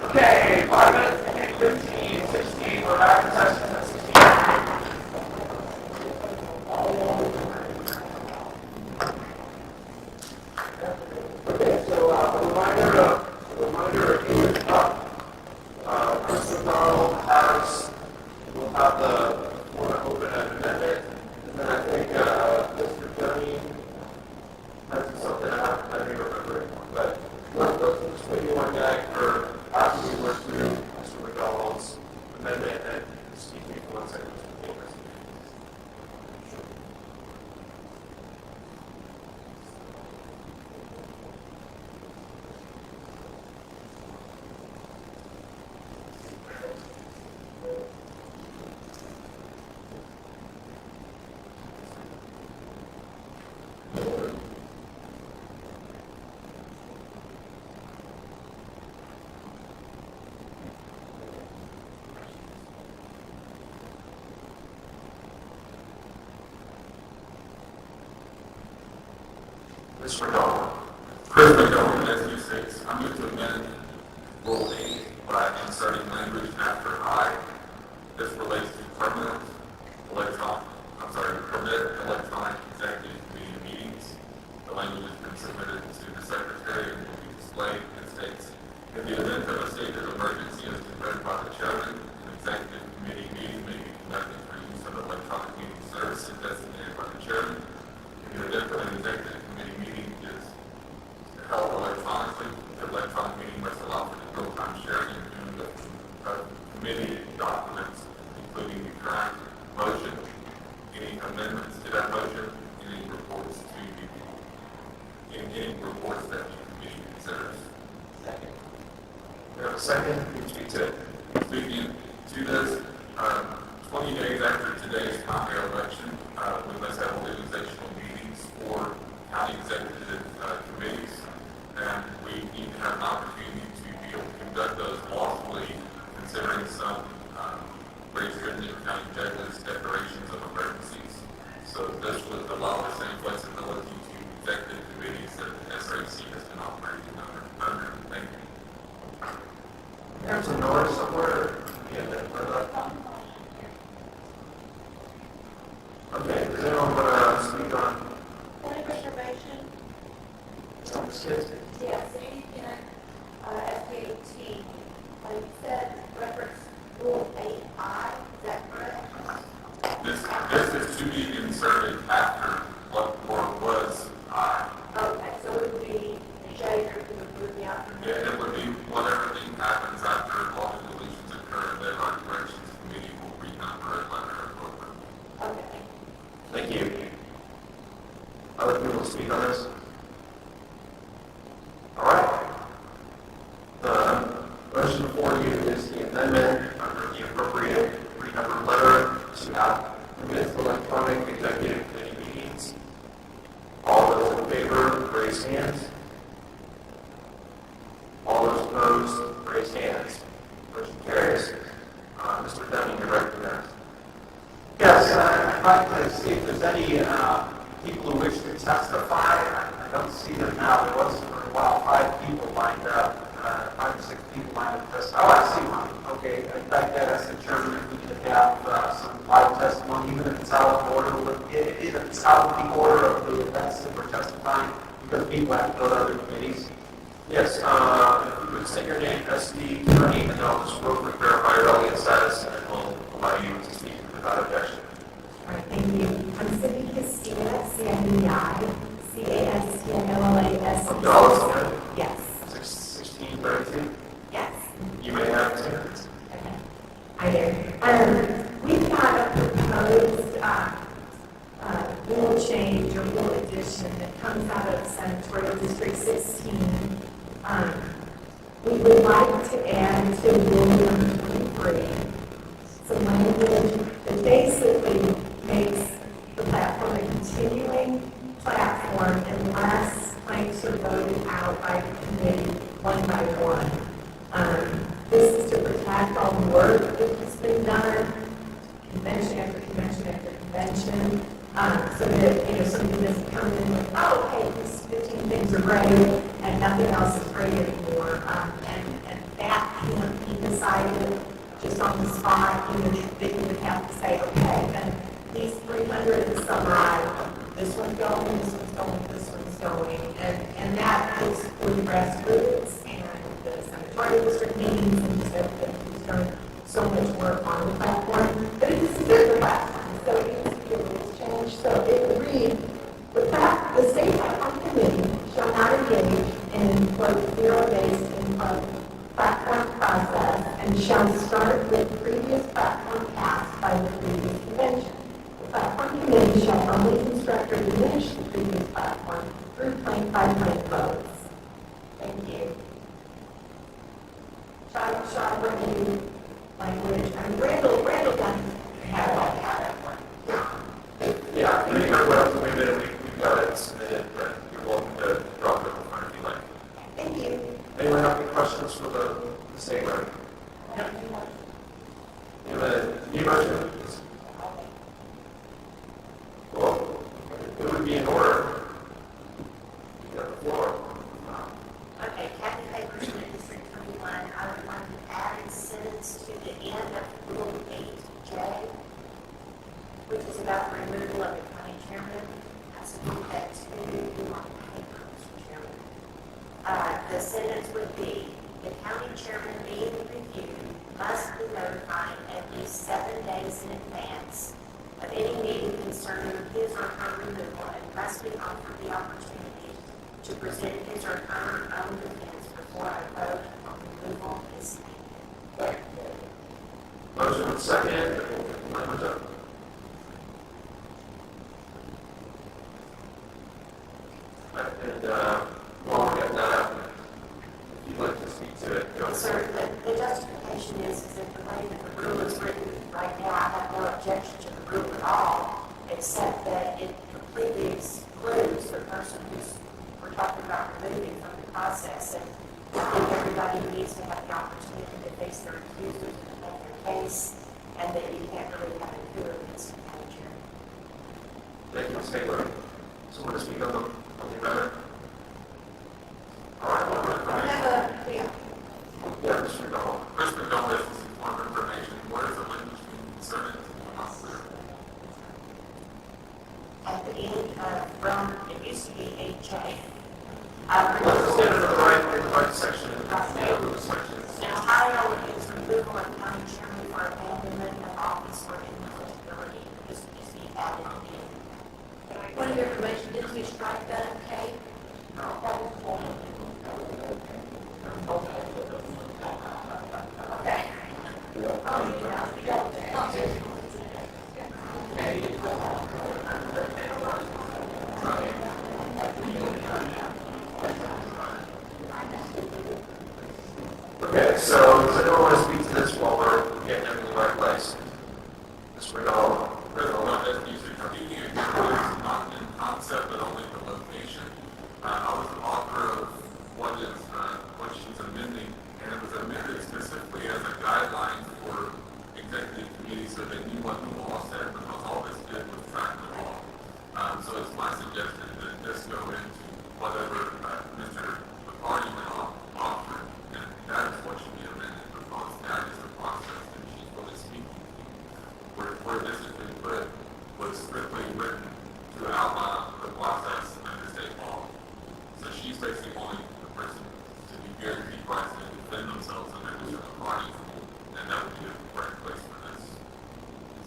Speaker 17: okay, 5 minutes, 15, 16, we're back in session at 16. Okay, so a reminder of who is up. Chris McDonald, Harris, we'll have the floor open at a minute, and then I think Mr. Johnny has something I think remember, but let's just maybe one guy for after we work through Mr. McDonald's amendment and excuse me for 1 second, Mr. Davis. Mr. McDonald. Chris McDonald, SB6. I'm going to amend Rule 8 by inserting language after I. This relates to permit electronic executive committee meetings. The language has been submitted to the secretary and will be displayed. It states, in the event of a state of emergency as declared by the chairman, an executive committee meeting may be conducted for use of electronic meeting services designated by the chairman. In the event of an executive committee meeting is held electronically, the electronic meeting must allow for the real-time sharing of committee documents, including the current motion, any amendments to that motion, any reports that the committee considers. Second. We have a second. Speaking to this, 20 days after today's primary election, we must have organizational meetings for county executive committees, and we need to have an opportunity to be able to conduct those lawfully, considering some very stringent county judges' declarations of emergencies. So this would allow the same flexibility to executive committees that the SRC has been operating under. Thank you. There's a noise somewhere. Okay, does anyone want to speak on?
Speaker 2: Point of information. Yes, in SB 18, you said reference Rule 8I, is that correct?
Speaker 17: This is to be inserted after what was I.
Speaker 2: Okay, so it would be J or it would be after.
Speaker 17: Yeah, it would be whatever thing happens after all the deletions occur, that our corrections committee will renumber a letter of over.
Speaker 2: Okay.
Speaker 4: Thank you. Other people to speak on this? All right. The motion before you is the amendment under the appropriate renumbered letter to not permit electronic executive committee meetings. All those in favor, raise hands. All those opposed, raise hands. Motion carries. Mr. Dunning, you're recognized.
Speaker 17: Yes, I'd like to see if there's any people who wish to testify. I don't see them now. There was for a while 5 people lined up, 5 or 6 people lined up to testify. Oh, I see one. Okay, in fact, that's the chairman. If we could have some live testimony, even if it's out of order, if it's out of the order of the events that we're testifying, because people have to go to other committees.
Speaker 4: Yes, if you would say your name, SD Attorney, and then I'll just real quick verify your audience status, and then we'll allow you to speak without objection.
Speaker 22: All right, thank you. I'm Cindy Castillo, C-I-D-I, C-A-S-T-I-L-L-A-S.
Speaker 4: From Dallas, Florida?
Speaker 22: Yes.
Speaker 4: 1632?
Speaker 22: Yes.
Speaker 4: You may have 10 minutes.
Speaker 22: Okay. Hi there. We've got a proposed rule change or rule addition that comes out of Senatorial District 16. We would like to add to rule number 23 some language that basically makes the platform a continuing platform unless claims are voted out by the committee one by one. This is to protect all the work that has been done, convention after convention after convention, so that something doesn't come in with, oh, hey, these 15 things are great, and nothing else is great anymore. And that can't be decided just on the spot. They would have to say, okay, then these 300 and some are out. This one's going, this one's going, this one's going. And that is for the grassroots and the senatorial district meetings and just everything who's done so much work on the platform. But it is a different platform, so it needs to be a rules change. So it would read, the state platform committee shall not engage in, quote, zero-based, in quote, platform process and shall start with previous platform passed by the previous convention. The platform committee shall only construct or diminish the previous platform through plank-by-plank votes. Thank you. Shall I review language? Randall doesn't have all that.
Speaker 4: Yeah, I think everyone else, we've got it submitted, but you're welcome to drop it in front if you like.
Speaker 22: Thank you.
Speaker 4: Anyone have any questions for the statement? You have a new motion? Well, it would be in order. You got the floor.
Speaker 11: Okay, Kathy Papersmith, District 21, I would like to add a sentence to the end of Rule 8J, which is about the removal of the county chairman. I support that too on paper, Mr. Chairman. The sentence would be, the county chairman being reviewed must be notified at least 7 days in advance of any meeting concerning his or her removal and must be offered the opportunity to present his or her own defense before a vote on removal is made.
Speaker 4: Motion and second. Language up. And while we get that up, if you'd like to speak to it, go ahead.
Speaker 11: Sir, the justification is that the way that the rule is written right now, I have no objection to the rule at all, except that it completely excludes the person who's we're talking about removing from the process. And I think everybody needs to have the opportunity to face their accusers and make their case, and that you can't really have a coup against the county chairman.
Speaker 4: Thank you, Ms. Taylor. Someone to speak on the matter? All right, well, we're going to... Yeah, Mr. McDonald.
Speaker 21: Mr. McDonald has more information. What is the language being inserted into the officer?
Speaker 11: At the end from, it used to be 8J.
Speaker 4: Let's stand in the right section.
Speaker 11: The title is removal of county chairman for abandonment of office or ineligibility. This needs to be added in.
Speaker 2: Point of information, didn't we strike that, okay?
Speaker 11: No, that was one. Okay.
Speaker 21: suggested that this go into whatever Mr. McCarty offered, and that is what should be amended, because that is the process that she's really speaking to. Where this has been put was strictly written to outline the process under state law. So she's basically wanting the person to be guaranteed rights to defend themselves under Mr. McCarty's rule, and that would be the correct place for this.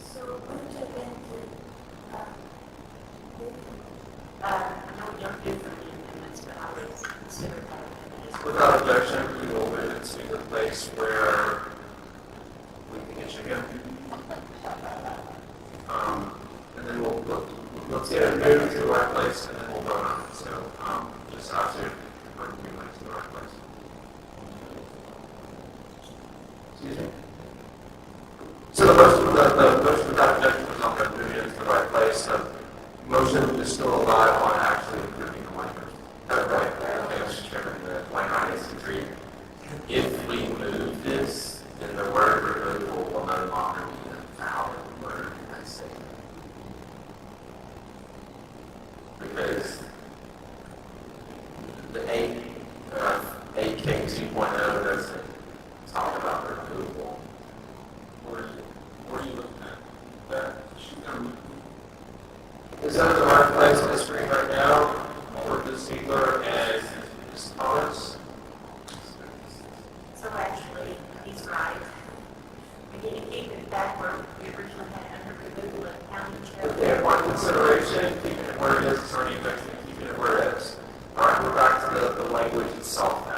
Speaker 2: So what would have been to,
Speaker 19: No, we don't do for the amendments, but I would consider that.
Speaker 4: Without objection, we will move it to the place where we can get you in. And then let's get it moved to the right place, and then we'll vote on it. So, just have to bring it to the right place. Excuse me? So the motion without objection was not going to move it into the right place. So motion is still alive on actually improving the language. That's right. Okay, Mr. Chairman, the line item is agreed.
Speaker 13: If we move this, then the word removal will no longer be a valid word in that statement. Because the 8K 2.0 doesn't talk about removal.
Speaker 21: Where are you looking at? That she's going to
Speaker 4: Is that the right place on the screen right now? For the Ziegler and Ms. Thomas?
Speaker 11: So actually, he's right. We need to keep it back where we originally had under removal of county chair.
Speaker 4: Okay, one consideration, keeping it where it is, attorney objection, keeping it where it is. All right, we're back to the language itself now.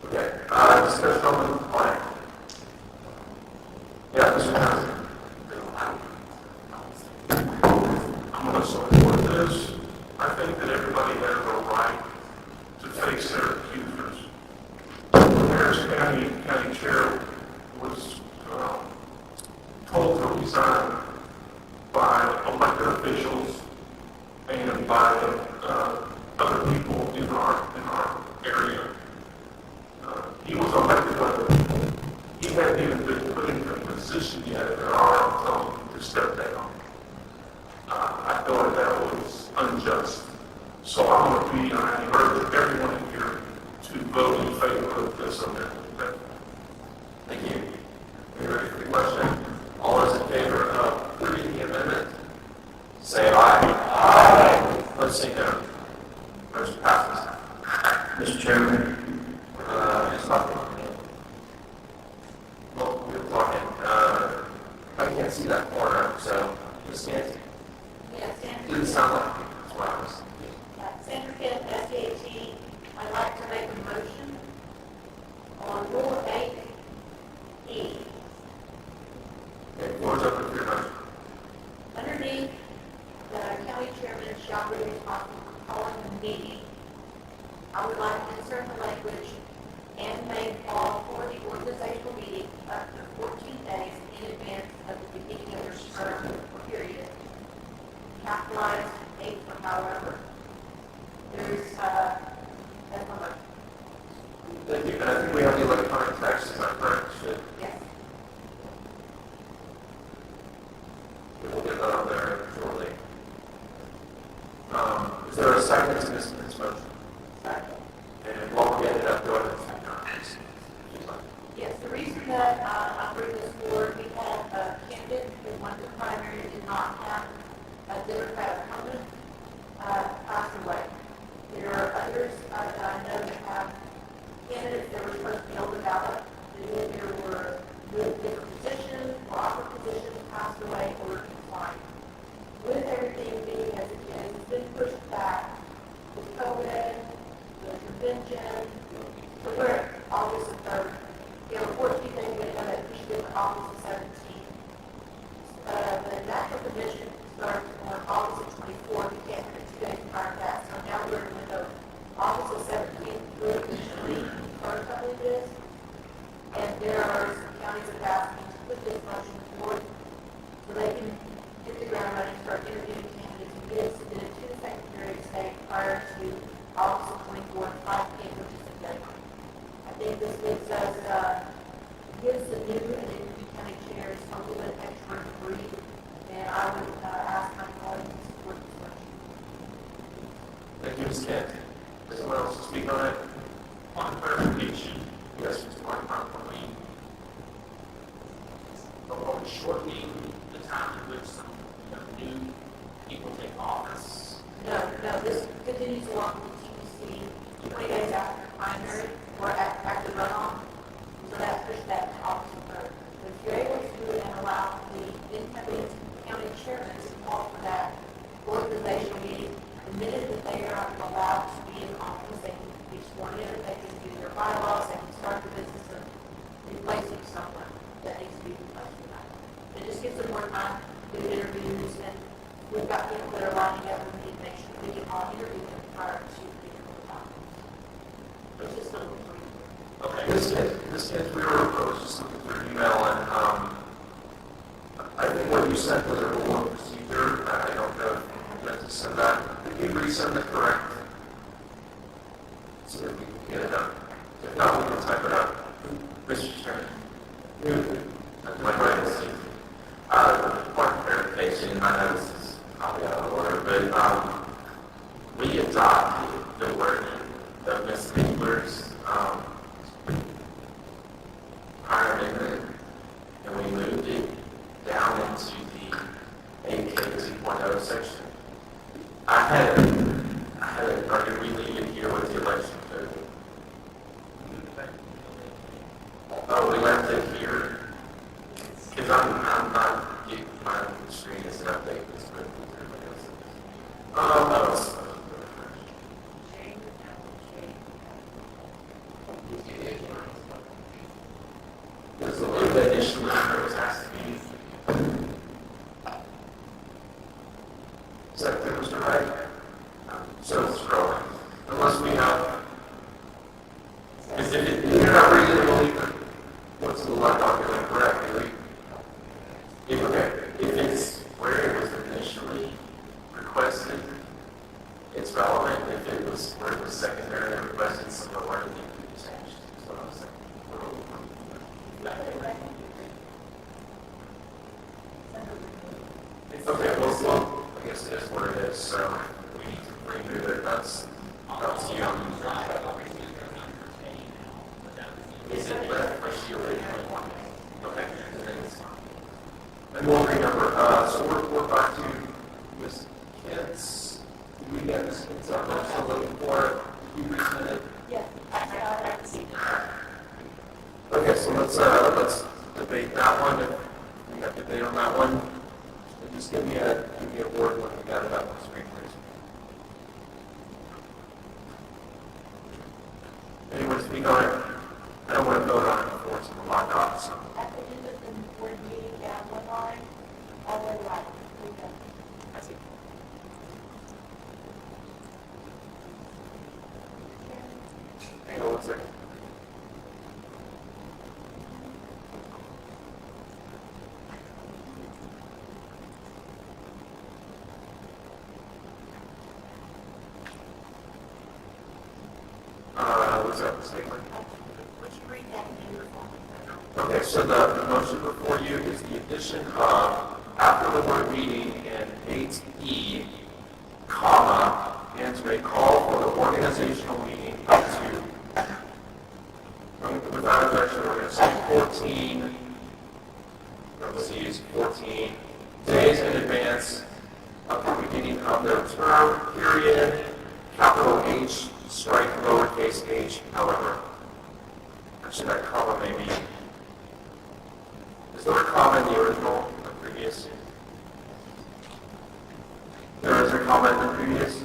Speaker 4: Okay, discussion on the plan. Yeah, Mr. Townsend.
Speaker 10: I'm going to support this. I think that everybody has a right to face their accusers. The Harris County Chair was told to resign by elected officials and by other people in our area. He was elected, but he hadn't even been put into a position yet at our telling him to step down. I feel like that was unjust. So I'm going to I urge everyone in here to vote in favor of this amendment.
Speaker 4: Thank you. Are you ready for the question? All those in favor of approving the amendment, say aye. Aye. Let's say no. Motion passes.
Speaker 15: Mr. Chairman,
Speaker 4: Ms. Buckman. Well, we're talking, I can't see that corner, so Ms. Nancy.
Speaker 3: Yes, Senator.
Speaker 4: Didn't sound like it. That's why I was.
Speaker 3: Senator Kent, SDAT, I'd like to make a motion on Rule 8E.
Speaker 4: Okay, floor's open for your motion.
Speaker 3: Underneath, the county chairman shall be responsible for calling the meeting. I would like to insert the language and may call for the organizational meeting up to 14 days in advance of the beginning of their term or period. Capitalize 8 or however. There's, that's my motion.
Speaker 4: Thank you. And I think we have the electronic text, is that correct?
Speaker 3: Yes.
Speaker 4: We will get that on there shortly. Is there a second to this motion?
Speaker 3: Second.
Speaker 4: And while we get it up, go ahead and speak on
Speaker 3: Yes, the reason that I bring this forward, we had a candidate who won the primary, did not have a Democrat opponent, passed away. There are others that I know that have candidates that were supposed to be on the ballot, and then there were moved different positions, or offered positions, passed away, or declined. With everything being as it is, it's been pushed back with COVID, the convention, so we're at August the 3rd. There were 14 things that got pushed in August the 17th. The natural convention starts on August the 24th. We can't have it 2 days prior to that. So now we're in the window. August the 17th, we're officially first, I believe it is. And there are some counties that have asked me to put this motion forward so they can hit the ground running, start interviewing candidates, and get it submitted to the Secretary of State prior to August the 24th, 5 p.m., which is the deadline. I think this gives us gives the new and the county chairs a little bit extra brief, and I would ask my colleagues to support this motion.
Speaker 4: Thank you, Ms. Kent. Does someone else speak on it?
Speaker 10: On clarification,
Speaker 4: Yes, Mr. Martin.
Speaker 10: are we shortening the time in which some new people take office?
Speaker 3: No, this continues along with TBC 20 days after primary or after runoff. So that pushed that to August 3rd. But if you're able to and allow the incoming county chairman to call for that organizational meeting, the minute that they are allowed to be in office, they can be sworn in, they can do their bylaws, they can start the business of replacing someone that needs to be replaced for that. It just gives them more time to do interviews, and we've got people that are lining up, and we need to make sure we can all interview them prior to being able to talk. It's just a little brief.
Speaker 4: Okay, this Kent, we were just looking through your email, and I think what you sent was a rule of procedure. I don't know if you meant to send that. Did you resend it correct? So that we can get it done. If not, we can type it up. Mr. Chairman.
Speaker 13: My right is part of verification. I know this is probably out of order, but we adopted the wording of Ms. Winkler's prior amendment, and we moved it down into the 8K 2.0 section. I had or did we leave it here with the election code? Oh, we left it here. Because I'm not getting my screen is an update this with everybody else. There's a little bit initially where it has to be.
Speaker 4: Is that clear, Mr. Wright? So it's scrolling. Unless we have. If you're not reading it, we'll leave it. What's the line document correctly?
Speaker 13: If it's where it was initially requested, it's relevant. If it was where it was secondarily requested, some of the wording needs to be changed. That's what I'm saying.
Speaker 4: Okay, well, I guess it is what it is, so we need to remove it. That's you.
Speaker 13: Is it left for shielding? Okay, then it's fine.
Speaker 4: And we'll renumber, so we're back to Ms. Kent's. Did we get Ms. Kent's on there? So looking for it. Did you resend it?
Speaker 2: Yes, I received it.
Speaker 4: Okay, so let's debate that one. If we have debate on that one, then just give me a word when we got it up on the screen, please. Anyone speak on it? I don't want to vote on it before it's locked off, so.
Speaker 2: At the end of the board meeting, down one line, all the way right.
Speaker 4: I see. Hang on 1 second. What's that mistake?
Speaker 2: Would you read that in uniform?
Speaker 4: Okay, so the motion before you is the addition of, after the word meeting in 8E, comma, and to a call for the organizational meeting up to, without objection, we're going to say 14, let's use 14 days in advance of the beginning of their term, period, capital H, strike lowercase h, however. Actually, that comma may be. Is there a comma in the original, the previous? There is a comma in the previous?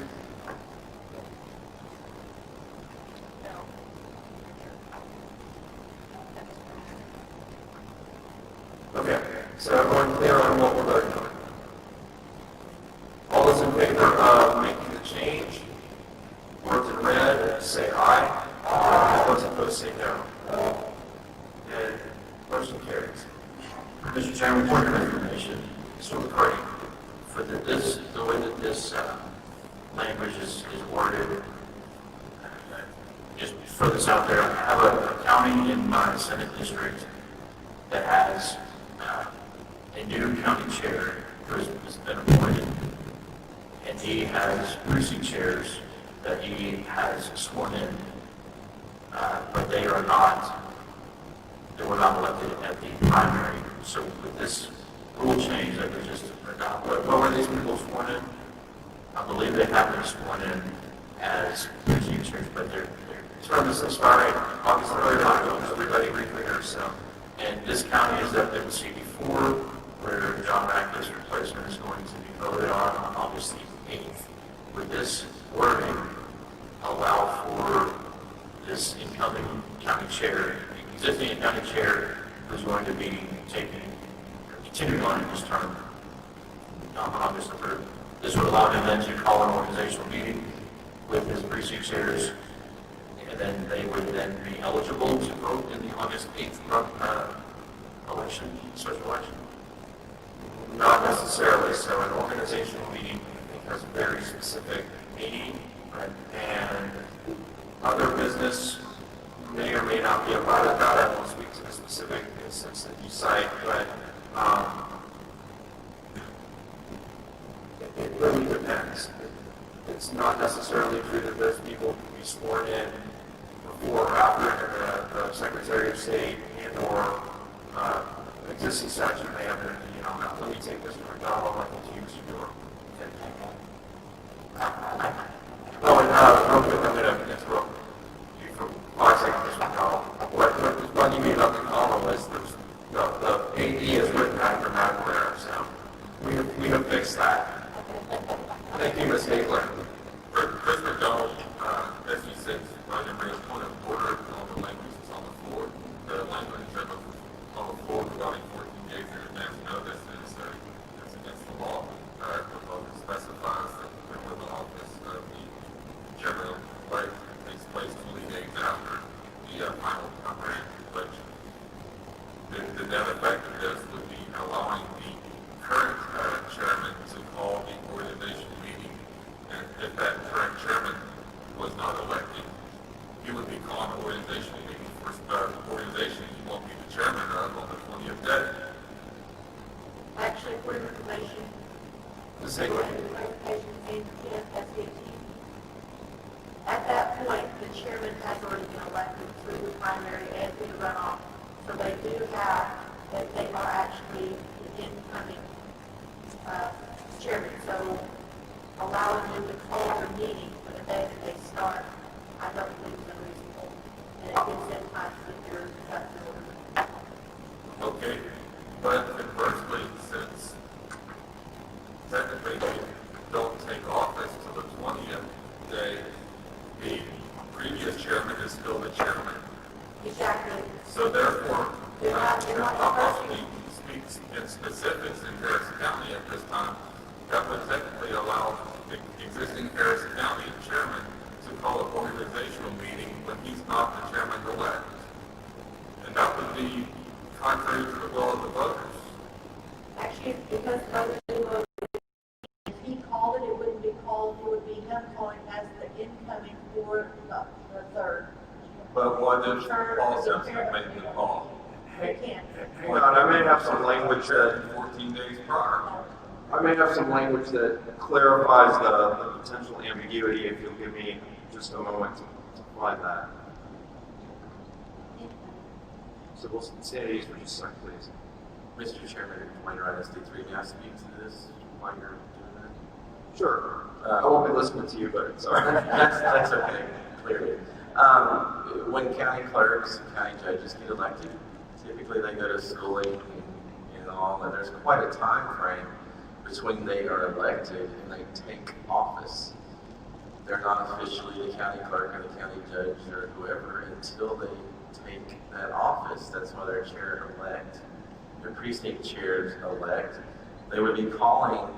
Speaker 4: Okay, so everyone clear on what we're voting on? All those in favor of making the change? Words in red, say aye. All those opposed say no. And motion carries.
Speaker 8: Mr. Chairman, point of information, Mr. McCarty, for the way that this language is worded, just throw this out there. I have a county in my Senate district
Speaker 17: that has a new county chair who has been appointed, and he has precinct chairs that he has sworn in, but they were not elected at the primary. So with this rule change that we just adopted, what were these people sworn in? I believe they have been sworn in as precinct chairs, but their term is expiring August 3rd, so everybody re-clear. So, and this county is up in CD4, where John Mackey's replacement is going to be voted on August 8th. With this wording, allow for this incoming county chair, existing county chair, who's going to be continuing on in his term on August 3rd. This would allow him then to call an organizational meeting with his precinct chairs, and then they would then be eligible to vote in the August 8th election, special election. Not necessarily. So an organizational meeting, I think, has a very specific meaning, right? And other business may or may not be allowed about it. I won't speak to the specific instance that you cite, but it really depends. It's not necessarily true that those people can be sworn in before or after the Secretary of State and or existing statute may have been, let me take Mr. McDonald, I can use your. Oh, and real quick, I'm going to interrupt you for 5 seconds, Mr. McDonald. What you mean about the column is the AD is written after medical error, so we have fixed that. Thank you, Ms. Hagler.
Speaker 21: Chris McDonald, SC6, my memory is point of order on the language that's on the floor. The language on the floor regarding 14 days in advance notice is against the law. The law specifies that when the office of the general elect takes place 20 days after the final primary election. The net effect of this would be allowing the current chairman to call the organization meeting, and if that current chairman was not elected, he would be calling the organization meeting for the organization he won't be the chairman of on the 20th day.
Speaker 3: Actually, for information,
Speaker 21: Ms. Hagler.
Speaker 3: At that point, the chairman has already been elected through the primary and through the runoff. So they do have, that they are actually the incoming chairman. So allowing them to call the meeting for the day that they start, I don't believe is unreasonable. And it gives them time to get their ducks in order.
Speaker 21: Okay, but conversely, since technically they don't take office till the 20th day, the previous chairman is still the chairman.
Speaker 3: Exactly.
Speaker 21: So therefore,
Speaker 3: They're not
Speaker 21: possibly speaks in specifics in Harrison County at this time, that would technically allow the existing Harrison County chairman to call an organizational meeting when he's not the chairman-elect. And that would be contrary to the will of the voters.
Speaker 3: Actually, because if he called it, it wouldn't be called, it would be him calling as the incoming for the third.
Speaker 21: But why did Paul Simpson make the call?
Speaker 3: They can't.
Speaker 1: Hang on, I may have some language that
Speaker 21: 14 days prior.
Speaker 1: I may have some language that clarifies the potential ambiguity if you'll give me just a moment to find that. So we'll stay at ease for just a second, please.
Speaker 13: Mr. Chairman, while you're on SD3, may I speak to this while you're doing that?
Speaker 1: Sure. I won't be listening to you, but sorry.
Speaker 13: That's okay, clearly. When county clerks and county judges get elected, typically they go to schooling and all, and there's quite a time frame between they are elected and they take office. They're not officially the county clerk or the county judge or whoever until they take that office. That's why they're chair-elect. The precinct chairs elect. They would be calling,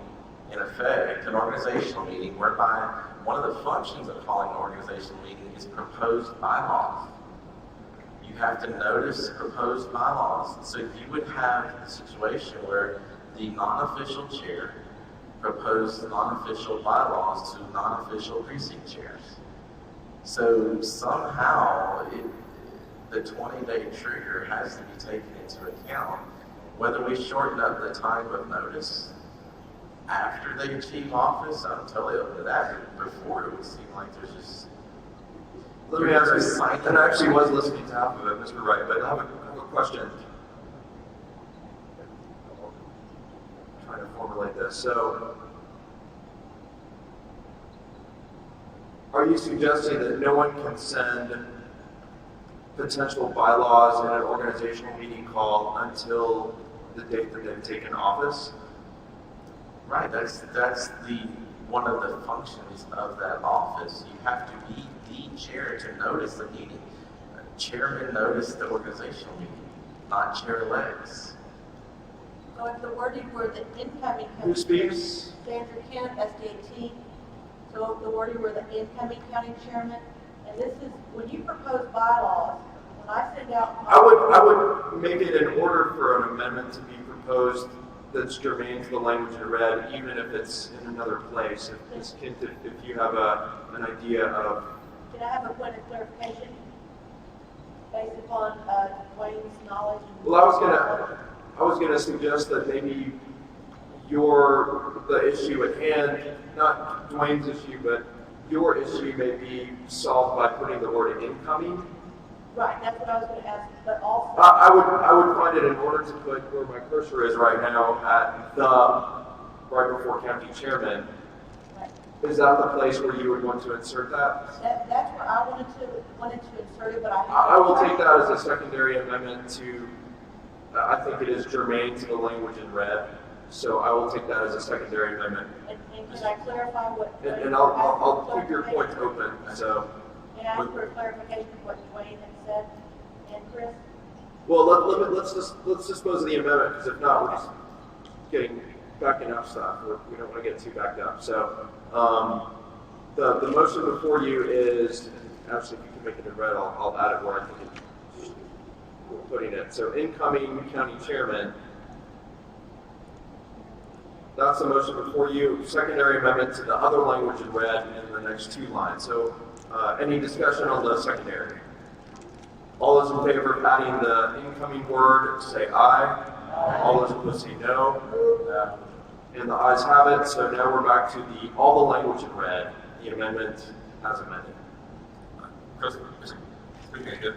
Speaker 13: in effect, an organizational meeting whereby one of the functions of calling an organizational meeting is proposed bylaws. You have to notice proposed bylaws. So you would have a situation where the non-official chair proposed non-official bylaws to non-official precinct chairs. So somehow the 20-day trigger has to be taken into account. Whether we shorten up the time of notice after they achieve office, I'm totally open to that. Before, it would seem like there's just...
Speaker 1: Let me ask you, and I actually was listening to half of it, Mr. Wright, but I have a question. I'm trying to formulate this. So, are you suggesting that no one can send potential bylaws in an organizational meeting call until the date that they've taken office?
Speaker 13: Right, that's the one of the functions of that office. You have to be the chair to notice the meeting. Chairman noticed the organizational meeting, not chair-elects.
Speaker 3: So if the wording were the incoming.
Speaker 1: Who speaks?
Speaker 3: Sandra Kent, SDAT. So if the wording were the incoming county chairman, and this is, when you propose bylaws, when I send out.
Speaker 1: I would make it in order for an amendment to be proposed that's germane to the language in red, even if it's in another place. If you have an idea of.
Speaker 3: Can I have a point of clarification based upon Dwayne's knowledge?
Speaker 1: Well, I was gonna suggest that maybe the issue at hand, not Dwayne's issue, but your issue may be solved by putting the word incoming.
Speaker 3: Right, that's what I was going to ask, but also.
Speaker 1: I would find it in order to put where my cursor is right now at right before county chairman.
Speaker 3: Right.
Speaker 1: Is that the place where you would want to insert that?
Speaker 3: That's where I wanted to insert it, but
Speaker 1: I will take that as a secondary amendment to. I think it is germane to the language in red, so I will take that as a secondary amendment.
Speaker 3: And can I clarify what?
Speaker 1: And I'll keep your points open. So.
Speaker 3: Can I ask for a clarification of what Dwayne had said and Chris?
Speaker 1: Well, let's dispose of the amendment, because if not, we're just backing up stuff. We don't want to get too backed up. So the motion before you is, actually, if you can make it in red, I'll add it where I think we're putting it. So incoming county chairman. That's the motion before you. Secondary amendment to the other language in red in the next two lines. So any discussion on the secondary? All those in favor of adding the incoming word, say aye. All those opposed say no. And the ayes have it. So now we're back to all the language in red, the amendment as amended.
Speaker 21: Chris, speaking again.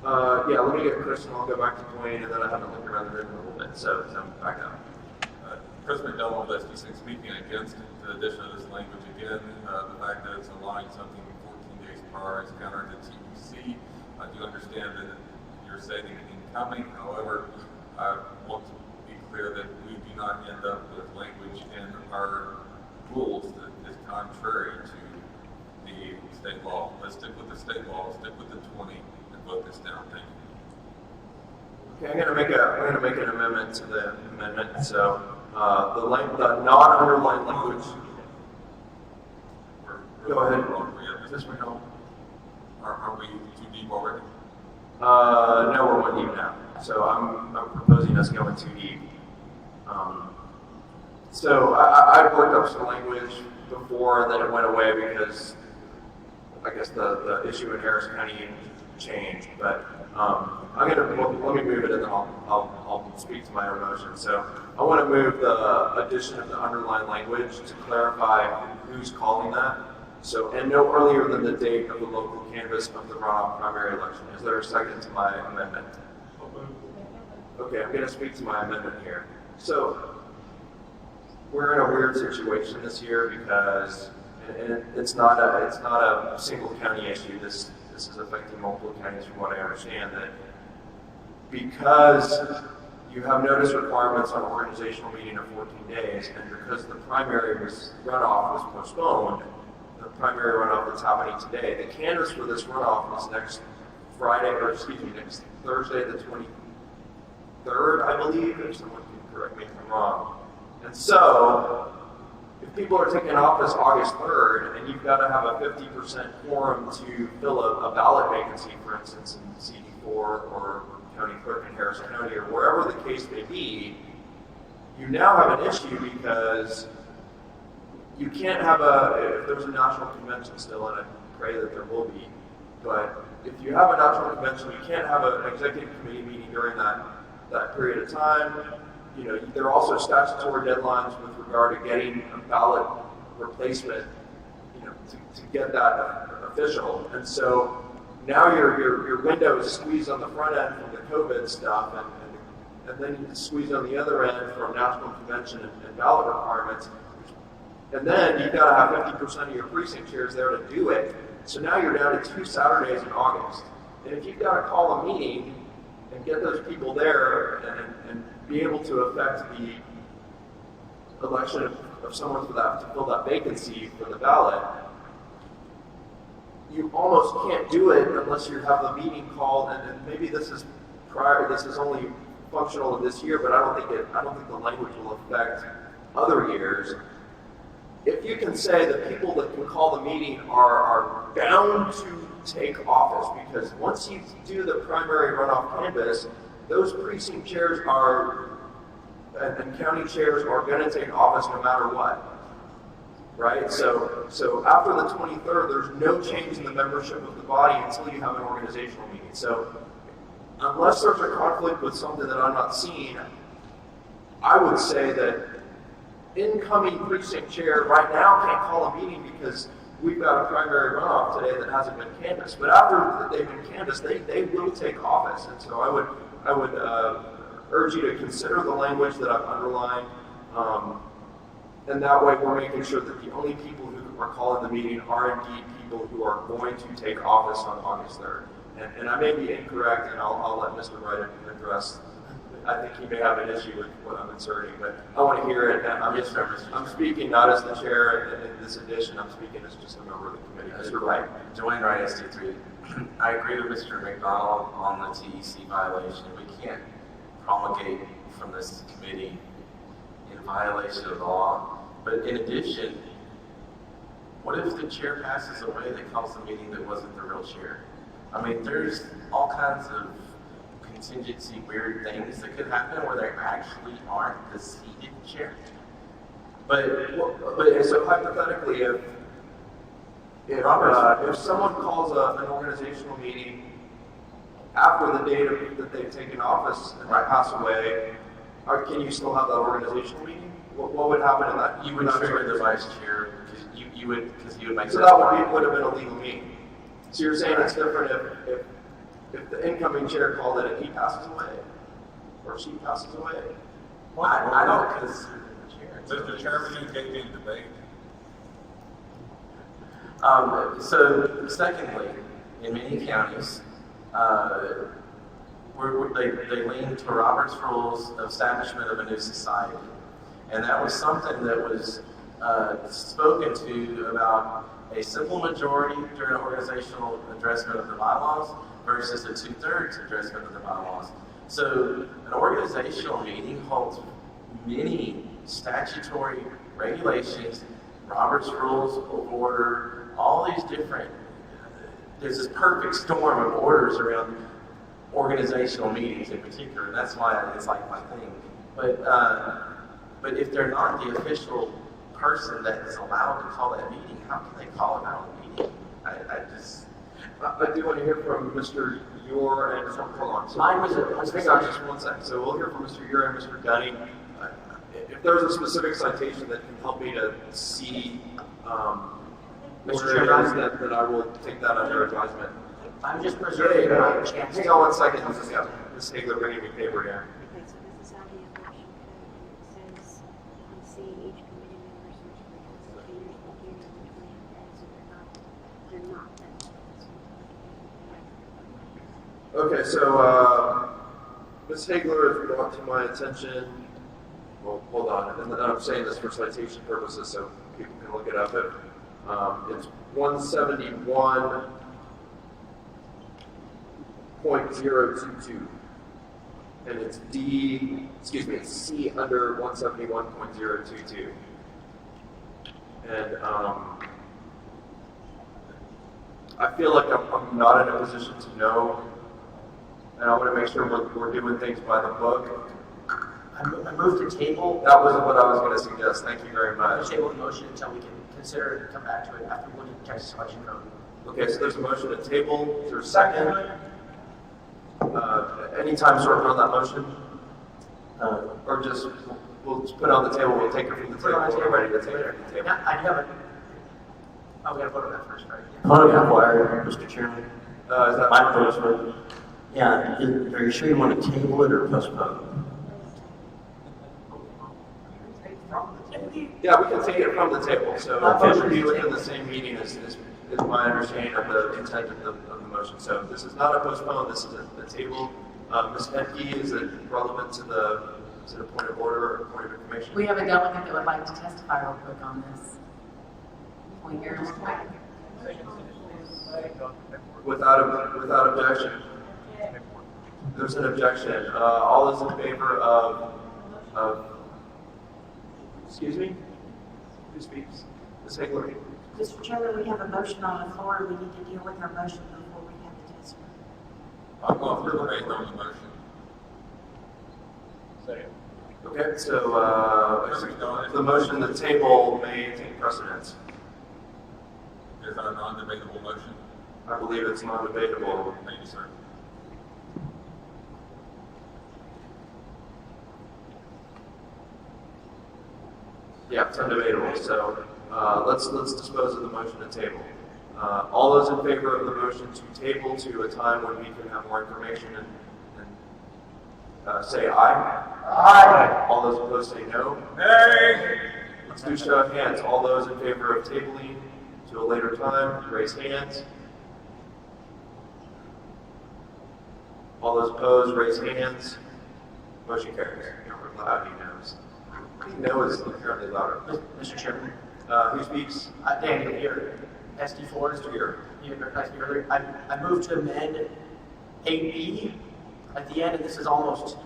Speaker 1: Yeah, let me get Chris and I'll go back to Dwayne, and then I haven't looked around the room a little bit, so I'm back up.
Speaker 21: Chris McDonald, SD6, speaking against the addition of this language again. The fact that it's allowing something 14 days prior is counter to TPC. I do understand that you're saying incoming. However, I want to be clear that we do not end up with language in our rules that is contrary to the state law. Let's stick with the state law, stick with the 20, and vote this down. Thank you.
Speaker 1: Okay, I'm gonna make an amendment to the amendment. So the non-underlined language. Go ahead. This one home.
Speaker 21: Are we too deep already?
Speaker 1: No, we're one deep now. So I'm proposing us going too deep. So I've worked up some language before, and then it went away because I guess the issue in Harris County changed. But let me move it, and then I'll speak to my own motion. So I want to move the addition of the underlined language to clarify who's calling that. So, and no earlier than the date of the local canvass of the runoff primary election. Is there a second to my amendment? Okay, I'm going to speak to my amendment here. So, we're in a weird situation this year because, and it's not a single county issue. This is affecting multiple counties, from what I understand. That because you have notice requirements on organizational meeting of 14 days, and because the primary runoff was postponed. The primary runoff that's happening today. The canvass for this runoff is next Thursday, the 23rd, I believe, if someone can correct me if I'm wrong. And so, if people are taking office August 3rd, and you've got to have a 50% quorum to fill a ballot vacancy, for instance, in CD4 or county clerk in Harris County, or wherever the case may be, you now have an issue because you can't have if there's a national convention still, and I pray that there will be, but if you have a national convention, you can't have an executive committee meeting during that period of time. You know, there are also statutory deadlines with regard to getting a ballot replacement, you know, to get that official. And so now your window is squeezed on the front end from the COVID stuff, and then you squeeze on the other end from national convention and ballot requirements. And then you've got to have 50% of your precinct chairs there to do it. So now you're down to 2 Saturdays in August. And if you've got to call a meeting and get those people there and be able to affect the election of someone to fill that vacancy for the ballot, you almost can't do it unless you have the meeting called. And maybe this is only functional in this year, but I don't think the language will affect other years. If you can say that people that can call the meeting are bound to take office, because once you do the primary runoff canvass, those precinct chairs and county chairs are going to take office no matter what, right? So after the 23rd, there's no change in the membership of the body until you have an organizational meeting. So unless there's a conflict with something that I'm not seeing, I would say that incoming precinct chair right now can't call a meeting because we've got a primary runoff today that hasn't been canvassed. But after they've been canvassed, they will take office. And so I would urge you to consider the language that I've underlined. And that way we're making sure that the only people who are calling the meeting are indeed people who are going to take office on August 3rd. And I may be incorrect, and I'll let Mr. Wright address. I think he may have an issue with what I'm inserting, but I want to hear it. I'm speaking not as the chair in this edition. I'm speaking as just a member of the committee. Mr. Wright.
Speaker 13: Dwayne Wright, SD3. I agree with Mr. McDonald on the TEC violation. We can't promulgate from this committee in violation of the law. But in addition, what if the chair passes away that calls the meeting that wasn't the real chair? I mean, there's all kinds of contingency weird things that could happen where there actually aren't the seated chair. But
Speaker 1: so hypothetically, if someone calls an organizational meeting after the date that they've taken office and they pass away, can you still have that organizational meeting? What would happen in that?
Speaker 13: You would trigger the vice chair because you would make.
Speaker 1: So that would have been a legal meeting. So you're saying it's different if the incoming chair called it and he passes away, or she passes away?
Speaker 13: I don't consider the chair.
Speaker 21: Mr. Chairman, you gave me a debate.
Speaker 13: So, secondly, in many counties, they lean to Robert's Rules of Establishment of a New Society. And that was something that was spoken to about a simple majority during an organizational addressment of the bylaws versus a 2/3 addressment of the bylaws. So an organizational meeting holds many statutory regulations, Robert's Rules of Order, all these different, there's this perfect storm of orders around organizational meetings in particular, and that's why it's like my thing. But if they're not the official person that is allowed to call that meeting, how can they call it out a meeting?
Speaker 1: I do want to hear from Mr. Ure and hold on. So,
Speaker 19: Mine was
Speaker 1: hang on just 1 second. So we'll hear from Mr. Ure and Mr. Dunning. If there's a specific citation that can help me to see
Speaker 19: Mr.
Speaker 1: where it is,
Speaker 19: Chairman,
Speaker 1: then I will take that under advisement.
Speaker 19: I'm just preserving my chance.
Speaker 1: Hang on 1 second. Ms. Hagler bringing me paper here.
Speaker 6: Okay, so this is out of the election code, and it says, see each committee member's contributors begin on the 20th, so they're not
Speaker 1: Okay, so Ms. Hagler has brought to my attention, well, hold on, and I'm saying this for citation purposes so people can look it up. It's 171.022. And it's it's C under 171.022. And I feel like I'm not in a position to know, and I want to make sure we're doing things by the book.
Speaker 19: I moved to table.
Speaker 1: That wasn't what I was going to suggest. Thank you very much.
Speaker 19: Table the motion until we can consider it and come back to it after we look at the Texas election code.
Speaker 1: Okay, so there's a motion to table. Is there a second? Anytime short on that motion? Or just, we'll just put it on the table, we'll take it from the table, we're ready to take it from the table.
Speaker 19: Yeah, I do have it. Oh, we gotta vote on that first, right?
Speaker 7: Point of inquiry, Mr. Chairman.
Speaker 1: Is that
Speaker 7: My postman. Yeah, are you sure you want to table it or postpone?
Speaker 1: Yeah, we can take it from the table, so it should be within the same meeting is my understanding of the intent of the motion. So this is not a postpone, this is a table. Ms. Petke, is it relevant to is it a point of order or point of information?
Speaker 5: We have a delegate that would like to testify real quick on this. Can we hear him?
Speaker 1: Without objection. There's an objection. All those in favor of excuse me? Who speaks? Ms. Hagler.
Speaker 11: Mr. Chairman, we have a motion on the floor. We need to deal with our motion before we have the testimony.
Speaker 21: I'm going for debate on the motion.
Speaker 1: Second. Okay, so the motion, the table may take precedence.
Speaker 21: Is that a non-debatable motion?
Speaker 1: I believe it's non-debatable.
Speaker 21: Thank you, sir.
Speaker 1: Yeah, it's undebatable. So let's dispose of the motion to table. All those in favor of the motion to table to a time when we can have more information and say aye. Aye. All those opposed say no. Nay. Let's do show of hands. All those in favor of tabling to a later time, raise hands. All those opposed, raise hands. Motion carries. We're loud, he knows. No is apparently louder.
Speaker 19: Mr. Chairman.
Speaker 1: Who speaks?
Speaker 19: Daniel here. SD4 is here. You recognized me earlier. I moved to amend 8B at the end, and this is almost.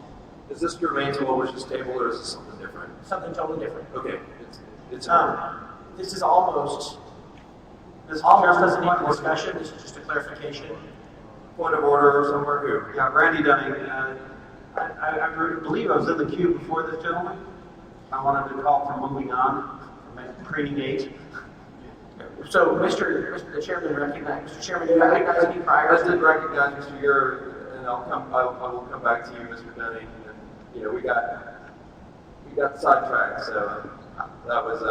Speaker 1: Is this germane to what was just tabled, or is this something different?
Speaker 19: Something totally different.
Speaker 1: Okay. It's
Speaker 19: this is almost. This almost doesn't need a discussion. This is just a clarification.
Speaker 1: Point of order somewhere who?
Speaker 14: Yeah, Randy Dunning. I believe I was in the queue before this gentleman. I wanted to call for moving on from pre-date.
Speaker 19: So, Mr. Chairman, Mr. Chairman, you recognize any prior?
Speaker 1: I did recognize Mr. Ure, and I will come back to you, Mr. Dunning. And, we got sidetracked, so that was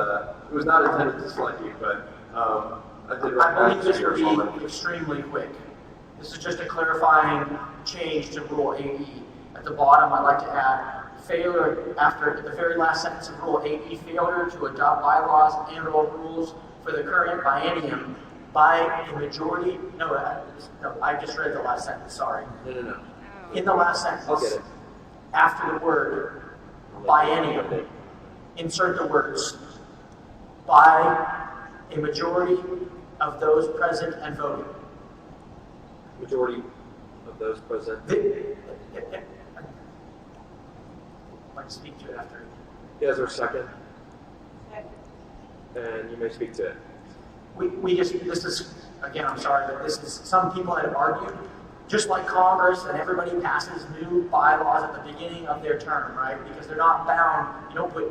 Speaker 1: it was not intended to slight you, but I did recognize
Speaker 19: believe this
Speaker 1: Mr.
Speaker 19: will
Speaker 1: Ure's
Speaker 19: be extremely quick. This is just a clarifying change to Rule 8E. At the bottom, I'd like to add failure after the very last sentence of Rule 8E, failure to adopt bylaws and/or rules for the current biennium by a majority. No, I just read the last sentence. Sorry.
Speaker 1: No.
Speaker 19: In the last sentence,
Speaker 1: I'll get it.
Speaker 19: after the word biennium, insert the words by a majority of those present and voting.
Speaker 1: Majority of those present.
Speaker 19: I'd like to speak to it after.
Speaker 1: Is there a second? And you may speak to it.
Speaker 19: This is, again, I'm sorry, but this is, some people have argued, just like Congress and everybody passes new bylaws at the beginning of their term, right? Because they're not bound, you don't put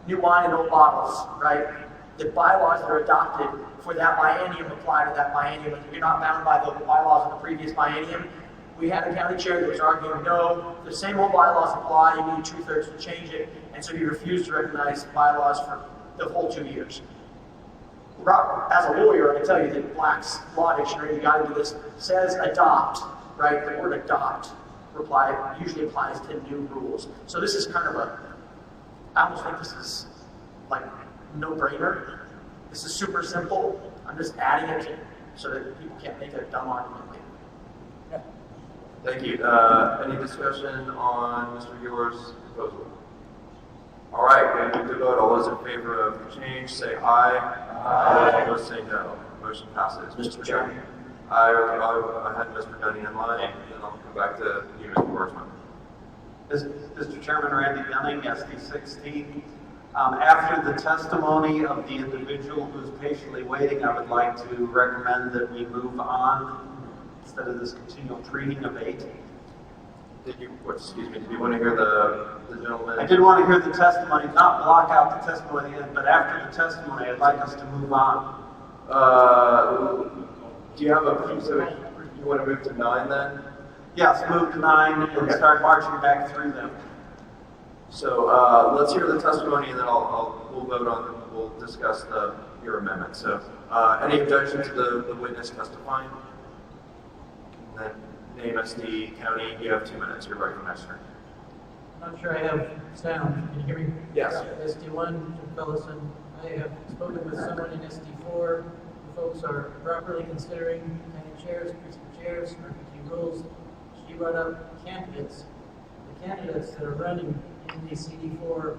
Speaker 19: new wine in old bottles, right? The bylaws that are adopted for that biennium apply to that biennium, and you're not bound by the bylaws of the previous biennium. We had a county chair that was arguing, no, the same old bylaws apply, you need 2/3 to change it, and so he refused to recognize bylaws for the whole 2 years. As a lawyer, I can tell you that Black's Law Dictionary, the guide to this, says adopt, right? The word adopt usually applies to new rules. So this is kind of I almost think this is like no-brainer. This is super simple. I'm just adding it so that people can't make a dumb argument later.
Speaker 1: Thank you. Any discussion on Mr. Ure's proposal? All right, we need to vote. All those in favor of the change say aye. Aye. Those say no. Motion passes. Mr. Chairman. I had Mr. Dunning in line, and then I'll come back to you, Mr. Borsman.
Speaker 14: Mr. Chairman, Randy Dunning, SD16. After the testimony of the individual who's patiently waiting, I would like to recommend that we move on instead of this continual treating of 8.
Speaker 1: Did you want to hear the gentleman?
Speaker 14: I did want to hear the testimony, not block out the testimony, but after the testimony, I'd like us to move on.
Speaker 1: do you have a piece of, you want to move to 9 then?
Speaker 14: Yes, move to 9 and
Speaker 1: Okay.
Speaker 14: start marching back through them.
Speaker 1: So let's hear the testimony, and then we'll discuss your amendment. So any objection to the witness testifying? And then name SD County. You have 2 minutes. You're recognized, sir.
Speaker 12: Not sure I have sound. Can you hear me?
Speaker 1: Yes.
Speaker 12: SD1, Jim Fellison. I have spoken with someone in SD4. The folks are properly considering county chairs, precinct chairs, RPT rules. She brought up candidates. The candidates that are running in the CD4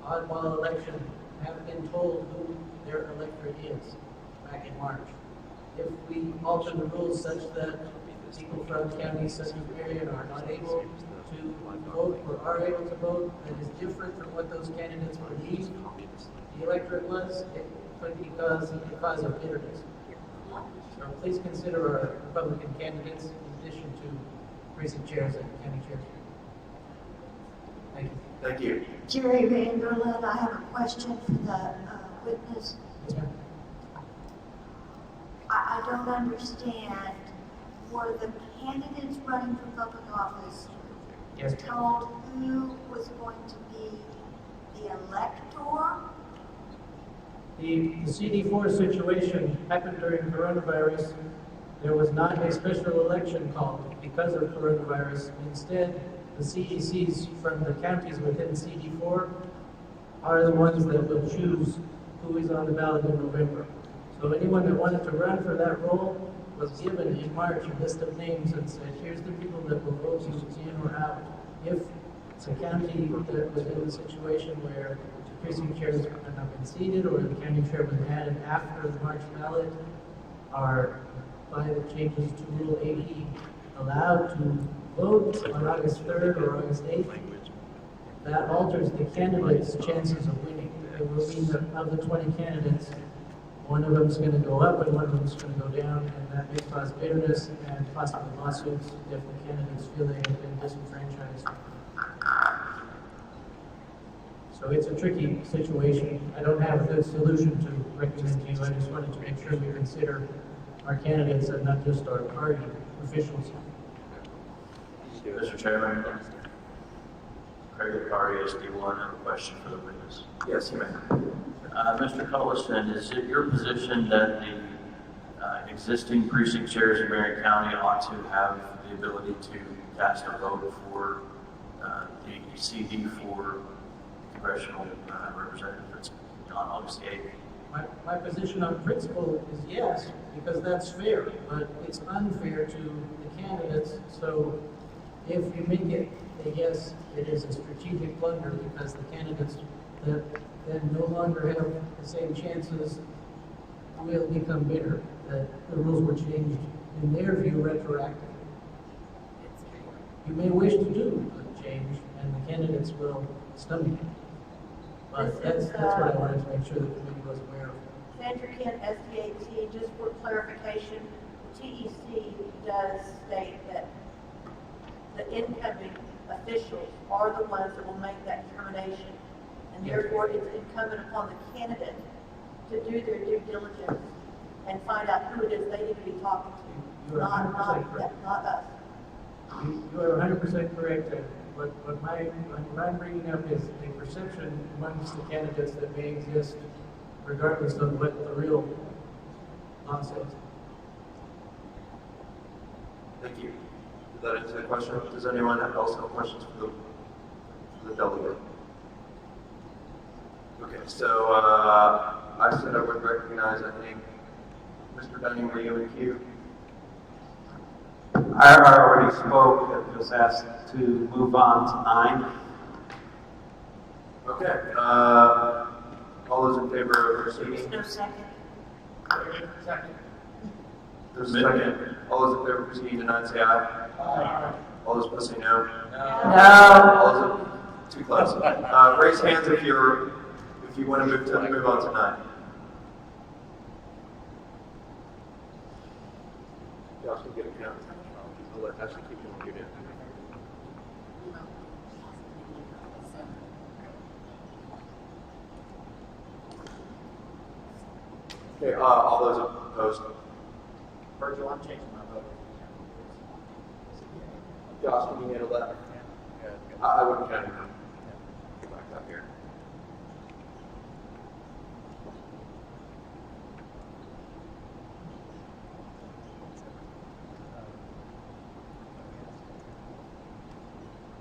Speaker 12: oddball election have been told who their electorate is back in March. If we alter the rules such that people from counties such as Marion are not able to vote or are able to vote, that is different from what those candidates believed the electorate was, it could be a cause of bitterness. So please consider our Republican candidates in addition to precinct chairs and county chairs. Thank you.
Speaker 1: Thank you.
Speaker 2: Jerry Vanderlyn, I have a question for the witness.
Speaker 12: Yes, ma'am.
Speaker 2: I don't understand, were the candidates running for public office
Speaker 12: Yes, ma'am.
Speaker 2: told who was going to be the elector?
Speaker 12: The CD4 situation happened during coronavirus. There was not a special election called because of coronavirus. Instead, the CECs from the counties within CD4 are the ones that will choose who is on the ballot in November. So anyone that wanted to run for that role was given in March a list of names and said, here's the people that will vote you in or out. If it's a county that was in a situation where the precinct chairs have not been seated or the county chair was added after the March ballot, are, by the changes to Rule 80, allowed to vote on August 3rd or August 8th, that alters the candidates' chances of winning. It will mean that of the 20 candidates, one of them is going to go up and one of them is going to go down, and that may cause bitterness and possible lawsuits if the candidates feel they have been disenfranchised. So it's a tricky situation. I don't have a good solution to recommend to you. I just wanted to make sure we consider our candidates and not just our party officials.
Speaker 7: Mr. Chairman, Craig Licari, SD1, I have a question for the witness.
Speaker 1: Yes, you may.
Speaker 7: Mr. Cullison, is it your position that the existing precinct chairs in Marion County ought to have the ability to cast a vote for the CD for congressional representatives on August 8th?
Speaker 12: My position on principle is yes, because that's fair, but it's unfair to the candidates. So if you make it a yes, it is a strategic blunder because the candidates that then no longer have the same chances will become bitter, that the rules were changed, in their view, retroactively. You may wish to do a change, and the candidates will stumble. But that's what I wanted to make sure the committee was aware of.
Speaker 3: Sandra Kent, SDAT, just for clarification, TEC does state that the incoming officials are the ones that will make that determination. And therefore, it's incumbent upon the candidate to do their due diligence and find out who it is they need to be talking to,
Speaker 12: You are 100% correct.
Speaker 3: not us.
Speaker 12: You are 100% correct. What I'm bringing up is a perception amongst the candidates that may exist regardless of what the real law says.
Speaker 1: Thank you. Did that answer the question? Does anyone else have questions for the delegate? Okay, so I said I would recognize, I think, Mr. Dunning, were you in queue?
Speaker 14: I already spoke and just asked to move on to 9.
Speaker 1: Okay. All those in favor of proceeding?
Speaker 2: No second.
Speaker 1: Second. There's a second. All those in favor of proceeding to 9 say aye. Aye. All those opposed say no.
Speaker 2: No.
Speaker 1: All those too close. Raise hands if you want to move on to 9. Josh will get a count. I'll let Ashley keep doing what you're doing. Okay, all those opposed?
Speaker 8: Virgil, I'm changing my vote.
Speaker 1: Josh, can you handle that? I wouldn't count him. Back up here.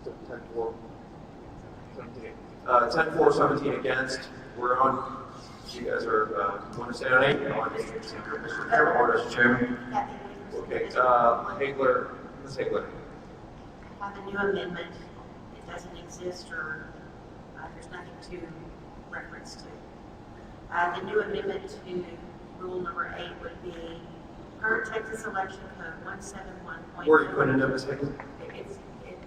Speaker 1: So 10-4. 10-4, 17 against. We're on. You guys are want to stay on 8? Mr. Chairman, or Mr. Chairman? Okay. Hagler, Ms. Hagler.
Speaker 11: The new amendment, it doesn't exist or there's nothing to reference to. The new amendment to rule number 8 would be per Texas Election Code 171.
Speaker 1: Where are you putting it, Ms. Hagler?
Speaker 11: It's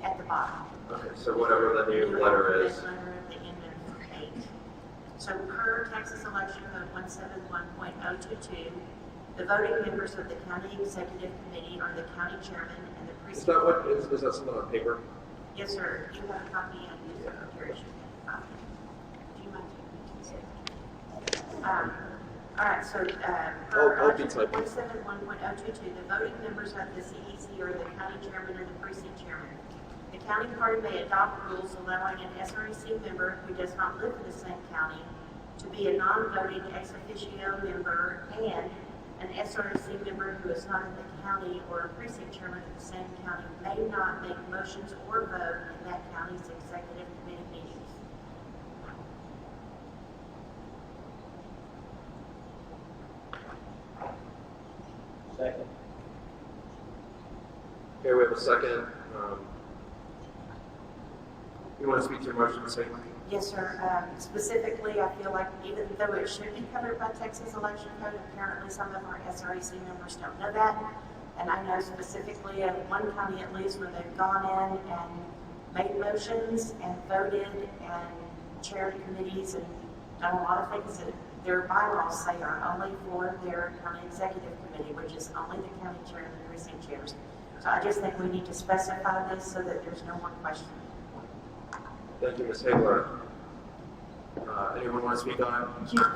Speaker 11: at the bottom.
Speaker 1: Okay, so whatever the new letter is.
Speaker 11: Letter at the end of 8. So per Texas Election Code 171.022, the voting members of the county executive committee are the county chairman and the
Speaker 1: Is
Speaker 11: precinct.
Speaker 1: that what is that something on paper?
Speaker 11: Yes, sir. You have a copy and the secretary should have a copy. Do you mind taking it? All right, so
Speaker 1: I'll be typing.
Speaker 11: 171.022, the voting members of the CEC are the county chairman and the precinct chairman. The county party may adopt rules allowing an SREC member who does not live in the same county to be a non-voting ex officio member, and an SREC member who is not in the county or a precinct chairman of the same county may not make motions or vote in that county's executive committee meetings.
Speaker 1: Second. Okay, we have a second. You want to speak to your motion, Ms. Hagler?
Speaker 11: Yes, sir. Specifically, I feel like even though it should be covered by Texas Election Code, apparently some of our SREC members don't know that. And I know specifically of one county at least where they've gone in and made motions and voted and chaired committees and done a lot of things that their bylaws say are only for their county executive committee, which is only the county chair and the precinct chairs. So I just think we need to specify this so that there's no more question.
Speaker 1: Thank you, Ms. Hagler. Anyone want to speak on it?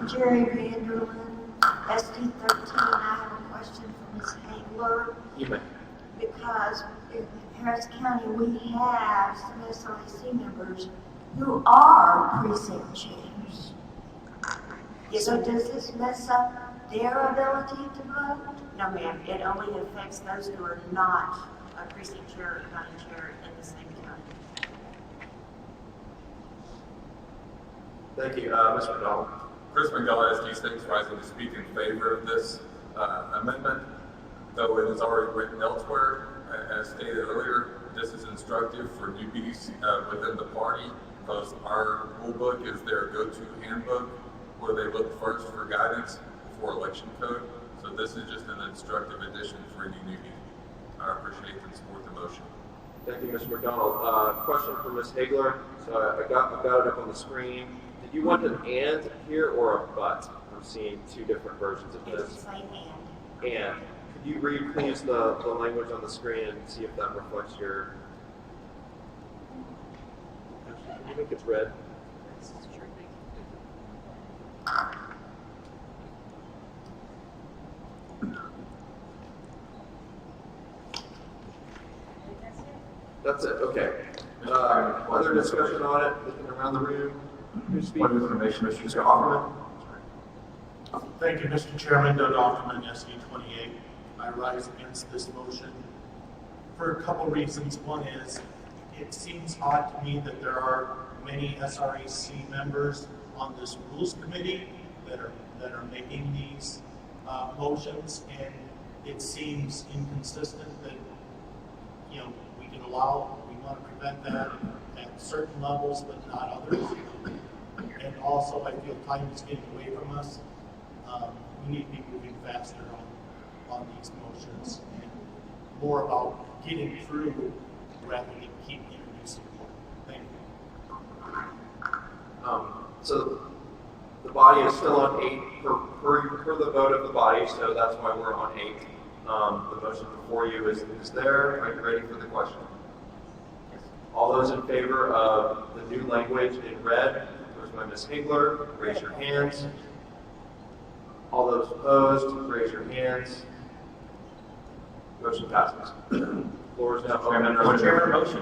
Speaker 2: Jerry Vanderlyn, SD 13, I have a question for Ms. Hagler.
Speaker 1: You may.
Speaker 2: Because in Harris County, we have some SREC members who are precinct chairs.
Speaker 11: Yes,
Speaker 2: so does this mess up their ability to vote?
Speaker 11: No, ma'am. It only affects those who are not a precinct chair or county chair in the same county.
Speaker 1: Thank you, Mr. McDonald.
Speaker 9: Chris McDonald, SD6, rising to speak in favor of this amendment. Though it is already written elsewhere, as stated earlier, this is instructive for newbies within the party because our rule book is their go-to handbook where they look first for guidance for election code. So this is just an instructive addition for any newbie. I appreciate and support the motion.
Speaker 1: Thank you, Mr. McDonald. Question for Ms. Hagler. So I got it up on the screen. Did you want an and here or a but? I'm seeing two different versions of this.
Speaker 11: It's say
Speaker 1: And. Could you read, please, the language on the screen and see if that reflects your... Do you think it's red? That's it, okay. Other discussion on it, looking around the room? Who's speaking?
Speaker 21: Point of information, Mr. Offerman.
Speaker 10: Thank you, Mr. Chairman. Doug Offerman, SD 28. I rise against this motion for a couple reasons. One is, it seems odd to me that there are many SREC members on this rules committee that are making these motions, and it seems inconsistent that, you know, we can allow, we want to prevent that at certain levels, but not others. And also, I feel time is getting away from us. We need to be moving faster on these motions and more about getting through rather than keep introducing more. Thank you.
Speaker 1: So the body is still on 8 per the vote of the body, so that's why we're on 8. The motion before you is there. Are you ready for the question? All those in favor of the new language in red, first by Ms. Hagler, raise your hands. All those opposed, raise your hands. Motion passes. Floor is now open.
Speaker 8: Chairman, motion.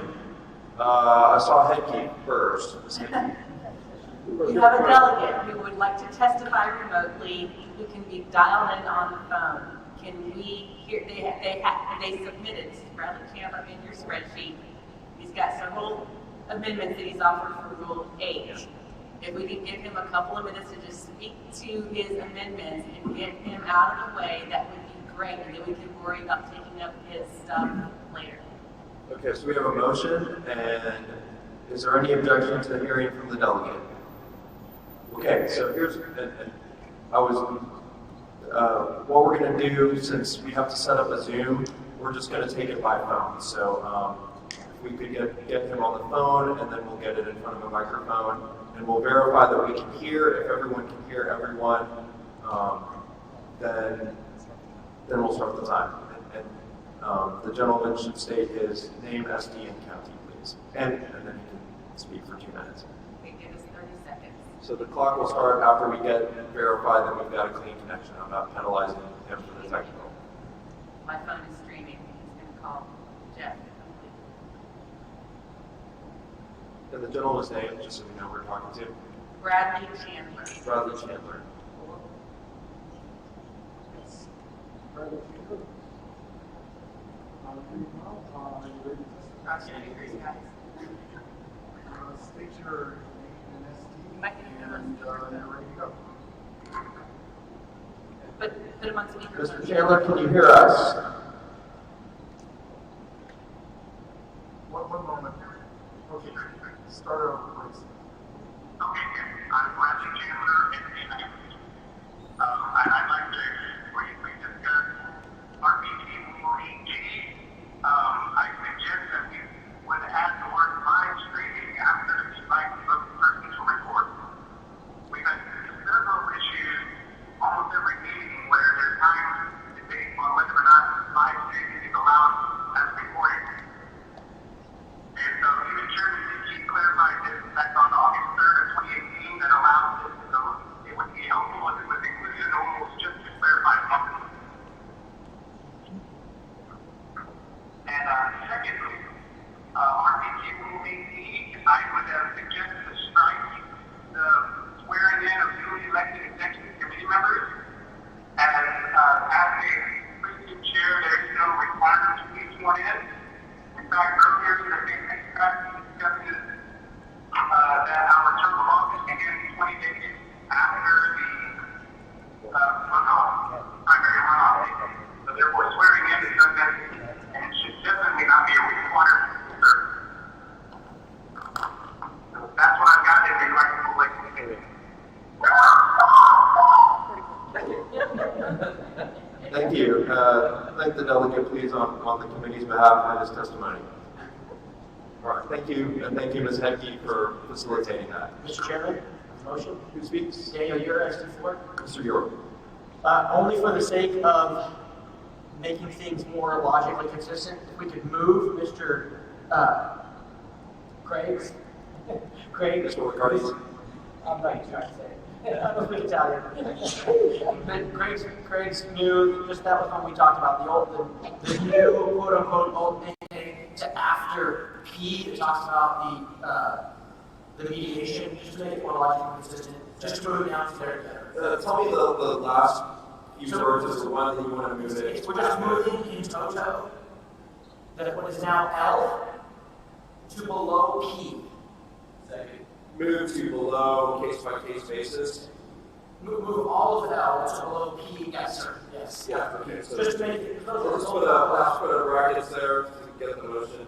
Speaker 1: I saw Headkey first.
Speaker 5: You have a delegate who would like to testify remotely, who can be dialed in on the phone. Can we hear, they submitted, Bradley Chandler in your spreadsheet. He's got several amendments that he's offered for Rule 8. If we could give him a couple of minutes to just speak to his amendments and get him out of the way, that would be great, and then we can worry about taking up his stuff later.
Speaker 1: Okay, so we have a motion, and is there any objection to hearing from the delegate? Okay, so here's, what we're going to do, since we have to set up a Zoom, we're just going to take it by phone. So if we could get him on the phone, and then we'll get it in front of a microphone, and we'll verify that we can hear. If everyone can hear everyone, then we'll start the time. And the gentleman should state his name, SD, and county, please. And then he can speak for 2 minutes.
Speaker 5: Okay, give us 30 seconds.
Speaker 1: So the clock will start after we get verified that we've got a clean connection. I'm not penalizing him for the technical.
Speaker 5: My phone is streaming. He's going to call Jeff.
Speaker 1: And the gentleman's name, just so we know who we're talking to.
Speaker 5: Bradley Chandler.
Speaker 1: Bradley Chandler.
Speaker 18: State your name and SD, and you're ready to go.
Speaker 5: Put him on speaker.
Speaker 1: Mr. Chandler, can you hear us?
Speaker 18: One moment. Okay, start over, please.
Speaker 20: Okay, I'm Bradley Chandler, and I'd like to briefly discuss RPG Rule 8G. I suggest that we would add the word live streaming after the invite of the person to report. We've had several issues almost every meeting where there's time to debate on whether or not live streaming is allowed as recording. And so even Chairman Dickey clarified this back on August 3rd of 2018 that allowed this, so it would be helpful if it was included in rules just to clarify something. And secondly, RPG Rule 8E, I would suggest to strike the swearing in of newly elected executive committee members. As a precinct chair, there is no requirement to be sworn in. In fact, earlier in the meeting, we discussed that our term of office begins 20 days after the primary runoff. So therefore, swearing in is done, and it should definitely not be a requirement. So that's what I've got in regard to Rule 8.
Speaker 1: Thank you. Thank the delegate, please, on the committee's behalf for his testimony. All right, thank you, and thank you, Ms. Headkey, for facilitating that.
Speaker 19: Mr. Chairman, motion?
Speaker 1: Who speaks?
Speaker 19: Daniel, you're SD4?
Speaker 1: Mr. York.
Speaker 19: Only for the sake of making things more logically consistent, if we could move Mr. Craig's.
Speaker 1: Mr. Riccardi's.
Speaker 19: I'm not trying to say it. I don't speak Italian. But Craig's new, just that was when we talked about the new quote unquote old A to after P that talks about the mediation, just to make it more logically consistent, just to move it down to there.
Speaker 1: Tell me the last few words as to why that you want to move it.
Speaker 19: We're just moving in toto, that what is now L to below P.
Speaker 1: Move to below case-by-case basis.
Speaker 19: Move all of L to below P. Yes, sir. Yes.
Speaker 1: Yeah. Okay. So
Speaker 19: just make it.
Speaker 1: Let's put a brackets there to get the motion.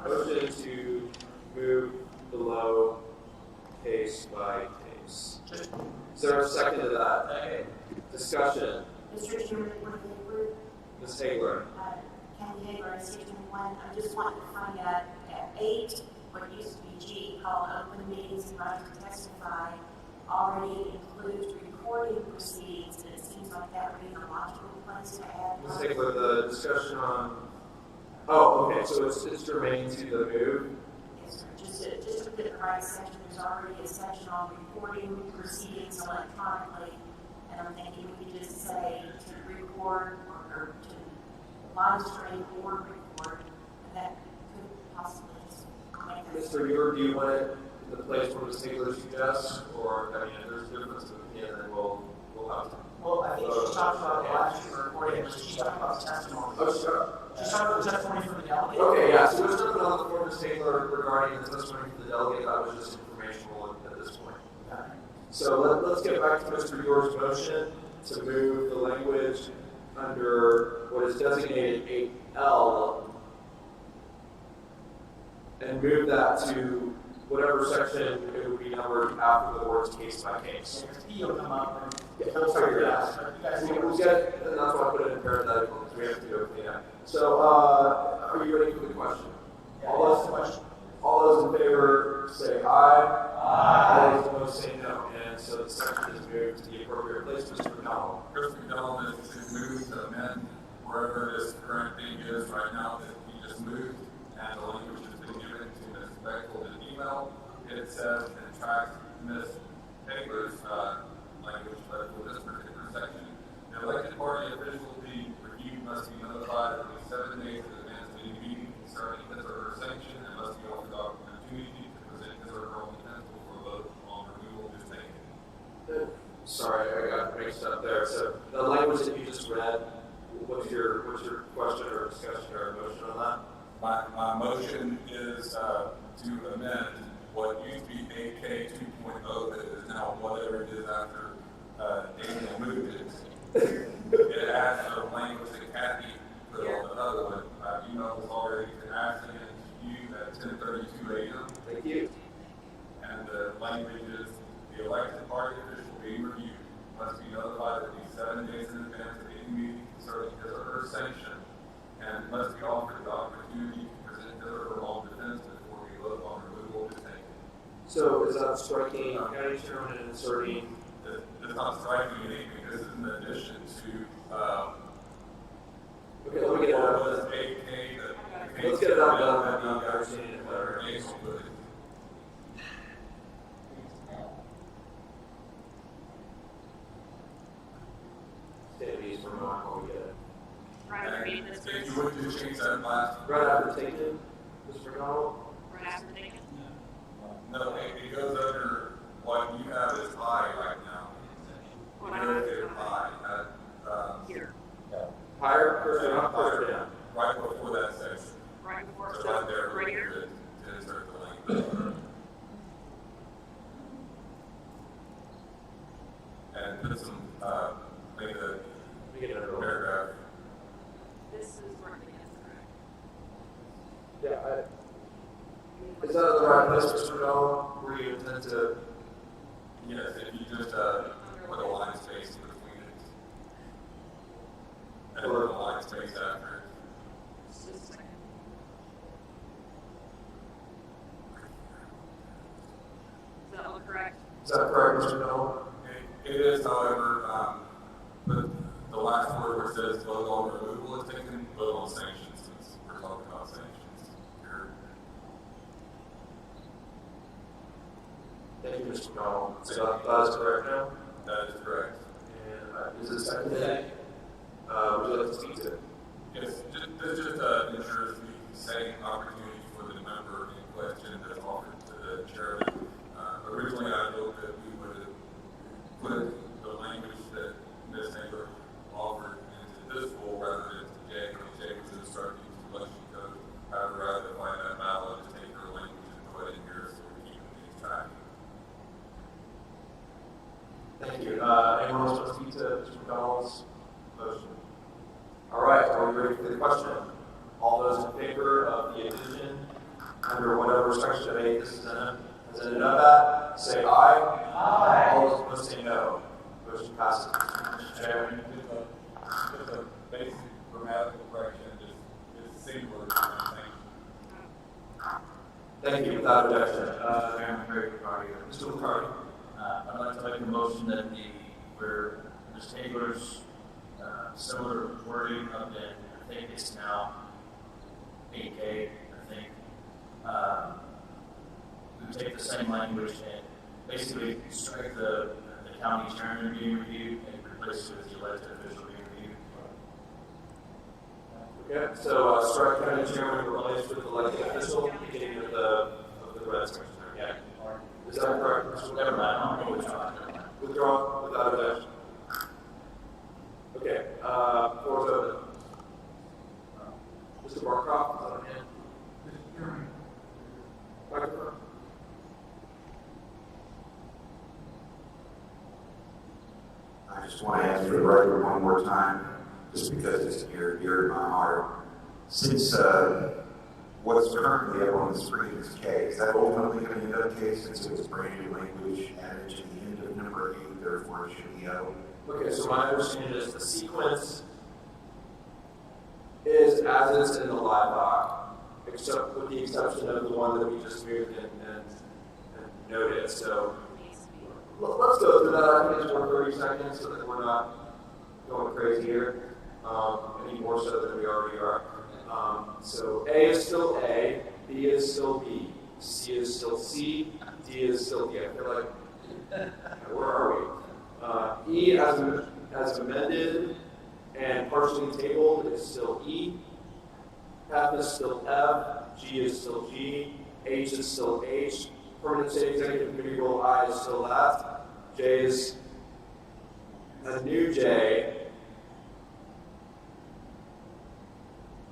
Speaker 1: Motion to move below case by case. Is there a second to that? Okay. Discussion.
Speaker 2: Mr. Chairman,
Speaker 1: Ms. Hager.
Speaker 2: County Hager, SD21. I just want to find out at 8, what used to be G, called open meetings and right to testify, already includes recording proceedings, and it seems like that would be a logical place to add.
Speaker 1: Ms. Hager, the discussion on. Oh, okay. So it's germane to the move.
Speaker 2: Yes, sir. Just to put the right section, there's already a section on recording proceedings electronically, and I'm thinking we could just say to record or to
Speaker 11: live stream or record, and that could possibly just make us.
Speaker 1: Mr. Ure, do you want it in the place where Ms. Taylor suggests, or, I mean, if there's a difference of opinion, then we'll have to.
Speaker 19: Well, I think she's talking about the live stream recording, but she's talking about testimony.
Speaker 1: Oh, sure.
Speaker 19: She's talking about testimony from the delegate.
Speaker 1: Okay, yeah, so there's nothing on the form, Ms. Taylor, regarding the testimony from the delegate, that was just informational at this point. So let's get back to Mr. Ure's motion to move the language under what is designated 8L and move that to whatever section it would be numbered after the words case by case.
Speaker 19: He will come up and.
Speaker 1: Yeah, we'll figure it out. We'll get, and that's why I put it in parenthetical, because we have to go clean up. So, are you ready for the question? All those in favor say aye. Aye. All those opposed say no. And so the section is moved to the appropriate place. Mr. McDonald.
Speaker 9: Chris McDonald is moved to amend wherever this current thing is right now that he just moved, and the language has been given to Ms. Bechtel in email. It says and tracks Ms. Taylor's language, but for this particular section, the elected party official being reviewed must be notified at least 7 days in advance of any meeting concerning his or her sanction, and must be offered the opportunity to present his or her own proposal for a vote on removal of his taken.
Speaker 1: Sorry, I got mixed up there. So the language that you just read, what's your question or discussion or motion on that?
Speaker 9: My motion is to amend what used to be AK 2.0 that is now whatever it is after Daniel moved it. It adds the language that Kathy put on the other one. Email was already to Ashley and to you at 10:32 a.m.
Speaker 1: Thank you.
Speaker 9: And the language is the elected party official being reviewed must be notified at least 7 days in advance of any meeting concerning his or her sanction, and must be offered the opportunity to present his or her own defense before we vote on removal of his taken.
Speaker 1: So is that striking county chairman and inserting?
Speaker 9: It's not striking anything. This is in addition to.
Speaker 1: Okay, let me get it out.
Speaker 9: Was AK
Speaker 1: Let's get it out done. I'm understanding it better. Maybe for a moment while we get it.
Speaker 9: If you would just change that last.
Speaker 1: Right after taken, Mr. McDonald?
Speaker 5: Right after taken?
Speaker 9: No, it goes under what you have as high right now.
Speaker 5: What
Speaker 9: You have it high
Speaker 5: Here.
Speaker 1: Higher person, not person down.
Speaker 9: right before that section.
Speaker 5: Right before,
Speaker 9: So
Speaker 5: so
Speaker 9: right there,
Speaker 5: right here?
Speaker 9: to insert the language. And put some, maybe the paragraph.
Speaker 5: This is where it is, correct?
Speaker 1: Yeah, is that the right place, Mr. McDonald, where you intend to?
Speaker 9: Yes, if you just, put a line space between it. And then a line space after it.
Speaker 5: Just a second. Is that all correct?
Speaker 1: Is that correct, Mr. McDonald?
Speaker 9: It is, however, the last word where it says vote on removal is taken, vote on sanctions, since we're talking about sanctions here.
Speaker 1: Thank you, Mr. McDonald. So that is correct now?
Speaker 9: That is correct.
Speaker 1: And is it seconded? Would you like to speak to it?
Speaker 9: Yes, this just ensures the same opportunity for the member in question that's offered to the chairman. Originally, I hoped that we would put the language that Ms. Taylor offered into this rule rather than to Jay, because Jay was instructing to election code. However, rather than find that ballot, just take her language and put it in here so we keep things track.
Speaker 1: Thank you. Anyone else want to speak to Mr. McDonald's motion? All right, are we ready for the question? All those in favor of the addition under whatever section of 8 this is in, has ended up at, say aye. Aye. All those opposed say no. Motion passes. Mr. Chair.
Speaker 9: Just a basic grammatical correction, just singular.
Speaker 1: Thank you. Without objection.
Speaker 7: Chairman Craig McCarty.
Speaker 1: Mr. McCarty.
Speaker 7: I'd like to make a motion that where Ms. Taylor's similar wording up in, I think it's now 8K, I think. We take the same language and basically strike the county chairman being reviewed and replace it with the elected official being reviewed.
Speaker 1: Yeah, so strike county chairman relates with elected official, beginning of the red section. Yeah. Is that correct?
Speaker 7: Never mind, I don't know which one.
Speaker 1: Withdrawn without objection. Okay, floor is open. Mr. Barcroft, is that on hand? Microphone.
Speaker 16: I just want to ask for the record one more time, just because it's near to my heart. Since what's currently up on the screen is K, is that ultimately going to end up K since it was brand new language added to the end of number 8, therefore it should be O?
Speaker 1: Okay, so my understanding is the sequence is as is in the live doc, except with the exception of the one that we just moved and noted. So let's go through that. I think it's more 30 seconds so that we're not going crazy here, any more so than we already are. So A is still A, B is still B, C is still C, D is still D. I feel like, where are we? E as amended and partially tabled is still E. F is still F, G is still G, H is still H. Permanent State Executive Committee rule I is still left. J is a new J.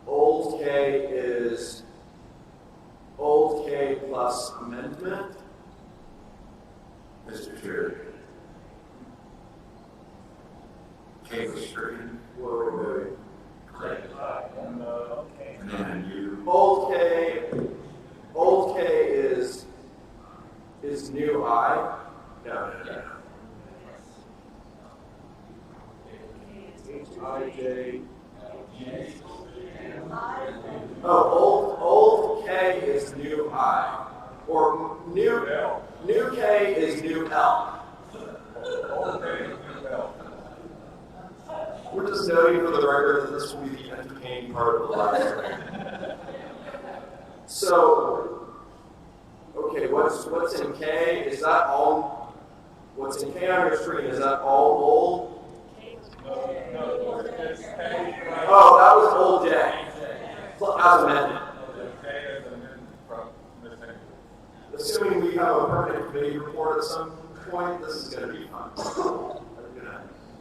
Speaker 1: Old K is old K plus amendment.
Speaker 16: Mr. Chair. K was stricken.
Speaker 1: What are we moving?
Speaker 16: Correct. And then you.
Speaker 1: Old K is new I. No. H-I-J. Oh, old K is new I. Or new K is new L. Old K is new L. We're just noting for the record that this will be the entertaining part of the live. So, okay, what's in K? Is that all? What's in K on your screen? Is that all old? Oh, that was old J. As amended. Assuming we have a permanent committee report at some point, this is going to be fun.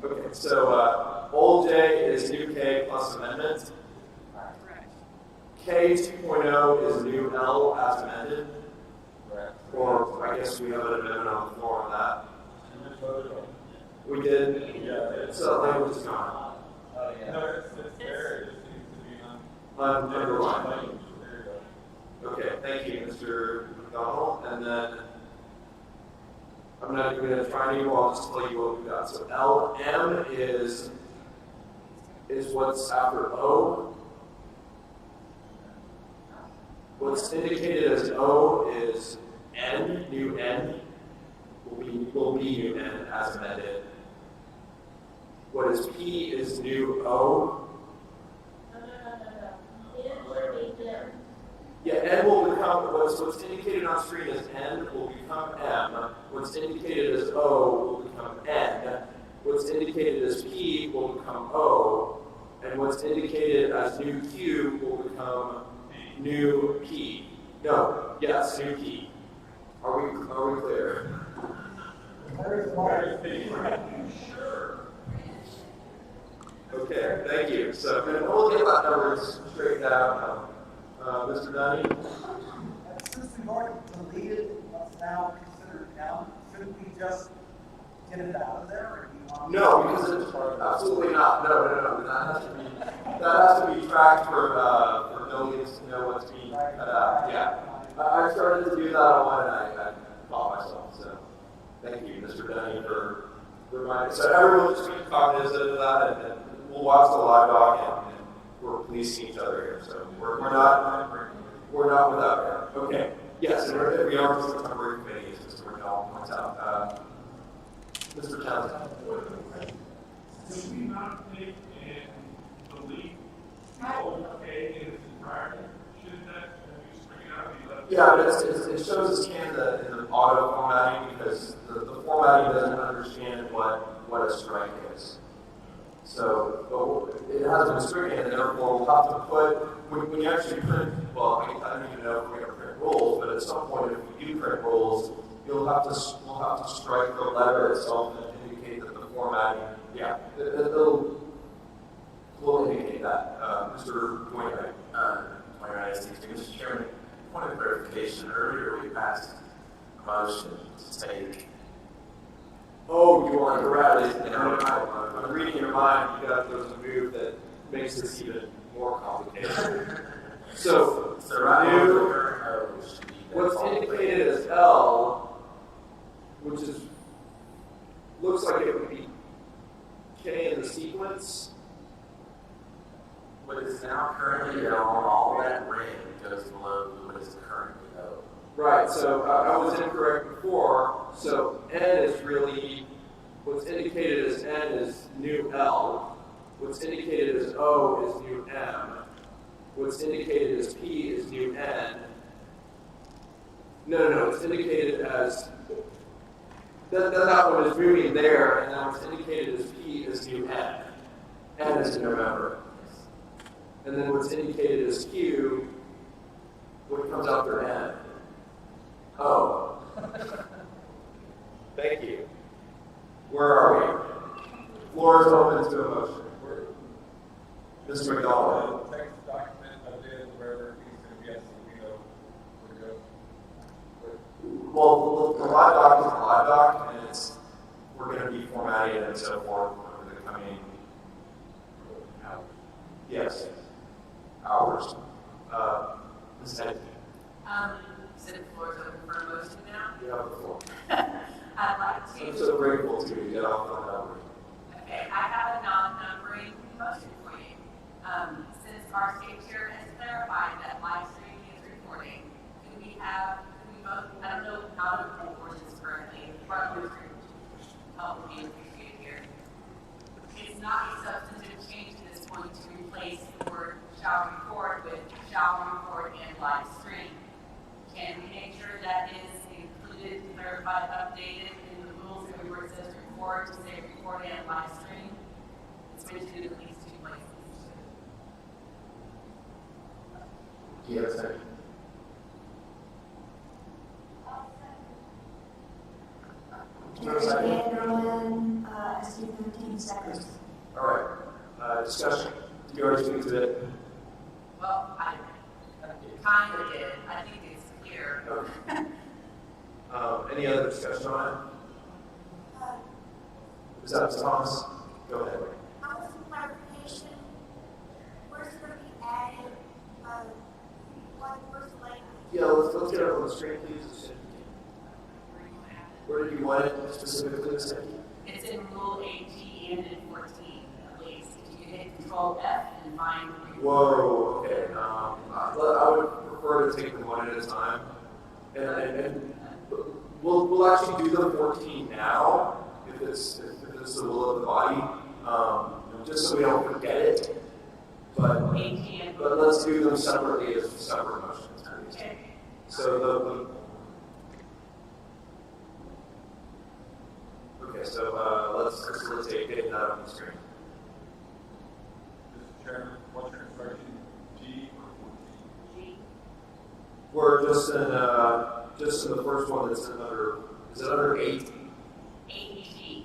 Speaker 1: Okay, so old J is new K plus amendment. K 2.0 is new L as amended. Or I guess we have an amendment on the floor on that. We did? Yeah. So that language is gone.
Speaker 9: No, it's there. It just needs to be
Speaker 1: underlined. Okay, thank you, Mr. McDonald. And then I'm not even going to try anymore. I'll just tell you what we got. So LM is what's after O. What's indicated as O is N, new N, will be new N as amended. What is P is new O. Yeah, N will become, what's indicated on screen as N will become M. What's indicated as O will become N. What's indicated as P will become O. And what's indicated as new Q will become new P. No, yes, new P. Are we clear? Sure. Okay, thank you. So we'll get that numbers straightened out. Mr. Dunny?
Speaker 18: Since we've already deleted what's now considered count, shouldn't we just get it out of there? Or do you want
Speaker 1: No, because it's absolutely not. No. That has to be tracked for buildings to know what's being cut out. Yeah. I started to do that on one and I caught myself. So thank you, Mr. Dunny, for reminding. So everyone just be cognizant of that, and we'll watch the live doc and we're policing each other here. So we're not without her. Okay. Yes, and we are just a temporary committee, as Mr. McDonald points out. Mr. Townsend.
Speaker 10: Should we not take and delete old K in its entirety? Shouldn't that be straight out?
Speaker 1: Yeah, but it shows us in the auto formatting because the formatting doesn't understand what a strike is. So it hasn't been stricken, and therefore we'll have to put, when you actually print, well, I don't even know if we're going to print rules, but at some point if we do print rules, we'll have to strike the letter itself and indicate that the formatting, we'll indicate that. Mr. Wainwright.
Speaker 13: Mr. Chairman, point of clarification. Earlier we passed a motion to take.
Speaker 1: Oh, you want to correct it? I'm reading your mind. You got there's a move that makes this even more complicated. So what's indicated as L, which is looks like it would be K in the sequence.
Speaker 13: What is now currently L, all that ring goes below what is currently O.
Speaker 1: Right, so I was incorrect before. So N is really, what's indicated as N is new L. What's indicated as O is new M. What's indicated as P is new N. No, it's indicated as, that one is moving there, and then what's indicated as P is new N. N is in November. And then what's indicated as Q, what comes after N? Oh. Thank you. Where are we? Floor is open to a motion. Mr. McDonald.
Speaker 9: Text document updated wherever it needs to be, yes, we know where to go.
Speaker 1: Well, the live doc is a live doc, and we're going to be formatting it and so forth over the coming hours. Yes. Hours. Ms. Henry.
Speaker 5: Senate floor is open for a motion now.
Speaker 1: You have the floor.
Speaker 5: I'd like to.
Speaker 1: I'm so grateful to you. Get off the number.
Speaker 5: Okay, I have a non-numbering motion for you. Since our state chair has clarified that live streaming is recording, can we both, I don't know how to enforce this currently, probably help would be appreciated here. It's not a substantive change at this point to replace the word shall record with shall record and live stream. Can we make sure that is included, clarified, updated in the rules where it says record to say record and live stream? It's mentioned in at least 2 places.
Speaker 1: Do you have a second?
Speaker 2: Jerry Vanderlyn, SC 15 seconds.
Speaker 1: All right. Discussion. You already speak to it.
Speaker 5: Well, I kind of did. I think it's clear.
Speaker 1: Okay. Any other discussion on it? Is that Ms. Thomas? Go ahead.
Speaker 2: I want some clarification. Where's it going to be added? Where's the language?
Speaker 1: Yeah, let's get it on the screen, please. Where did you want it specifically, Ms. Henry?
Speaker 5: It's in Rule 8G and in 14, at least. If you hit Control F and find.
Speaker 1: Whoa, okay. I would prefer to take them one at a time. And we'll actually do the 14 now, if it's the will of the body, just so we don't forget it. But let's do them separately as separate motions, please.
Speaker 5: Okay.
Speaker 1: So let's facilitate getting that on the screen.
Speaker 9: Mr. Chairman, what's your instruction, G or 14?
Speaker 5: G.
Speaker 1: We're just in the first one that's is it under 8?
Speaker 5: 8G.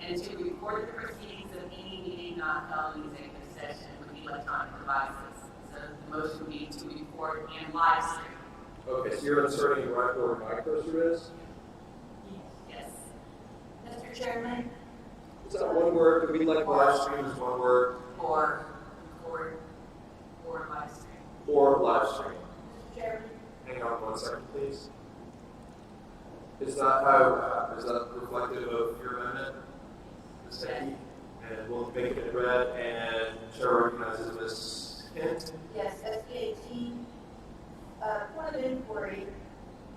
Speaker 5: And to record the proceedings of any meeting not held in executive session with electronic devices. So the motion would be to record and live stream.
Speaker 1: Okay, so you're inserting right where my cursor is?
Speaker 5: Yes.
Speaker 2: Mr. Chairman?
Speaker 1: Is that one word? Do we like live stream is one word?
Speaker 5: Or live stream.
Speaker 1: Or live stream.
Speaker 2: Mr. Chairman?
Speaker 1: Hang on 1 second, please. Is that reflective of your amendment, Ms. Henry? And we'll make it red, and Chair recognizes Ms. Hint.
Speaker 3: Yes, SB 18. Point of inquiry,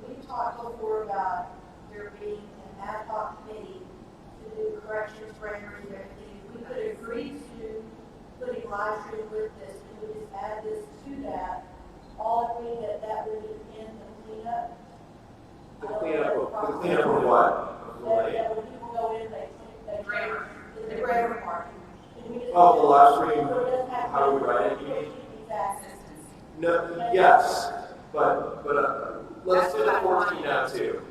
Speaker 3: we talked before about there being an ad hoc committee to do corrections, grammar, and everything. If we could agree to putting live stream with this, we would just add this to that, all agree that would be in the cleanup.
Speaker 1: The cleanup of what?
Speaker 3: That when people go in, they
Speaker 5: Grammar.
Speaker 1: But let's do the 14 now too.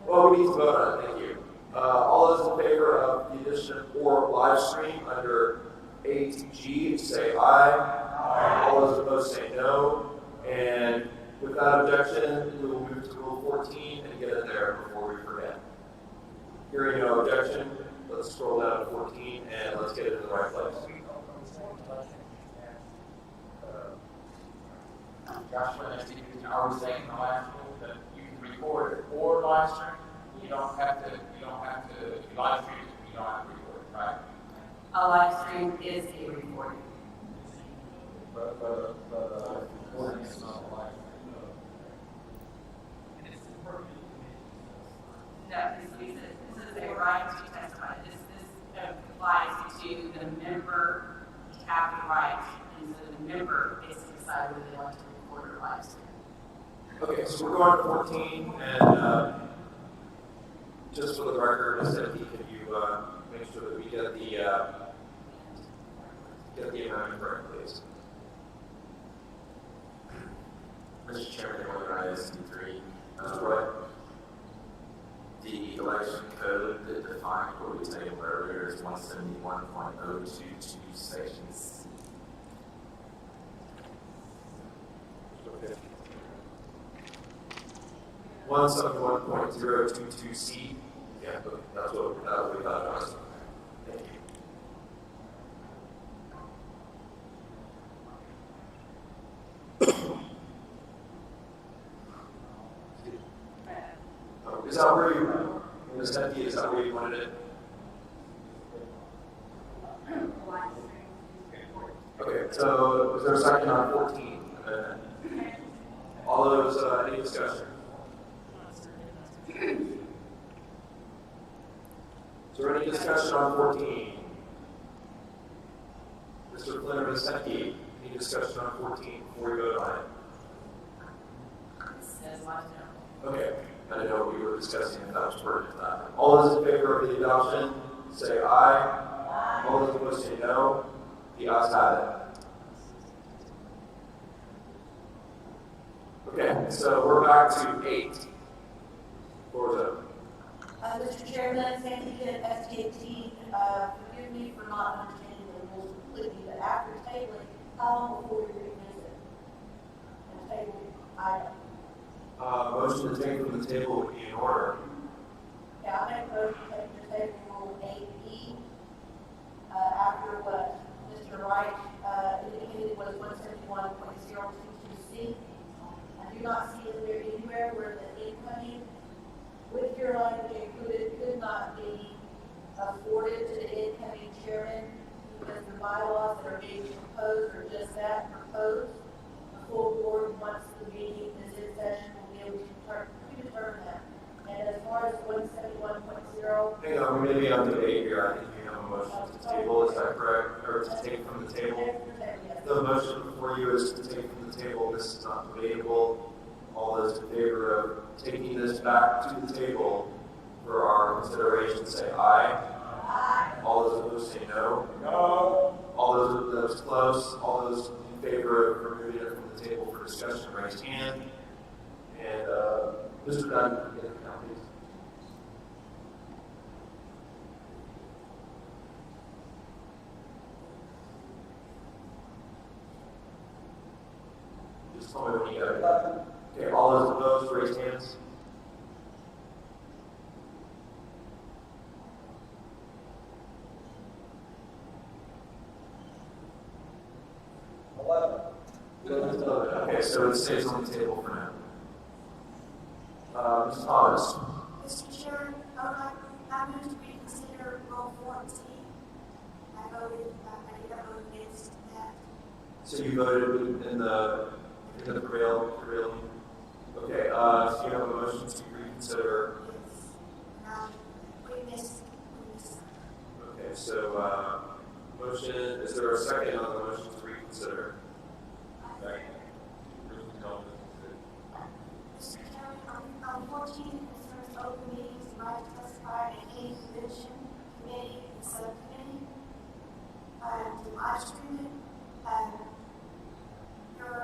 Speaker 1: Well, we need to vote on it, thank you. All those in favor of the addition or live stream under 8G, say aye. All those opposed say no. And without objection, we will move to Rule 14 and get it there before we forget. Hearing no objection, let's scroll down to 14 and let's get it in the right place.
Speaker 8: Joshua, are we saying in the last rule that you can record it or live stream? You don't have to, if you live stream it, you don't have to record it, right?
Speaker 5: A live stream is a recording.
Speaker 21: But recording is not a live stream.
Speaker 5: No, this is a right to testify. This applies to the member to have the right, and so the member gets to decide whether they want to record or live stream.
Speaker 1: Okay, so we're going to 14, and just for the record, Stephanie, can you make sure that we get the amendment correct, please?
Speaker 13: Mr. Chairman, I want to raise D3.
Speaker 1: Right.
Speaker 13: The election code that defined what we tabled earlier is 171.022 section C.
Speaker 1: Okay. 171.022C. Yeah, that's what we thought it was. Thank you. Is that where you, Ms. Hefty, is that where you wanted it? Okay, so is there a second on 14? All those, any discussion? Is there any discussion on 14? Mr. Flynn or Ms. Hefty, any discussion on 14 before we vote on it? Okay. I didn't know we were discussing if that was pertinent or not. All those in favor of the adoption, say aye. Aye. All those opposed say no. The ayes have it. Okay, so we're back to 8. Floor is open.
Speaker 3: Mr. Chairman, Sandy Kidd, SKT, forgive me for not understanding the rules completely, but after tabling, how long before you revisit and table item?
Speaker 1: Motion to take from the table would be in order.
Speaker 3: Yeah, I make a motion to take the table rule 8E, after what Mr. Wright, indicated was 171.022C. I do not see it there anywhere where the incoming, with your language included, could not be afforded to the incoming chairman, because the bylaws that are being proposed are just that, proposed. The full board, once the meeting is in session, will be able to determine that. And as far as 171.0.
Speaker 1: Hang on, we may be on debate here. I think you have a motion to table, is that correct? Or to take from the table? The motion before you is to take from the table. This is not debatable. All those in favor of taking this back to the table for our consideration say aye. Aye. All those opposed say no. No. All those close, all those in favor of removing it from the table for discussion, raise hand. And Mr. Dunn, get the count, please. Just tell me when you got it. Okay, all those opposed, raise hands. Okay, so it stays on the table for now. Ms. Thomas.
Speaker 2: Mr. Chairman, I move to reconsider Rule 14. I did vote against that.
Speaker 1: So you voted in the prevailing? Okay, so you have a motion to reconsider.
Speaker 2: We missed.
Speaker 1: Okay, so motion, is there a second on the motion to reconsider? Second.
Speaker 2: Mr. Chairman, on 14, concerns open meetings, the right to testify in any commission, committee, and subcommittee. To live stream it, your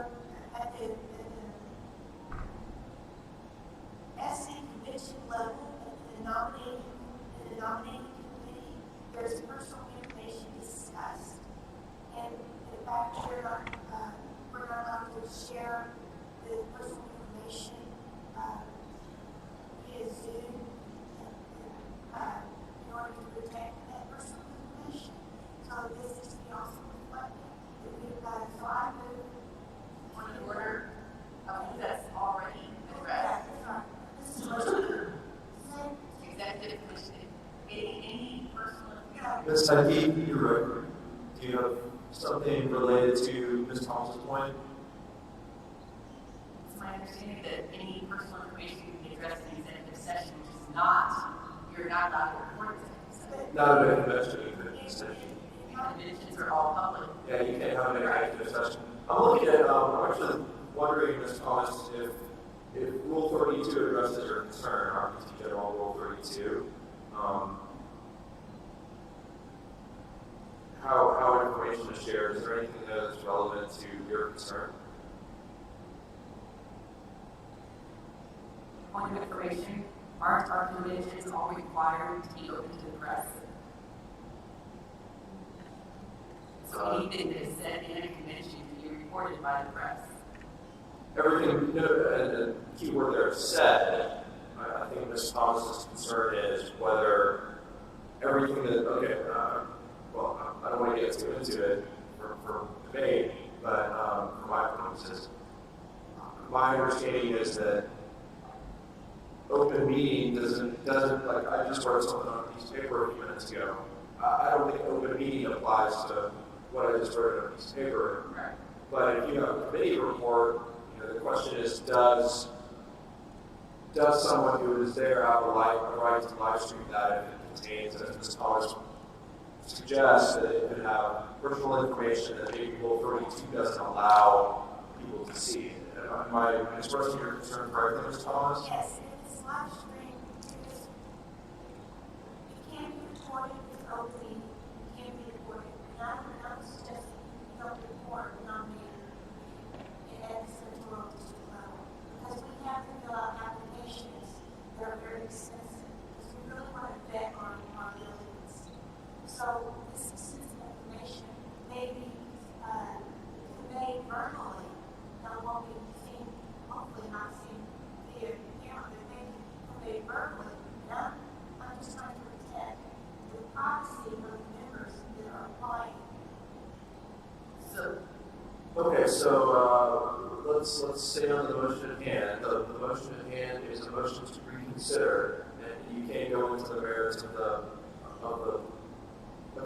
Speaker 4: Ms. Heike, you're right. Do you have something related to Ms. Thomas's point?
Speaker 5: It's my understanding that any personal information can be addressed in executive session, which is not, you're not allowed to report executive session.
Speaker 4: Not an executive session.
Speaker 5: Conventions are all public.
Speaker 4: Yeah, you can't have an executive session. I'm looking at, I'm actually wondering, Ms. Thomas, if Rule 32 addresses your concern, RPT General Rule 32, how information is shared, is there anything that is relevant to your concern?
Speaker 5: Point of information, aren't our conventions all required to be open to the press? So anything that is said in a convention can be reported by the press.
Speaker 4: Everything, and the key word there, said, I think Ms. Thomas's concern is whether everything that, well, I don't want to get too into it for debate, but for my purposes, my understanding is that open meeting doesn't like, I just wrote something on a piece of paper a few minutes ago. I don't think open meeting applies to what I just wrote on a piece of paper.
Speaker 5: Right.
Speaker 4: But if you have a committee report, the question is, does someone who is there have a right to live stream that if it contains, as Ms. Thomas suggests, that it could have personal information that maybe Rule 32 doesn't allow people to see? Am I expressing your concern correctly, Ms. Thomas?
Speaker 2: Yes, if it's live stream, it can't be recorded, it's open, it can't be recorded. And I'm suggesting you don't report nominated at the central district level, because we have to fill out applications that are very expensive, because we really want to vet our buildings. So this sensitive information may be conveyed verbally, that won't be seen, hopefully not seen via camera, but maybe conveyed verbally. And I'm just trying to protect the privacy of the members that are applying.
Speaker 5: So,
Speaker 4: Okay, so let's stay on the motion at hand. The motion at hand is a motion to reconsider, and you can't go into the merits of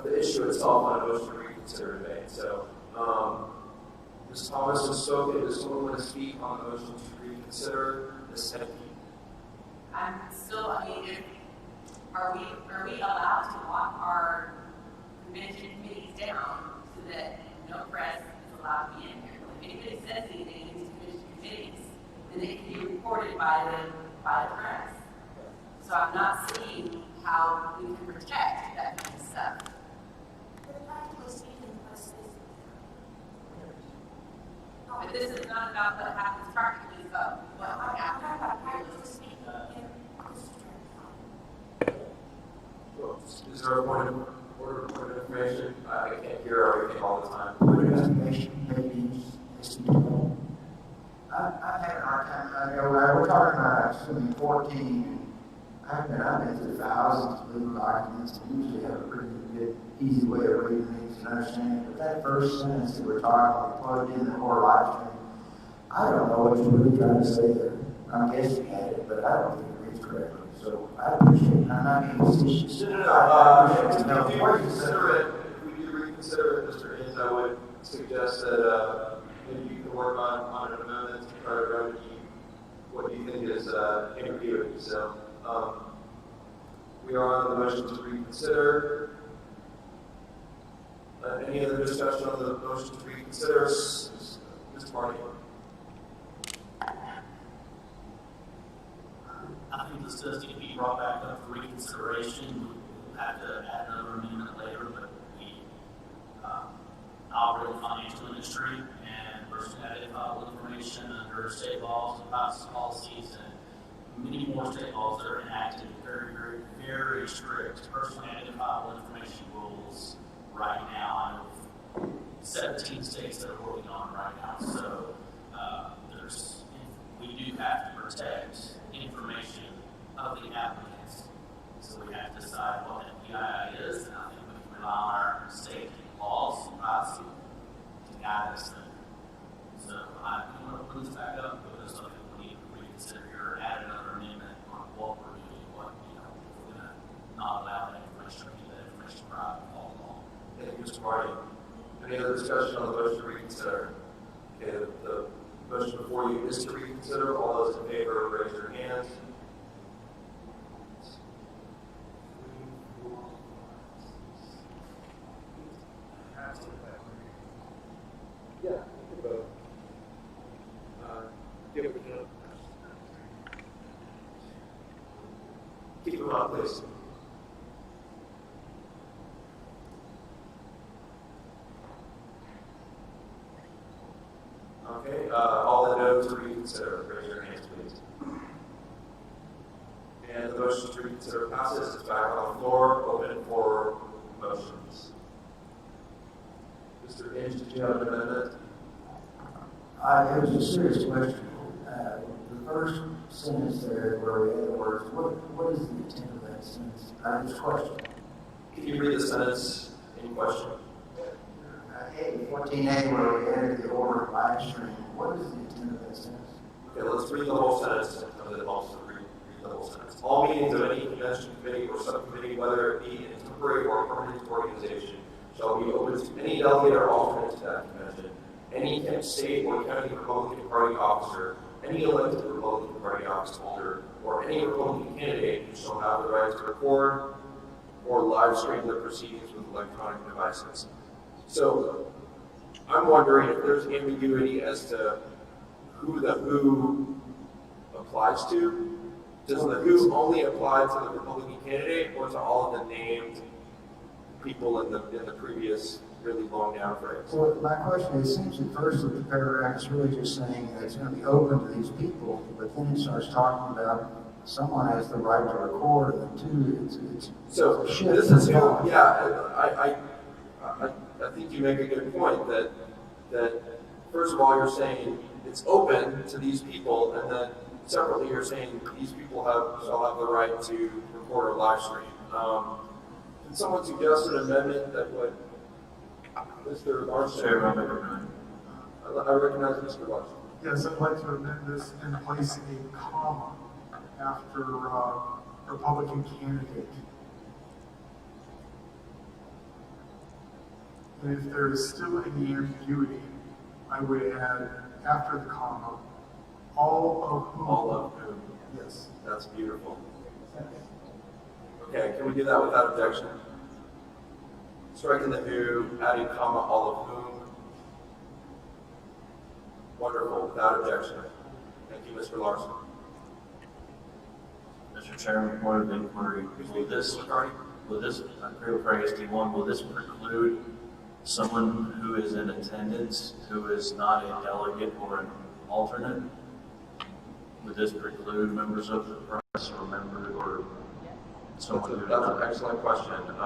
Speaker 4: the issue itself on a motion to reconsider debate. So, Ms. Thomas has spoken. Does someone want to speak on the motion to reconsider? Ms. Heike.
Speaker 5: I'm still, are we allowed to lock our convention committees down so that no press is allowed to be in here? If anybody says anything in these convention committees, then it can be reported by the press. So I'm not seeing how we can protect that kind of stuff. But this is not about what happens practically, so what happens.
Speaker 4: Is there a point of order, point of information? I can't hear everything all the time.
Speaker 15: Point of information, maybe. I've had a hard time. We're talking about assuming 14. I've been through thousands of legal documents and usually have a pretty good, easy way of reading things and understanding. But that first sentence that we're talking about, plugged in the core live stream, I don't know what you're really trying to say there. I'm guessing at it, but I don't think it reads correctly. So I appreciate it. I'm not being facetious.
Speaker 4: If we do reconsider it, Mr. Haynes, I would suggest that maybe you can work on an amendment to try to remedy what you think is ambiguity. So we are on the motion to reconsider. Any other discussion on the motion to reconsider? Mr. Marty.
Speaker 8: I think this does need to be brought back up for reconsideration. We'll have to add another amendment later, but we operate in the financial industry and personally identifiable information under state laws and privacy policies and many more state laws that are enacted, very, very, very strict personally identifiable information rules right now. I know 17 states that are working on it right now. So we do have to protect information of the applicants. So we have to decide what that PII is, and I think we can rely on our state laws and privacy to guide us there. So I want to put this back up because I think we need to reconsider or add another amendment on what we're doing, if we're going to not allow that information or keep that information private.
Speaker 1: motion before you is to reconsider. All those in favor, raise your hands. Yeah, you can vote. Give it a go. Keep them up, please. Okay, all the noes to reconsider, raise your hands, please. And the motion to reconsider passes. It's back on the floor, open for motions. Mr. Inge, did you have an amendment?
Speaker 15: It was a serious question. The first sentence there where we had the words, what is the intent of that sentence? I just question.
Speaker 1: Can you read the sentence in question?
Speaker 15: 14A where we added the order of live stream. What is the intent of that sentence?
Speaker 1: Okay, let's read the whole sentence and then also read the whole sentence. All meetings of any convention committee or subcommittee, whether it be a temporary or permanent organization, shall be open to any delegate or alternate to that convention, any state or county Republican Party officer, any elected Republican Party office holder, or any Republican candidate who shall have the right to record or live stream their proceedings with electronic devices. So, I'm wondering if there's ambiguity as to who the who applies to. Does the who only apply to the Republican candidate or to all of the named people in the previous really long down phrase?
Speaker 15: Well, my question is, it seems at first that the paragraph is really just saying that it's going to be open to these people, but then it starts talking about someone has the right to record, and then it's
Speaker 1: so
Speaker 15: a shift.
Speaker 1: this is yeah. I think you make a good point that first of all you're saying it's open to these people, and then separately you're saying these people shall have the right to record or live stream. Can someone suggest an amendment that would, Mr. Larson? I recognize Mr. Larson.
Speaker 10: Yes, I'd like to amend this and place a comma after Republican candidate. And if there is still any ambiguity, I would add after the comma, all of whom.
Speaker 1: All of whom.
Speaker 10: Yes.
Speaker 1: That's beautiful. Okay, can we do that without objection? Striking the who, adding comma, all of whom. Wonderful, without objection. Thank you, Mr. Larson.
Speaker 7: Mr. Chairman, point of inquiry, will this preclude someone who is in attendance, who is not a delegate or an alternate? Would this preclude members of the press or members or someone who?
Speaker 1: That's an excellent question.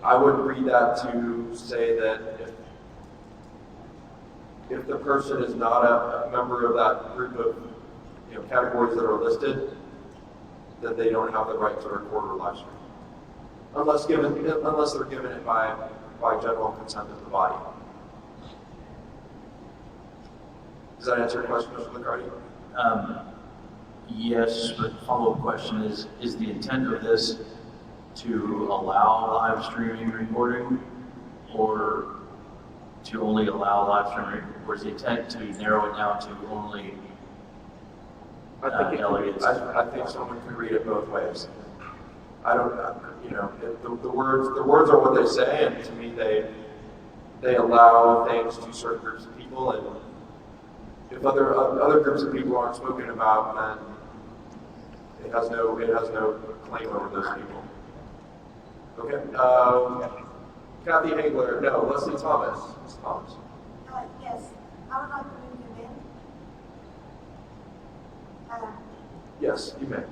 Speaker 1: I would read that to say that if the person is not a member of that group of categories that are listed, that they don't have the right to record or live stream. Unless they're given it by general consent of the body. Does that answer your question, Mr. McCarty?
Speaker 7: Yes, but follow-up question is the intent of this to allow live streaming recording, or to only allow live streaming, or is the intent to narrow it down to only delegates?
Speaker 1: I think someone could read it both ways. I don't, the words are what they say, and to me they allow things to certain groups of people, and if other groups of people aren't spoken about, then it has no claim over those people. Okay, Kathy Hagler, no, Leslie Thomas. Ms. Thomas.
Speaker 2: Yes, I would like to move to amend.
Speaker 1: Yes, you may.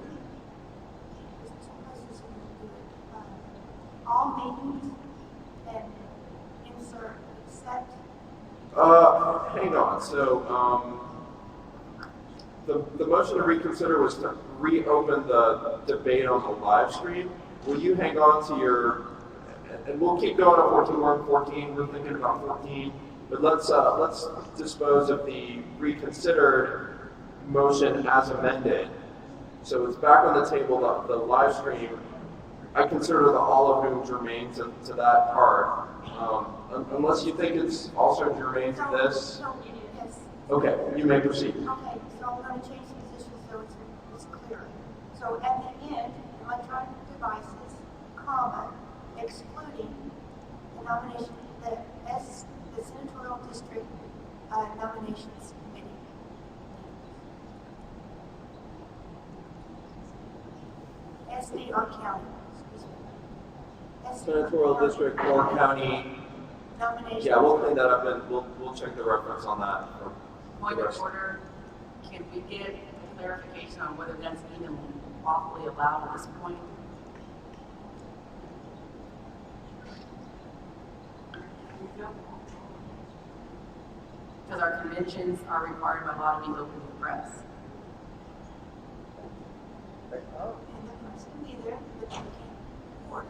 Speaker 2: All meetings and insert except.
Speaker 1: Hang on. So, the motion to reconsider was to reopen the debate on the live stream. Will you hang on to your, and we'll keep going on 14. We're on 14. We're thinking about 14. But let's dispose of the reconsidered motion as amended. So it's back on the table. The live stream. I consider the all of whom germane to that part. Unless you think it's also germane to this.
Speaker 2: No, it
Speaker 1: Okay, you may proceed.
Speaker 2: Okay, so I'm going to change the position so it's clear. So at the end, electronic devices, comma, excluding the nomination, the senatorial district nominations committee. SD or county, excuse me. SD
Speaker 1: Senatorial district or county.
Speaker 2: nomination.
Speaker 1: Yeah, we'll clean that up and we'll check the reference on that.
Speaker 5: Point of order, can we get clarification on whether that's even lawfully allowed at this point? Because our conventions are required by law to be open to the press.
Speaker 2: And the person be there, but you can't order.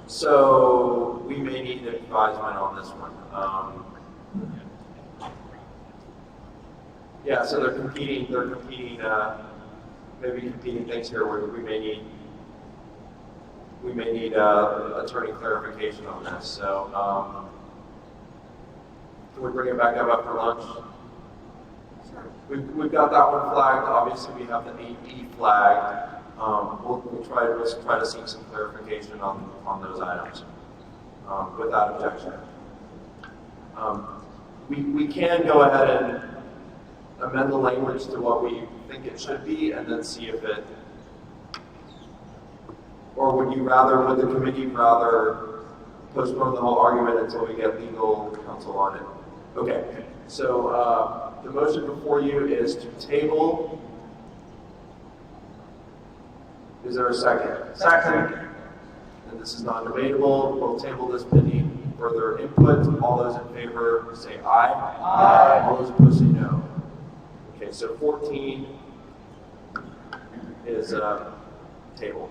Speaker 1: So we may need advisement on this one. Yeah, so they're competing, maybe competing things here where we may need attorney clarification on this. So, can we bring it back up after lunch? We've got that one flagged. Obviously, we have the 8E flagged. We'll try to seek some clarification on those items without objection. We can go ahead and amend the language to what we think it should be, and then see if it. Or would the committee rather postpone the whole argument until we get legal counsel on it? Okay. So the motion before you is to table. Is there a second?
Speaker 14: Second.
Speaker 1: And this is non-debatable. We'll table this pending further input. All those in favor say aye. Aye. All those opposed say no. Okay, so 14 is tabled.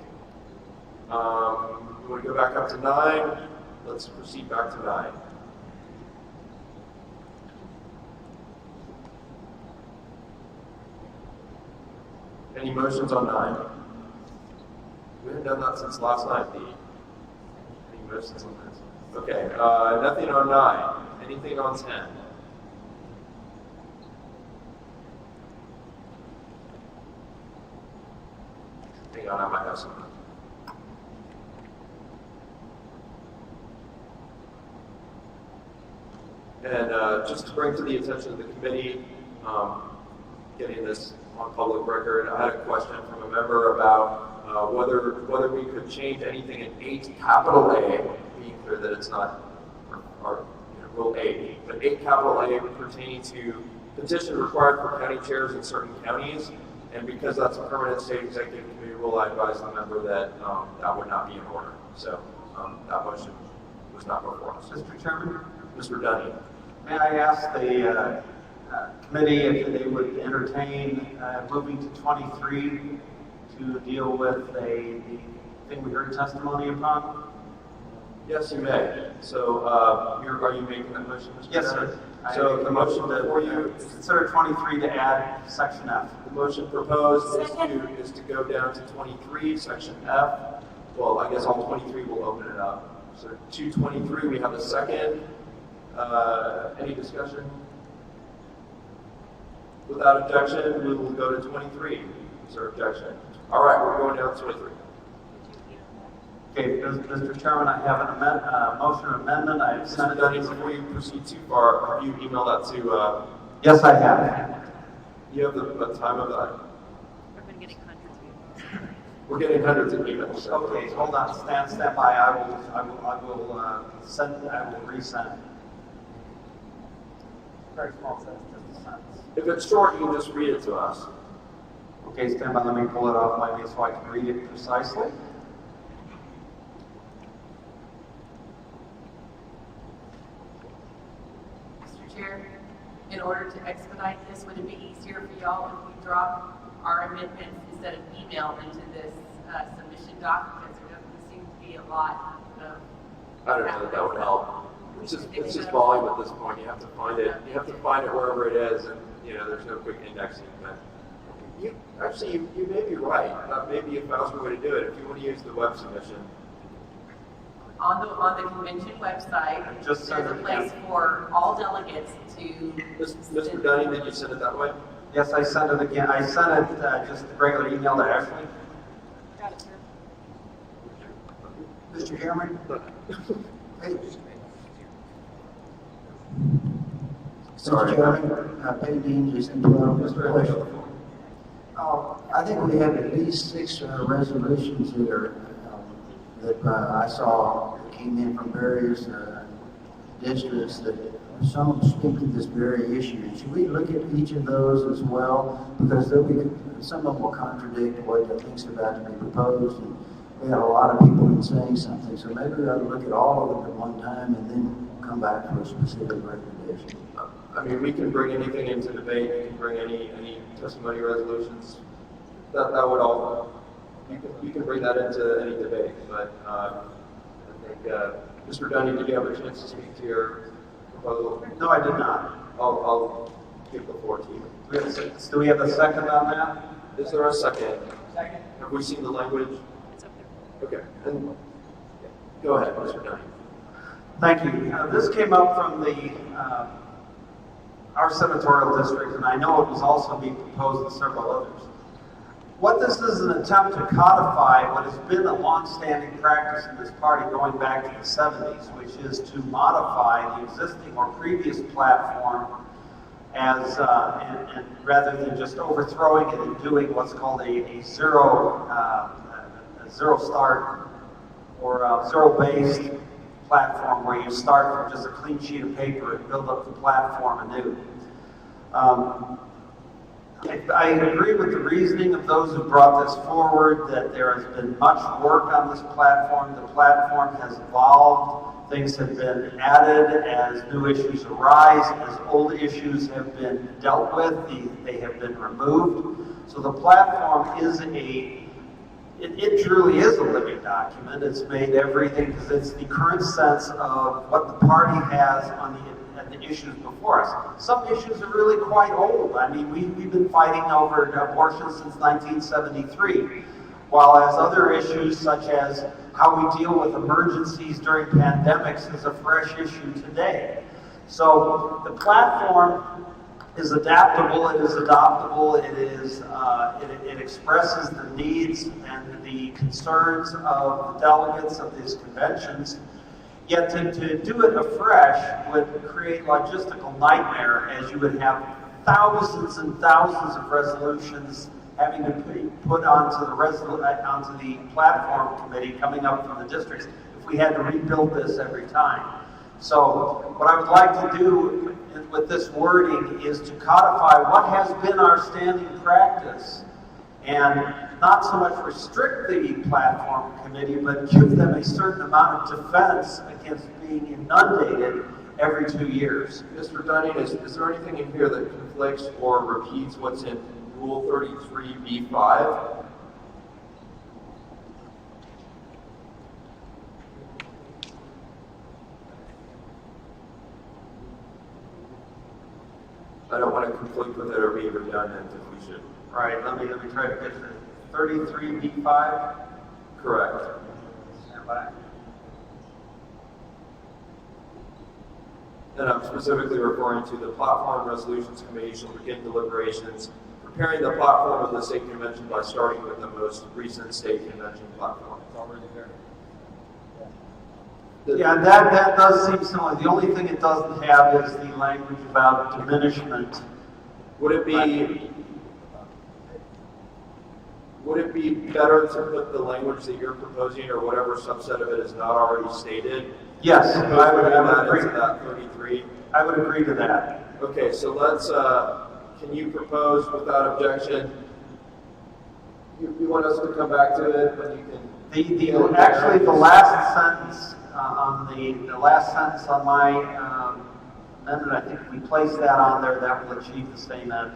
Speaker 1: We want to go back up to 9. Let's proceed back to 9. Any motions on 9? We haven't done that since last night, Pete. Any motions on this? Okay, nothing on 9. Anything on 10? Hang on, I might have something. And just to bring to the attention of the committee, getting this on public record, I had a question from a member about whether we could change anything in 8 capital A, being clear that it's not our Rule 8, but 8 capital A pertaining to petition required for county chairs in certain counties. And because that's a permanent state executive committee rule, I advised the member that that would not be in order. So that motion was not before us.
Speaker 14: Mr. Chairman?
Speaker 1: Mr. Dunning.
Speaker 14: May I ask the committee if they would entertain moving to 23 to deal with the thing we heard testimony upon?
Speaker 1: Yes, you may. So are you making that motion, Mr.
Speaker 14: Yes,
Speaker 1: Dunning?
Speaker 14: sir.
Speaker 1: So the motion before you
Speaker 14: is consider 23 to add section F.
Speaker 1: The motion proposed is to go down to 23, section F. Well, I guess all 23 will open it up. So to 23, we have a second. Any discussion? Without objection, we will go to 23. Is there objection? All right, we're going down to 23.
Speaker 14: Okay, Mr. Chairman, I have an motion amendment. I have sent
Speaker 1: Mr. Dunning, before you proceed too far, have you emailed that to?
Speaker 14: Yes, I have.
Speaker 1: You have the time of that?
Speaker 5: We've been getting hundreds of emails.
Speaker 1: We're getting hundreds of emails.
Speaker 14: Okay, hold on. Stand by. I will resend. Very small sentence, just a sentence.
Speaker 1: If it's short, you can just read it to us.
Speaker 14: Okay, stand by. Let me pull it off my knee so I can read it precisely.
Speaker 5: Mr. Chair, in order to expedite this, would it be easier for y'all if we drop our amendments instead of email into this submission doc? Because there doesn't seem to be a lot of.
Speaker 1: I don't know that would help. It's just volume at this point. You have to find it. You have to find it wherever it is, and there's no quick indexing. But you may be right. That may be a faster way to do it if you want to use the web submission.
Speaker 5: on the convention website,
Speaker 14: Just
Speaker 5: there's a place for all delegates to.
Speaker 1: Mr. Dunning, did you send it that way?
Speaker 14: Yes, I sent it again. I sent it just a regular email to Ashley.
Speaker 5: Got it, sir.
Speaker 15: Mr. Chairman? Hey.
Speaker 1: Sorry.
Speaker 15: Mr. Chairman, Peyton Dean, just interrupt Mr. Question. I think we have at least 6 resolutions that are, that I saw that came in from various districts that some speak to this very issue. Should we look at each of those as well? Because there'll be, some of them will contradict what I think's about to be proposed, and we had a lot of people in saying something. So maybe we ought to look at all of them at one time and then come back for a specific recommendation.
Speaker 1: I mean, we can bring anything into debate, we can bring any testimony resolutions. That would all, you can bring that into any debate, but I think, Mr. Dunning, did you have a chance to speak to your proposal?
Speaker 14: No, I did not.
Speaker 1: I'll give the floor to you.
Speaker 14: Do we have a second on that?
Speaker 1: Is there a second?
Speaker 19: Second.
Speaker 1: Have we seen the language?
Speaker 5: It's up there.
Speaker 1: Okay, and go ahead, Mr. Dunning.
Speaker 14: Thank you. This came up from the our senatorial district, and I know it was also being proposed in several others. What this is an attempt to codify what has been a long-standing practice in this party going back to the 70s, which is to modify the existing or previous platform as, and rather than just overthrowing it and doing what's called a zero start or zero-based platform where you start from just a clean sheet of paper and build up the platform anew. I agree with the reasoning of those who brought this forward, that there has been much work on this platform. The platform has evolved. Things have been added as new issues arise, as old issues have been dealt with, they have been removed. So the platform is it truly is a living document. It's made everything, because it's the current sense of what the party has on the issues before us. Some issues are really quite old. I mean, we've been fighting over abortion since 1973, while as other issues such as how we deal with emergencies during pandemics is a fresh issue today. So the platform is adaptable, it is adoptable, it expresses the needs and the concerns of the delegates of these conventions. Yet to do it afresh would create logistical nightmare, as you would have thousands and thousands of resolutions having to be put onto the platform committee coming up from the districts if we had to rebuild this every time. So what I would like to do with this wording is to codify what has been our standing practice and not so much restrict the platform committee, but give them a certain amount of defense against being inundated every 2 years.
Speaker 1: Mr. Dunning, is there anything in here that conflicts or repeats what's in Rule 33B5? I don't want to conflict with it or be redundant if we should.
Speaker 14: Right, let me try to get to 33B5.
Speaker 1: Correct.
Speaker 14: Stand by.
Speaker 1: And I'm specifically referring to the Platform Resolutions Committee shall begin deliberations, preparing the platform of the state convention by starting with the most recent state convention platform. It's already there.
Speaker 14: Yeah, that does seem similar. The only thing it doesn't have is the language about diminishment.
Speaker 1: Would it be better to put the language that you're proposing or whatever subset of it is not already stated?
Speaker 14: Yes, I would agree
Speaker 1: to that 33.
Speaker 14: I would agree to that.
Speaker 1: Okay, so let's, can you propose without objection? You want us to come back to it when you can?
Speaker 14: Actually, the last sentence the last sentence on my amendment, I think if we place that on there, that will achieve the same end.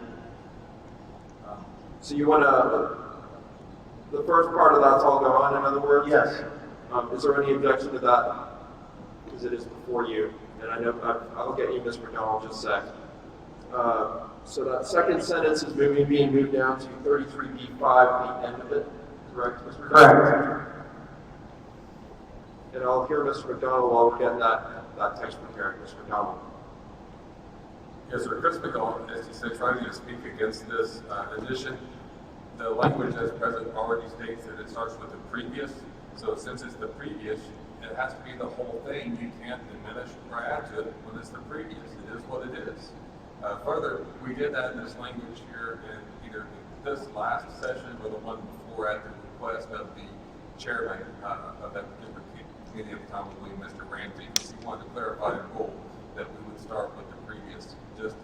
Speaker 1: So you want to, the first part of that's all gone, in other words?
Speaker 14: Yes.
Speaker 1: Is there any objection to that? Because it is before you. And I know, I'll get you, Mr. McDonald, just a sec. So that second sentence is being moved down to 33B5, the end of it, correct, Mr. McDonald?
Speaker 14: Correct.
Speaker 1: And I'll hear Mr. McDonald while we get that text prepared. Mr. McDonald.
Speaker 9: Yes, sir. Chris McDonald, SD6, trying to speak against this addition. The language as present already states that it starts with the previous. So since it's the previous, it has to be the whole thing. You can't diminish or add to it when it's the previous. It is what it is. Further, we did add this language here in either this last session or the one before at the request of the chairman of that particular committee at the time, I believe, Mr. Ramsey. He wanted to clarify the rule that we would start with the previous, just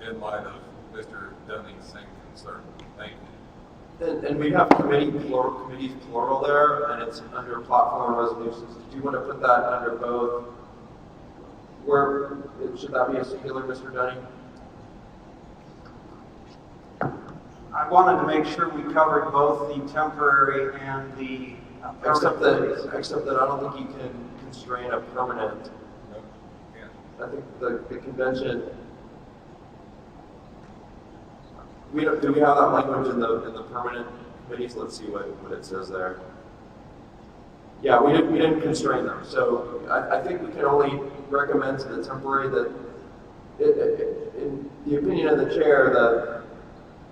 Speaker 9: in light of Mr. Dunning's same concern. Thank you.
Speaker 1: And we have committees plural there, and it's under platform resolutions. Do you want to put that under both? Where should that be a singular, Mr. Dunning?
Speaker 14: I wanted to make sure we covered both the temporary and the
Speaker 1: Except that I don't think you can constrain a permanent. I think the convention. Do we have that language in the permanent committees? Let's see what it says there. Yeah, we didn't constrain them. So I think we can only recommend to the temporary that, in the opinion of the chair,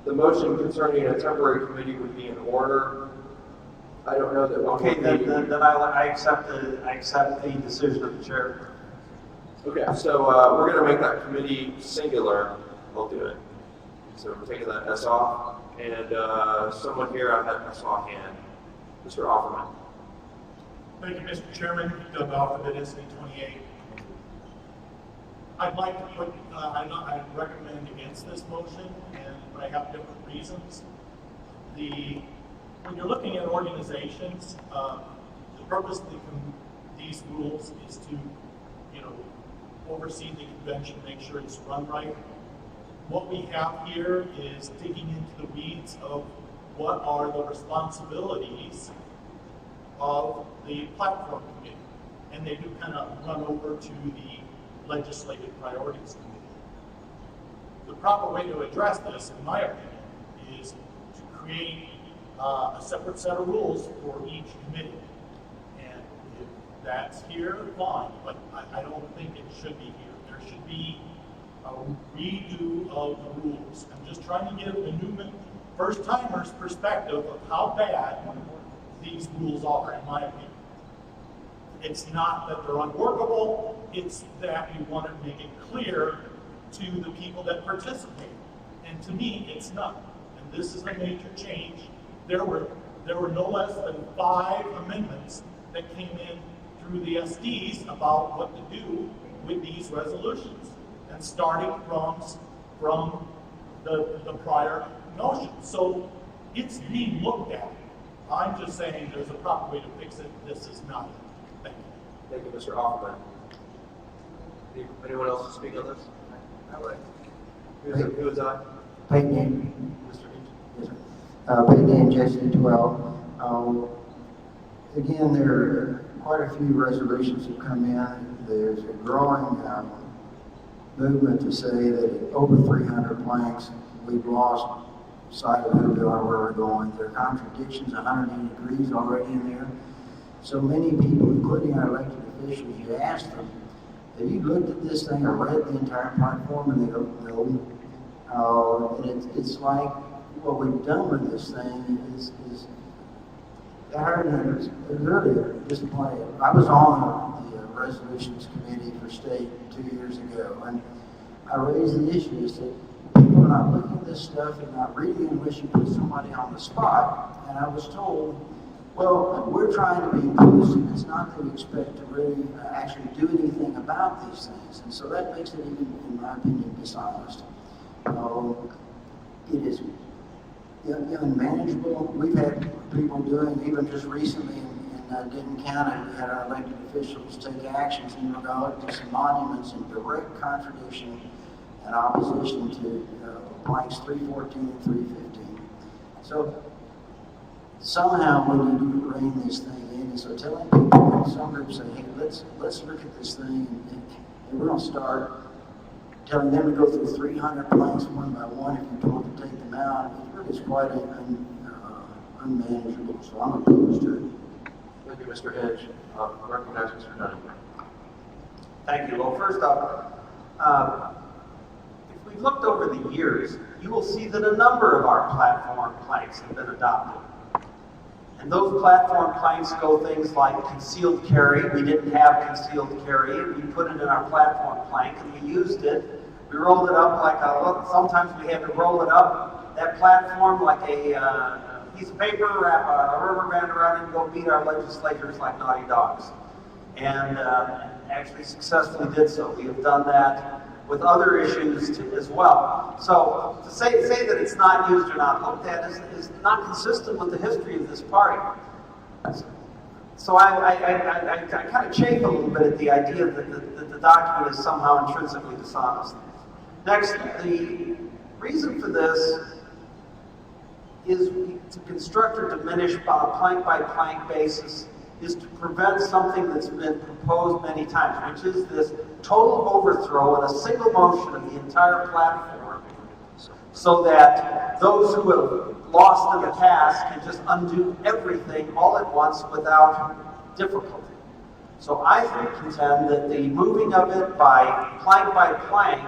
Speaker 1: the motion concerning a temporary committee would be in order. I don't know that.
Speaker 14: Okay, then I accept the decision of the chair.
Speaker 1: Okay, so we're going to make that committee singular. We'll do it. So we're taking that S off. And someone here, I had S off hand. Mr. Offerman.
Speaker 10: Thank you, Mr. Chairman. Doug Offerman, SD 28. I'd like to put, I recommend against this motion, but I have different reasons. When you're looking at organizations, the purpose of these rules is to, oversee the convention, make sure it's run right. What we have here is digging into the weeds of what are the responsibilities of the platform committee. And they do kind of run over to the legislative priorities committee. The proper way to address this, in my opinion, is to create a separate set of rules for each committee. And if that's here, fine, but I don't think it should be here. There should be a redo of the rules. I'm just trying to give the new first-timers perspective of how bad these rules are, in my opinion. It's not that they're unworkable, it's that you want to make it clear to the people that participate. And to me, it's not. And this is a major change. There were no less than 5 amendments that came in through the SDs about what to do with these resolutions, and starting from the prior motion. So it's being looked at. I'm just saying there's a proper way to fix it. This is not it. Thank you.
Speaker 1: Thank you, Mr. Hoffman. Anyone else to speak on this? All right. Who is I?
Speaker 15: Peyton Yankton.
Speaker 1: Mr.
Speaker 15: Yes, sir. Peyton Yankton, Jesse 12. Again, there are quite a few resolutions have come in. There's a growing movement to say that over 300 planks, we've lost sight of who we are, where we're going. There are contradictions, 180 degrees already in there. So many people, including our elected officials, you ask them, have you looked at this thing or read the entire platform? And they go, no. And it's like what we've done with this thing is I heard it was really disappointing. I was on the resolutions committee for state 2 years ago, and I raised the issue that people are not looking at this stuff and not reading unless you put somebody on the spot. And I was told, well, we're trying to be inclusive. It's not that we expect to really actually do anything about these things. And so that makes it even, in my opinion, dishonest. It is unmanageable. We've had people doing, even just recently in Denton County, we had our elected officials take actions in regard to some monuments in direct contradiction and opposition to blanks 314 and 315. So somehow we need to rein this thing in. And so telling people, some groups say, hey, let's look at this thing, and we're going to start telling them to go through 300 planks one by one if you want to take them out. It really is quite unmanageable, so I'm opposed to it.
Speaker 1: Thank you, Mr. Hinge. Recognize Mr. Dunning.
Speaker 14: Thank you. Well, first off, if we've looked over the years, you will see that a number of our platform planks have been adopted. And those platform planks go things like concealed carry. We didn't have concealed carry, and we put it in our platform plank, and we used it. We rolled it up like sometimes we had to roll it up, that platform, like a piece of paper, wrap a rubber band around it, and go beat our legislators like naughty dogs. And actually successfully did so. We have done that with other issues as well. So to say that it's not used or not looked at is not consistent with the history of this party. So I kind of chafe a little bit at the idea that the document is somehow intrinsically dishonest. Next, the reason for this is to construct or diminish on a plank-by-plank basis is to prevent something that's been proposed many times, which is this total overthrow in a single motion of the entire platform, so that those who have lost in the past can just undo everything all at once without difficulty. So I contend that the moving of it by plank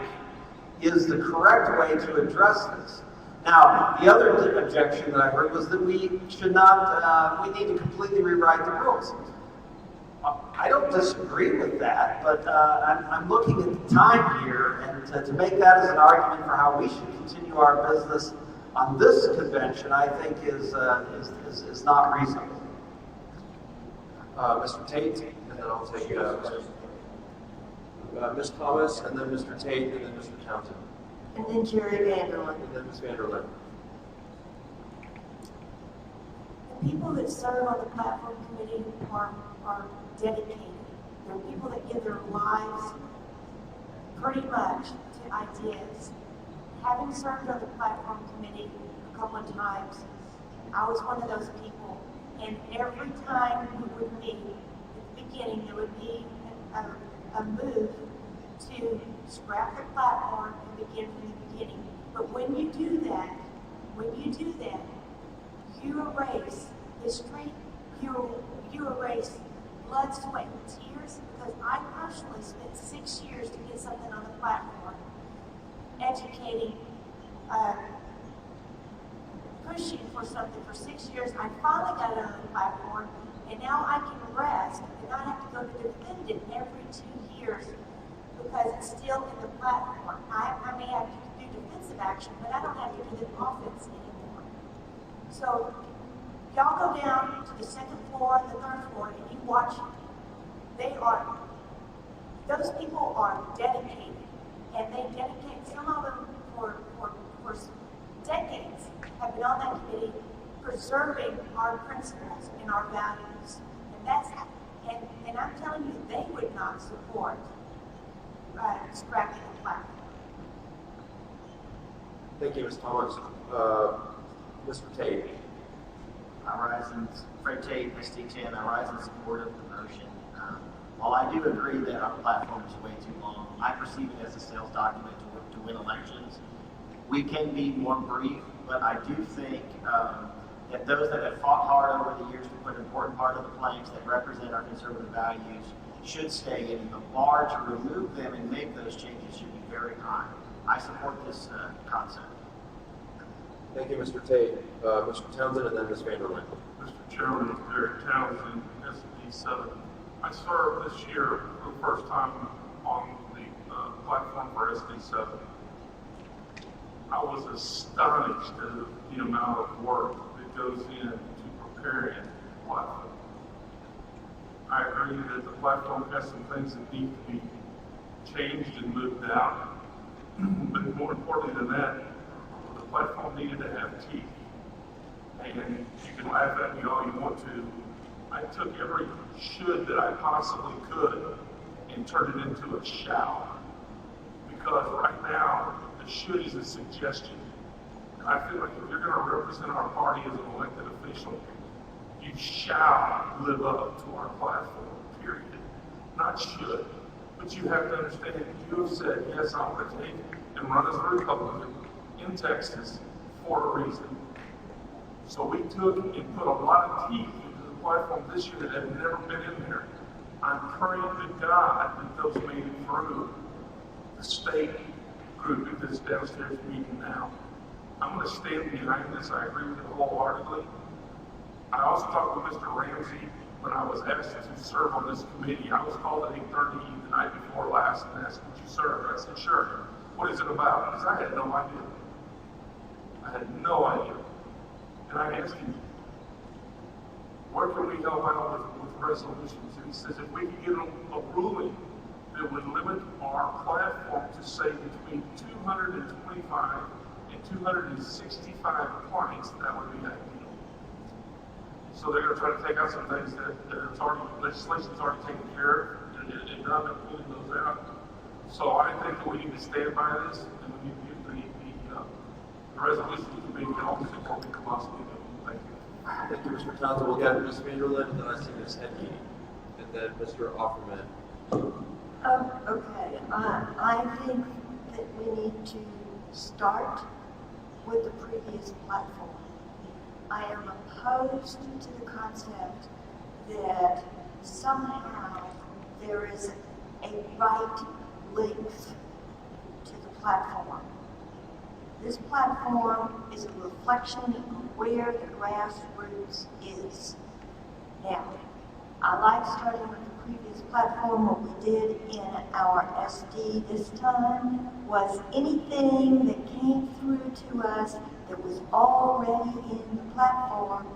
Speaker 14: is the correct way to address this. Now, the other objection that I heard was that we should not, we need to completely rewrite the rules. I don't disagree with that, but I'm looking at the time here, and to make that as an argument for how we should continue our business on this convention, I think is not reasonable.
Speaker 1: Mr. Tate, and then I'll take Ms. Thomas, and then Mr. Tate, and then Mr. Townsend.
Speaker 3: And then Jerry Vanderlyn.
Speaker 1: And then Ms. Vanderlyn.
Speaker 2: The people that serve on the platform committee are dedicated. They're people that give their lives pretty much to ideas. Having served on the platform committee a couple of times, I was one of those people. And every time we would meet, at the beginning, there would be a move to scrap the platform and begin from the beginning. But when you do that, you erase history, you erase blood, sweat, and tears, because I personally spent 6 years to get something on the platform, educating, pushing for something for 6 years. I finally got it on the platform, and now I can rest and not have to go to defend it every 2 years because it's still in the platform. I may have to do defensive action, but I don't have to do the offense anymore. So y'all go down to the second floor and the third floor and you watch it. Those people are dedicated, and they dedicate, some of them for decades have been on that committee preserving our principles and our values. And I'm telling you, they would not support scrapping the platform.
Speaker 1: Thank you, Ms. Thomas. Mr. Tate.
Speaker 17: I rise in Fred Tate, SD10. I rise in support of the motion. While I do agree that our platform is way too long, I perceive it as a sales document to win elections. We can be more brief, but I do think that those that have fought hard over the years to put an important part of the planks that represent our conservative values should stay in. The bar to remove them and make those changes should be very high. I support this concept.
Speaker 1: Thank you, Mr. Tate. Mr. Townsend, and then Ms. Vanderlyn.
Speaker 10: Mr. Chairman, Derek Townsend, SD7. I served this year for the first time on the platform for SD7. I was astonished at the amount of work that goes into preparing the platform. I agree that the platform has some things that need to be changed and moved out. But more importantly than that, the platform needed to have teeth. And you can laugh at me all you want to. I took every should that I possibly could and turned it into a shall. Because right now, the should is a suggestion. And I feel like if you're going to represent our party as an elected official, you shall live up to our platform, period. Not should. But you have to understand that you have said, yes, I want to take and run as a Republican in Texas for a reason. So we took and put a lot of teeth into the platforms this year that have never been in there. I'm praying to God that those made it through the state group that's downstairs meeting now. I'm going to stand behind this. I agree with it wholeheartedly. I also talked with Mr. Ramsey when I was asked to serve on this committee. I was called at 8:30 the night before last and asked, would you serve? I said, sure. What is it about? Because I had no idea. I had no idea. And I asked him, where can we help out with resolutions? And he says, if we can get a ruling that would limit our platform to say between 225 and 265 clients, that would be ideal. So they're going to try to take out some things that it's already, legislation's already taken care of, and now they're pulling those out. So I think that we need to stand by this, and we need to get the resolution to the committee help us before we can possibly do. Thank you.
Speaker 1: Thank you, Mr. Townsend. We'll get Ms. Vanderlyn, and then I see Ms. Henke, and then Mr. Offerman.
Speaker 2: Okay, I think that we need to start with the previous platform. I am opposed to the concept that somehow there is a right length to the platform. This platform is a reflection of where the grassroots is. Now, I like starting with the previous platform. What we did in our SD this time was anything that came through to us that was already in the platform,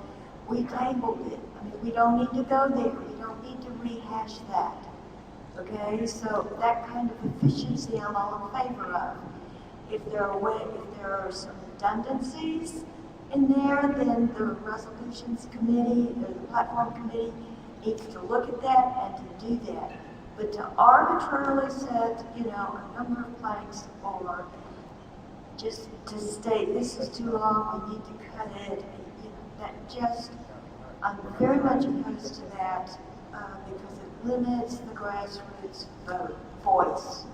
Speaker 2: we tabled it. I mean, we don't need to go there. We don't need to rehash that. Okay, so that kind of efficiency I'm all in favor of. If there are some redundancies in there, then the resolutions committee, or the platform committee, needs to look at that and to do that. But to arbitrarily set, a number of planks, or just to state this is too long, we need to cut it, I'm very much opposed to that because it limits the grassroots voice.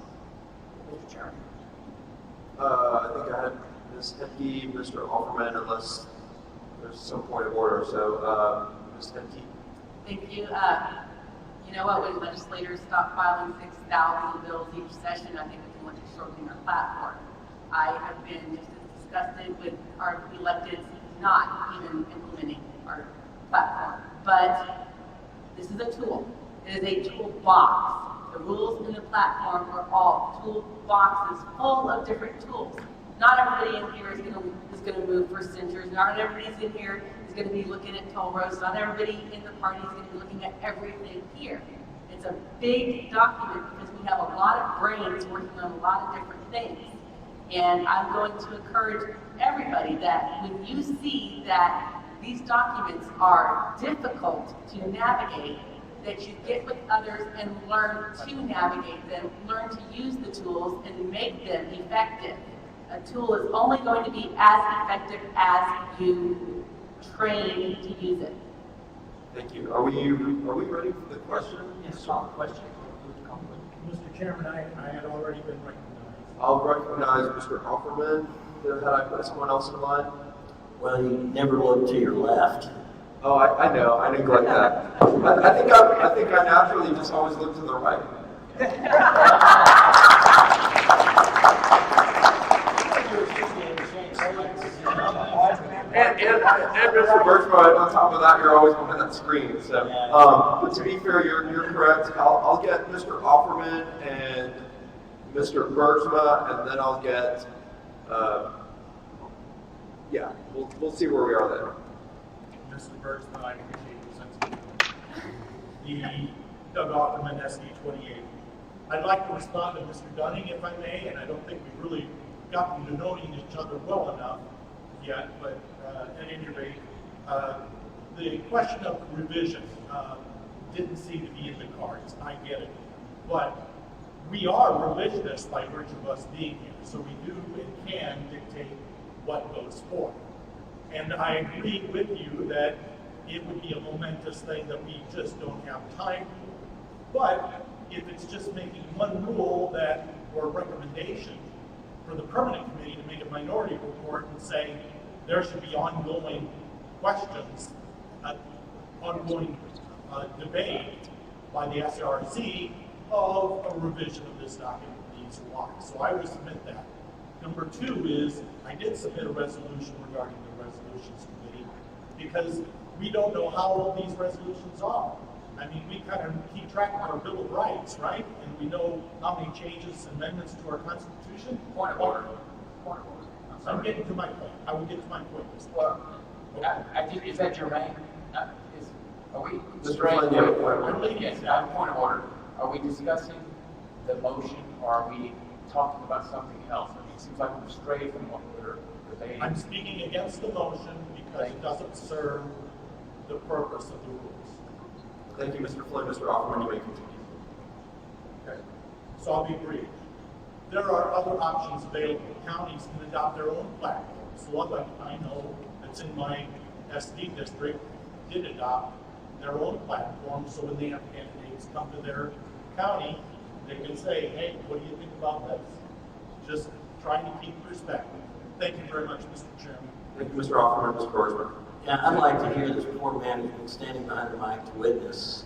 Speaker 1: Mr. Chairman. I think I had Ms. Henke, Mr. Offerman, unless there's some point of order. So, Ms. Henke.
Speaker 5: Thank you. You know what, when legislators stop filing 6,000 bills each session, I think we can look at shortening our platform. I have been just as disgusted with our electeds not even implementing our platform. But this is a tool. It is a toolbox. The rules in the platform are all toolboxes full of different tools. Not everybody in here is going to move for censures. Not everybody in here is going to be looking at toll roads. Not everybody in the party is going to be looking at everything here. It's a big document because we have a lot of brains working on a lot of different things. And I'm going to encourage everybody that when you see that these documents are difficult to navigate, that you get with others and learn to navigate them, learn to use the tools and make them effective. A tool is only going to be as effective as you train to use it.
Speaker 1: Thank you. Are we ready for the question?
Speaker 19: Yes, question.
Speaker 10: Mr. Chairman, I had already been recognized.
Speaker 1: I'll recognize Mr. Offerman. Had I put someone else in line?
Speaker 6: Well, you never look to your left.
Speaker 1: Oh, I know. I neglect that. I think I naturally just always look to the right. And Mr. Birchmont, on top of that, you're always behind that screen. So, but to be fair, you're correct. I'll get Mr. Offerman and Mr. Birchmont, and then I'll get. We'll see where we are then.
Speaker 10: Mr. Birchmont, I appreciate your sensitivity. Doug Offerman, SD 28. I'd like to respond to Mr. Dunning, if I may, and I don't think we've really gotten to know each other well enough yet, but at any rate, the question of revision didn't seem to be in the cards. I get it. But we are revisionists by virtue of us being here, so we do and can dictate what goes forth. And I agree with you that it would be a momentous thing that we just don't have time for. But if it's just making one rule or recommendation for the permanent committee to make a minority report and say there should be ongoing questions, ongoing debate by the SRC of a revision of this document needs to walk. So I will submit that. Number two is, I did submit a resolution regarding the resolutions committee because we don't know how old these resolutions are. I mean, we kind of keep track of our Bill of Rights, right? And we know how many changes, amendments to our Constitution.
Speaker 8: Point of order. Point of order.
Speaker 10: I'm getting to my point. I will get to my point.
Speaker 8: Well, is that germane? Are we?
Speaker 4: Mr. Flynn, you have a point of order.
Speaker 8: Yes, point of order. Are we discussing the motion or are we talking about something else? I mean, it seems like we're strayed from what we're debating.
Speaker 10: I'm speaking against the motion because it doesn't serve the purpose of the rules.
Speaker 4: Thank you, Mr. Flynn. Mr. Offerman, you may continue.
Speaker 10: Okay. So I'll be brief. There are other options available. Counties can adopt their own platforms. So what I know that's in my SD district did adopt their own platform. So when they have candidates come to their county, they can say, hey, what do you think about this? Just trying to keep perspective. Thank you very much, Mr. Chairman.
Speaker 4: Thank you, Mr. Offerman. Mr. Grossman.
Speaker 6: Yeah, I'd like to hear this poor man who's been standing behind the mic to witness.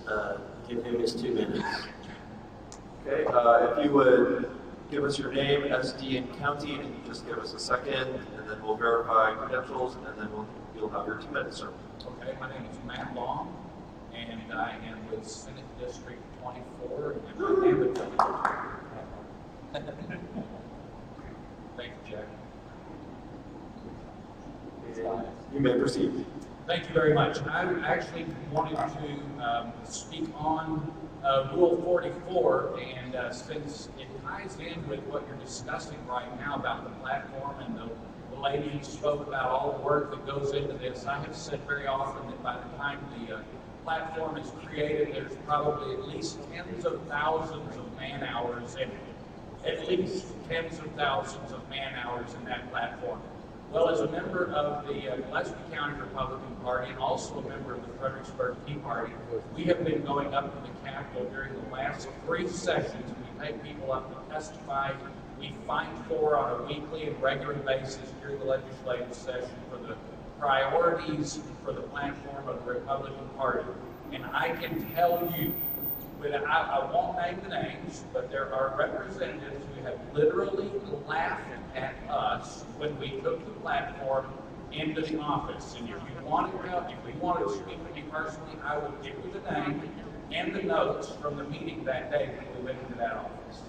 Speaker 6: Give him his 2 minutes.
Speaker 4: Okay, if you would give us your name, SD, and county, and just give us a second, and then we'll verify credentials, and then you'll have your 2 minutes, sir.
Speaker 8: Okay, my name is Matt Long, and I am with Senate District 24, and my neighborhood. Thank you, Jack.
Speaker 4: You may proceed.
Speaker 8: Thank you very much. I actually wanted to speak on Rule 44, and since it ties in with what you're discussing right now about the platform and the lady who spoke about all the work that goes into this, I have said very often that by the time the platform is created, there's probably at least tens of thousands of man hours in it. At least tens of thousands of man hours in that platform. Well, as a member of the Gillespie County Republican Party and also a member of the Fredericksburg Tea Party, we have been going up to the Capitol during the last 3 sessions. We take people up to testify. We fight for on a weekly and regular basis during the legislative session for the priorities for the platform of the Republican Party. And I can tell you, I won't name the names, but there are representatives who have literally laughed at us when we took the platform into the office. And if we wanted to speak with me personally, I will give you the name and the notes from the meeting that day when we went into that office.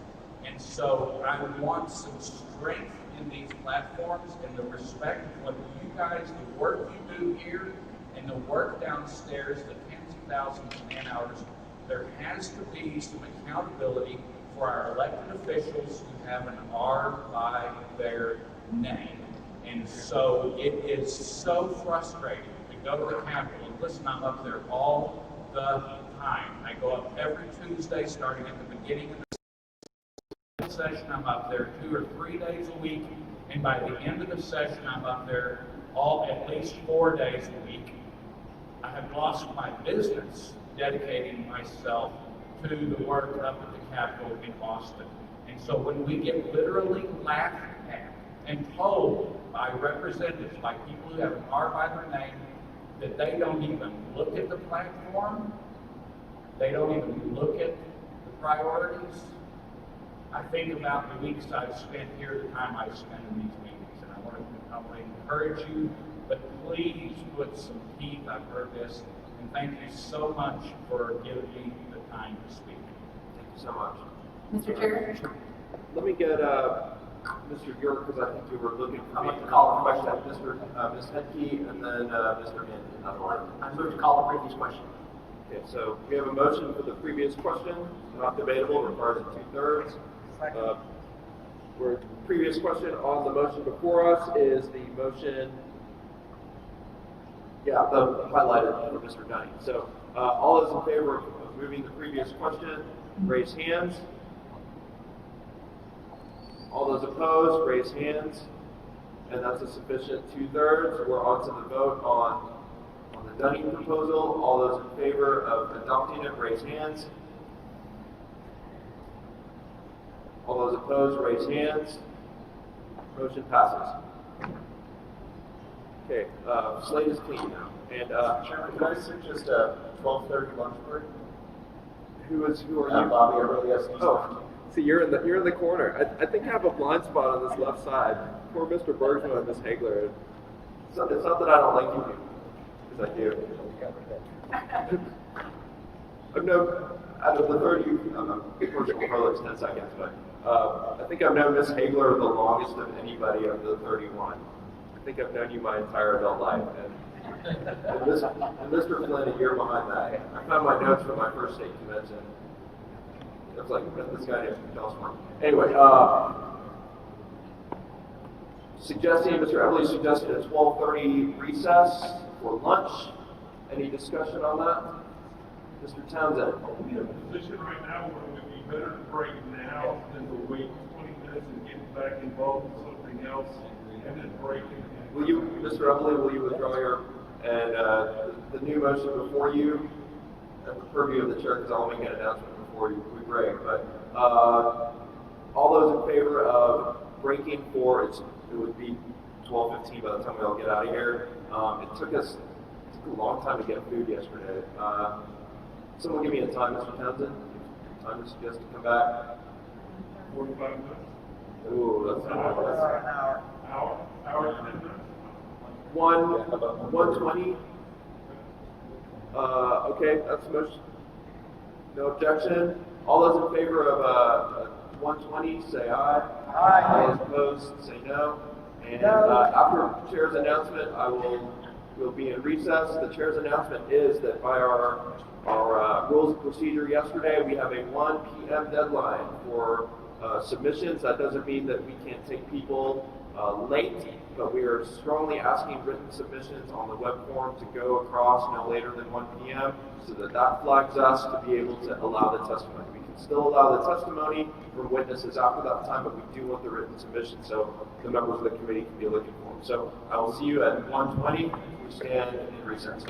Speaker 8: And so I want some strength in these platforms and the respect of what you guys, the work you do here, and the work downstairs, the tens of thousands of man hours. There has to be some accountability for our elected officials who have an R by their name. And so it is so frustrating to go to the Capitol. And listen, I'm up there all the time. I go up every Tuesday starting at the beginning of the session. I'm up there 2 or 3 days a week. And by the end of the session, I'm up there at least 4 days a week. I have lost my business dedicating myself to the work up at the Capitol in Boston. And so when we get literally laughed at and told by representatives, by people who have an R by their name, that they don't even look at the platform, they don't even look at the priorities, I think about the weeks I've spent here, the time I've spent in these meetings, and I want to encourage you, but please put some teeth. I've heard this. And thank you so much for giving me the time to speak.
Speaker 4: Thank you so much.
Speaker 3: Mr. Chair?
Speaker 1: Let me get Mr. York, because I think you were looking for me.
Speaker 4: I'd like to call a question at Ms. Hedke and then Mr. Min in that order.
Speaker 19: I move to call the previous question.
Speaker 1: Okay, so we have a motion for the previous question, not debatable, requires a 2/3. Previous question on the motion before us is the motion. Yeah, the highlighted for Mr. Dunning. So all those in favor of moving the previous question, raise hands. All those opposed, raise hands. And that's a sufficient 2/3. We're on to the vote on the Dunning proposal. All those in favor of adopting it, raise hands. All those opposed, raise hands. Motion passes. Okay, slate is clean now. And,
Speaker 4: Chairman, could I suggest a 12:30 lunch break?
Speaker 1: who are you?
Speaker 4: Bobby Early, SD.
Speaker 1: Oh, see, you're in the corner. I think I have a blind spot on this left side. Poor Mr. Bergman and Ms. Hagler. It's not that I don't like you, because I do. I've known, out of the 30, unfortunately, probably 10 seconds, but I think I've known Ms. Hagler the longest of anybody of the 31. I think I've known you my entire adult life. And Mr. Flynn, a year behind that. I found my notes from my first state convention. I was like, this guy named Charles Mark. Anyway, Mr. Everly suggested a 12:30 recess for lunch. Any discussion on that? Mr. Townsend?
Speaker 10: We have a position right now where it would be better to break now than to wait 20 minutes and get back involved in something else and then break it.
Speaker 1: Will you, Mr. Everly, will you withdraw your, and the new motion before you, at the purview of the chair, because I'll make an announcement before we break, but all those in favor of breaking for, it would be 12:15 by the time we all get out of here. It took a long time to get food yesterday. Someone give me a time, Mr. Townsend. Time to suggest to come back.
Speaker 10: 45 minutes.
Speaker 1: Ooh, that's not
Speaker 10: Hour and 10 minutes.
Speaker 1: 1:20. Okay, that's the motion. No objection. All those in favor of 1:20, say aye.
Speaker 18: Aye.
Speaker 1: All those opposed, say no. And after chair's announcement, we'll be in recess. The chair's announcement is that by our rules of procedure yesterday, we have a 1 p.m. deadline for submissions. That doesn't mean that we can't take people late, but we are strongly asking written submissions on the web form to go across no later than 1 p.m. so that flags us to be able to allow the testimony. We can still allow the testimony from witnesses after that time, but we do want the written submission so the members of the committee can be looking for them. So I will see you at 1:20. We stand in recess.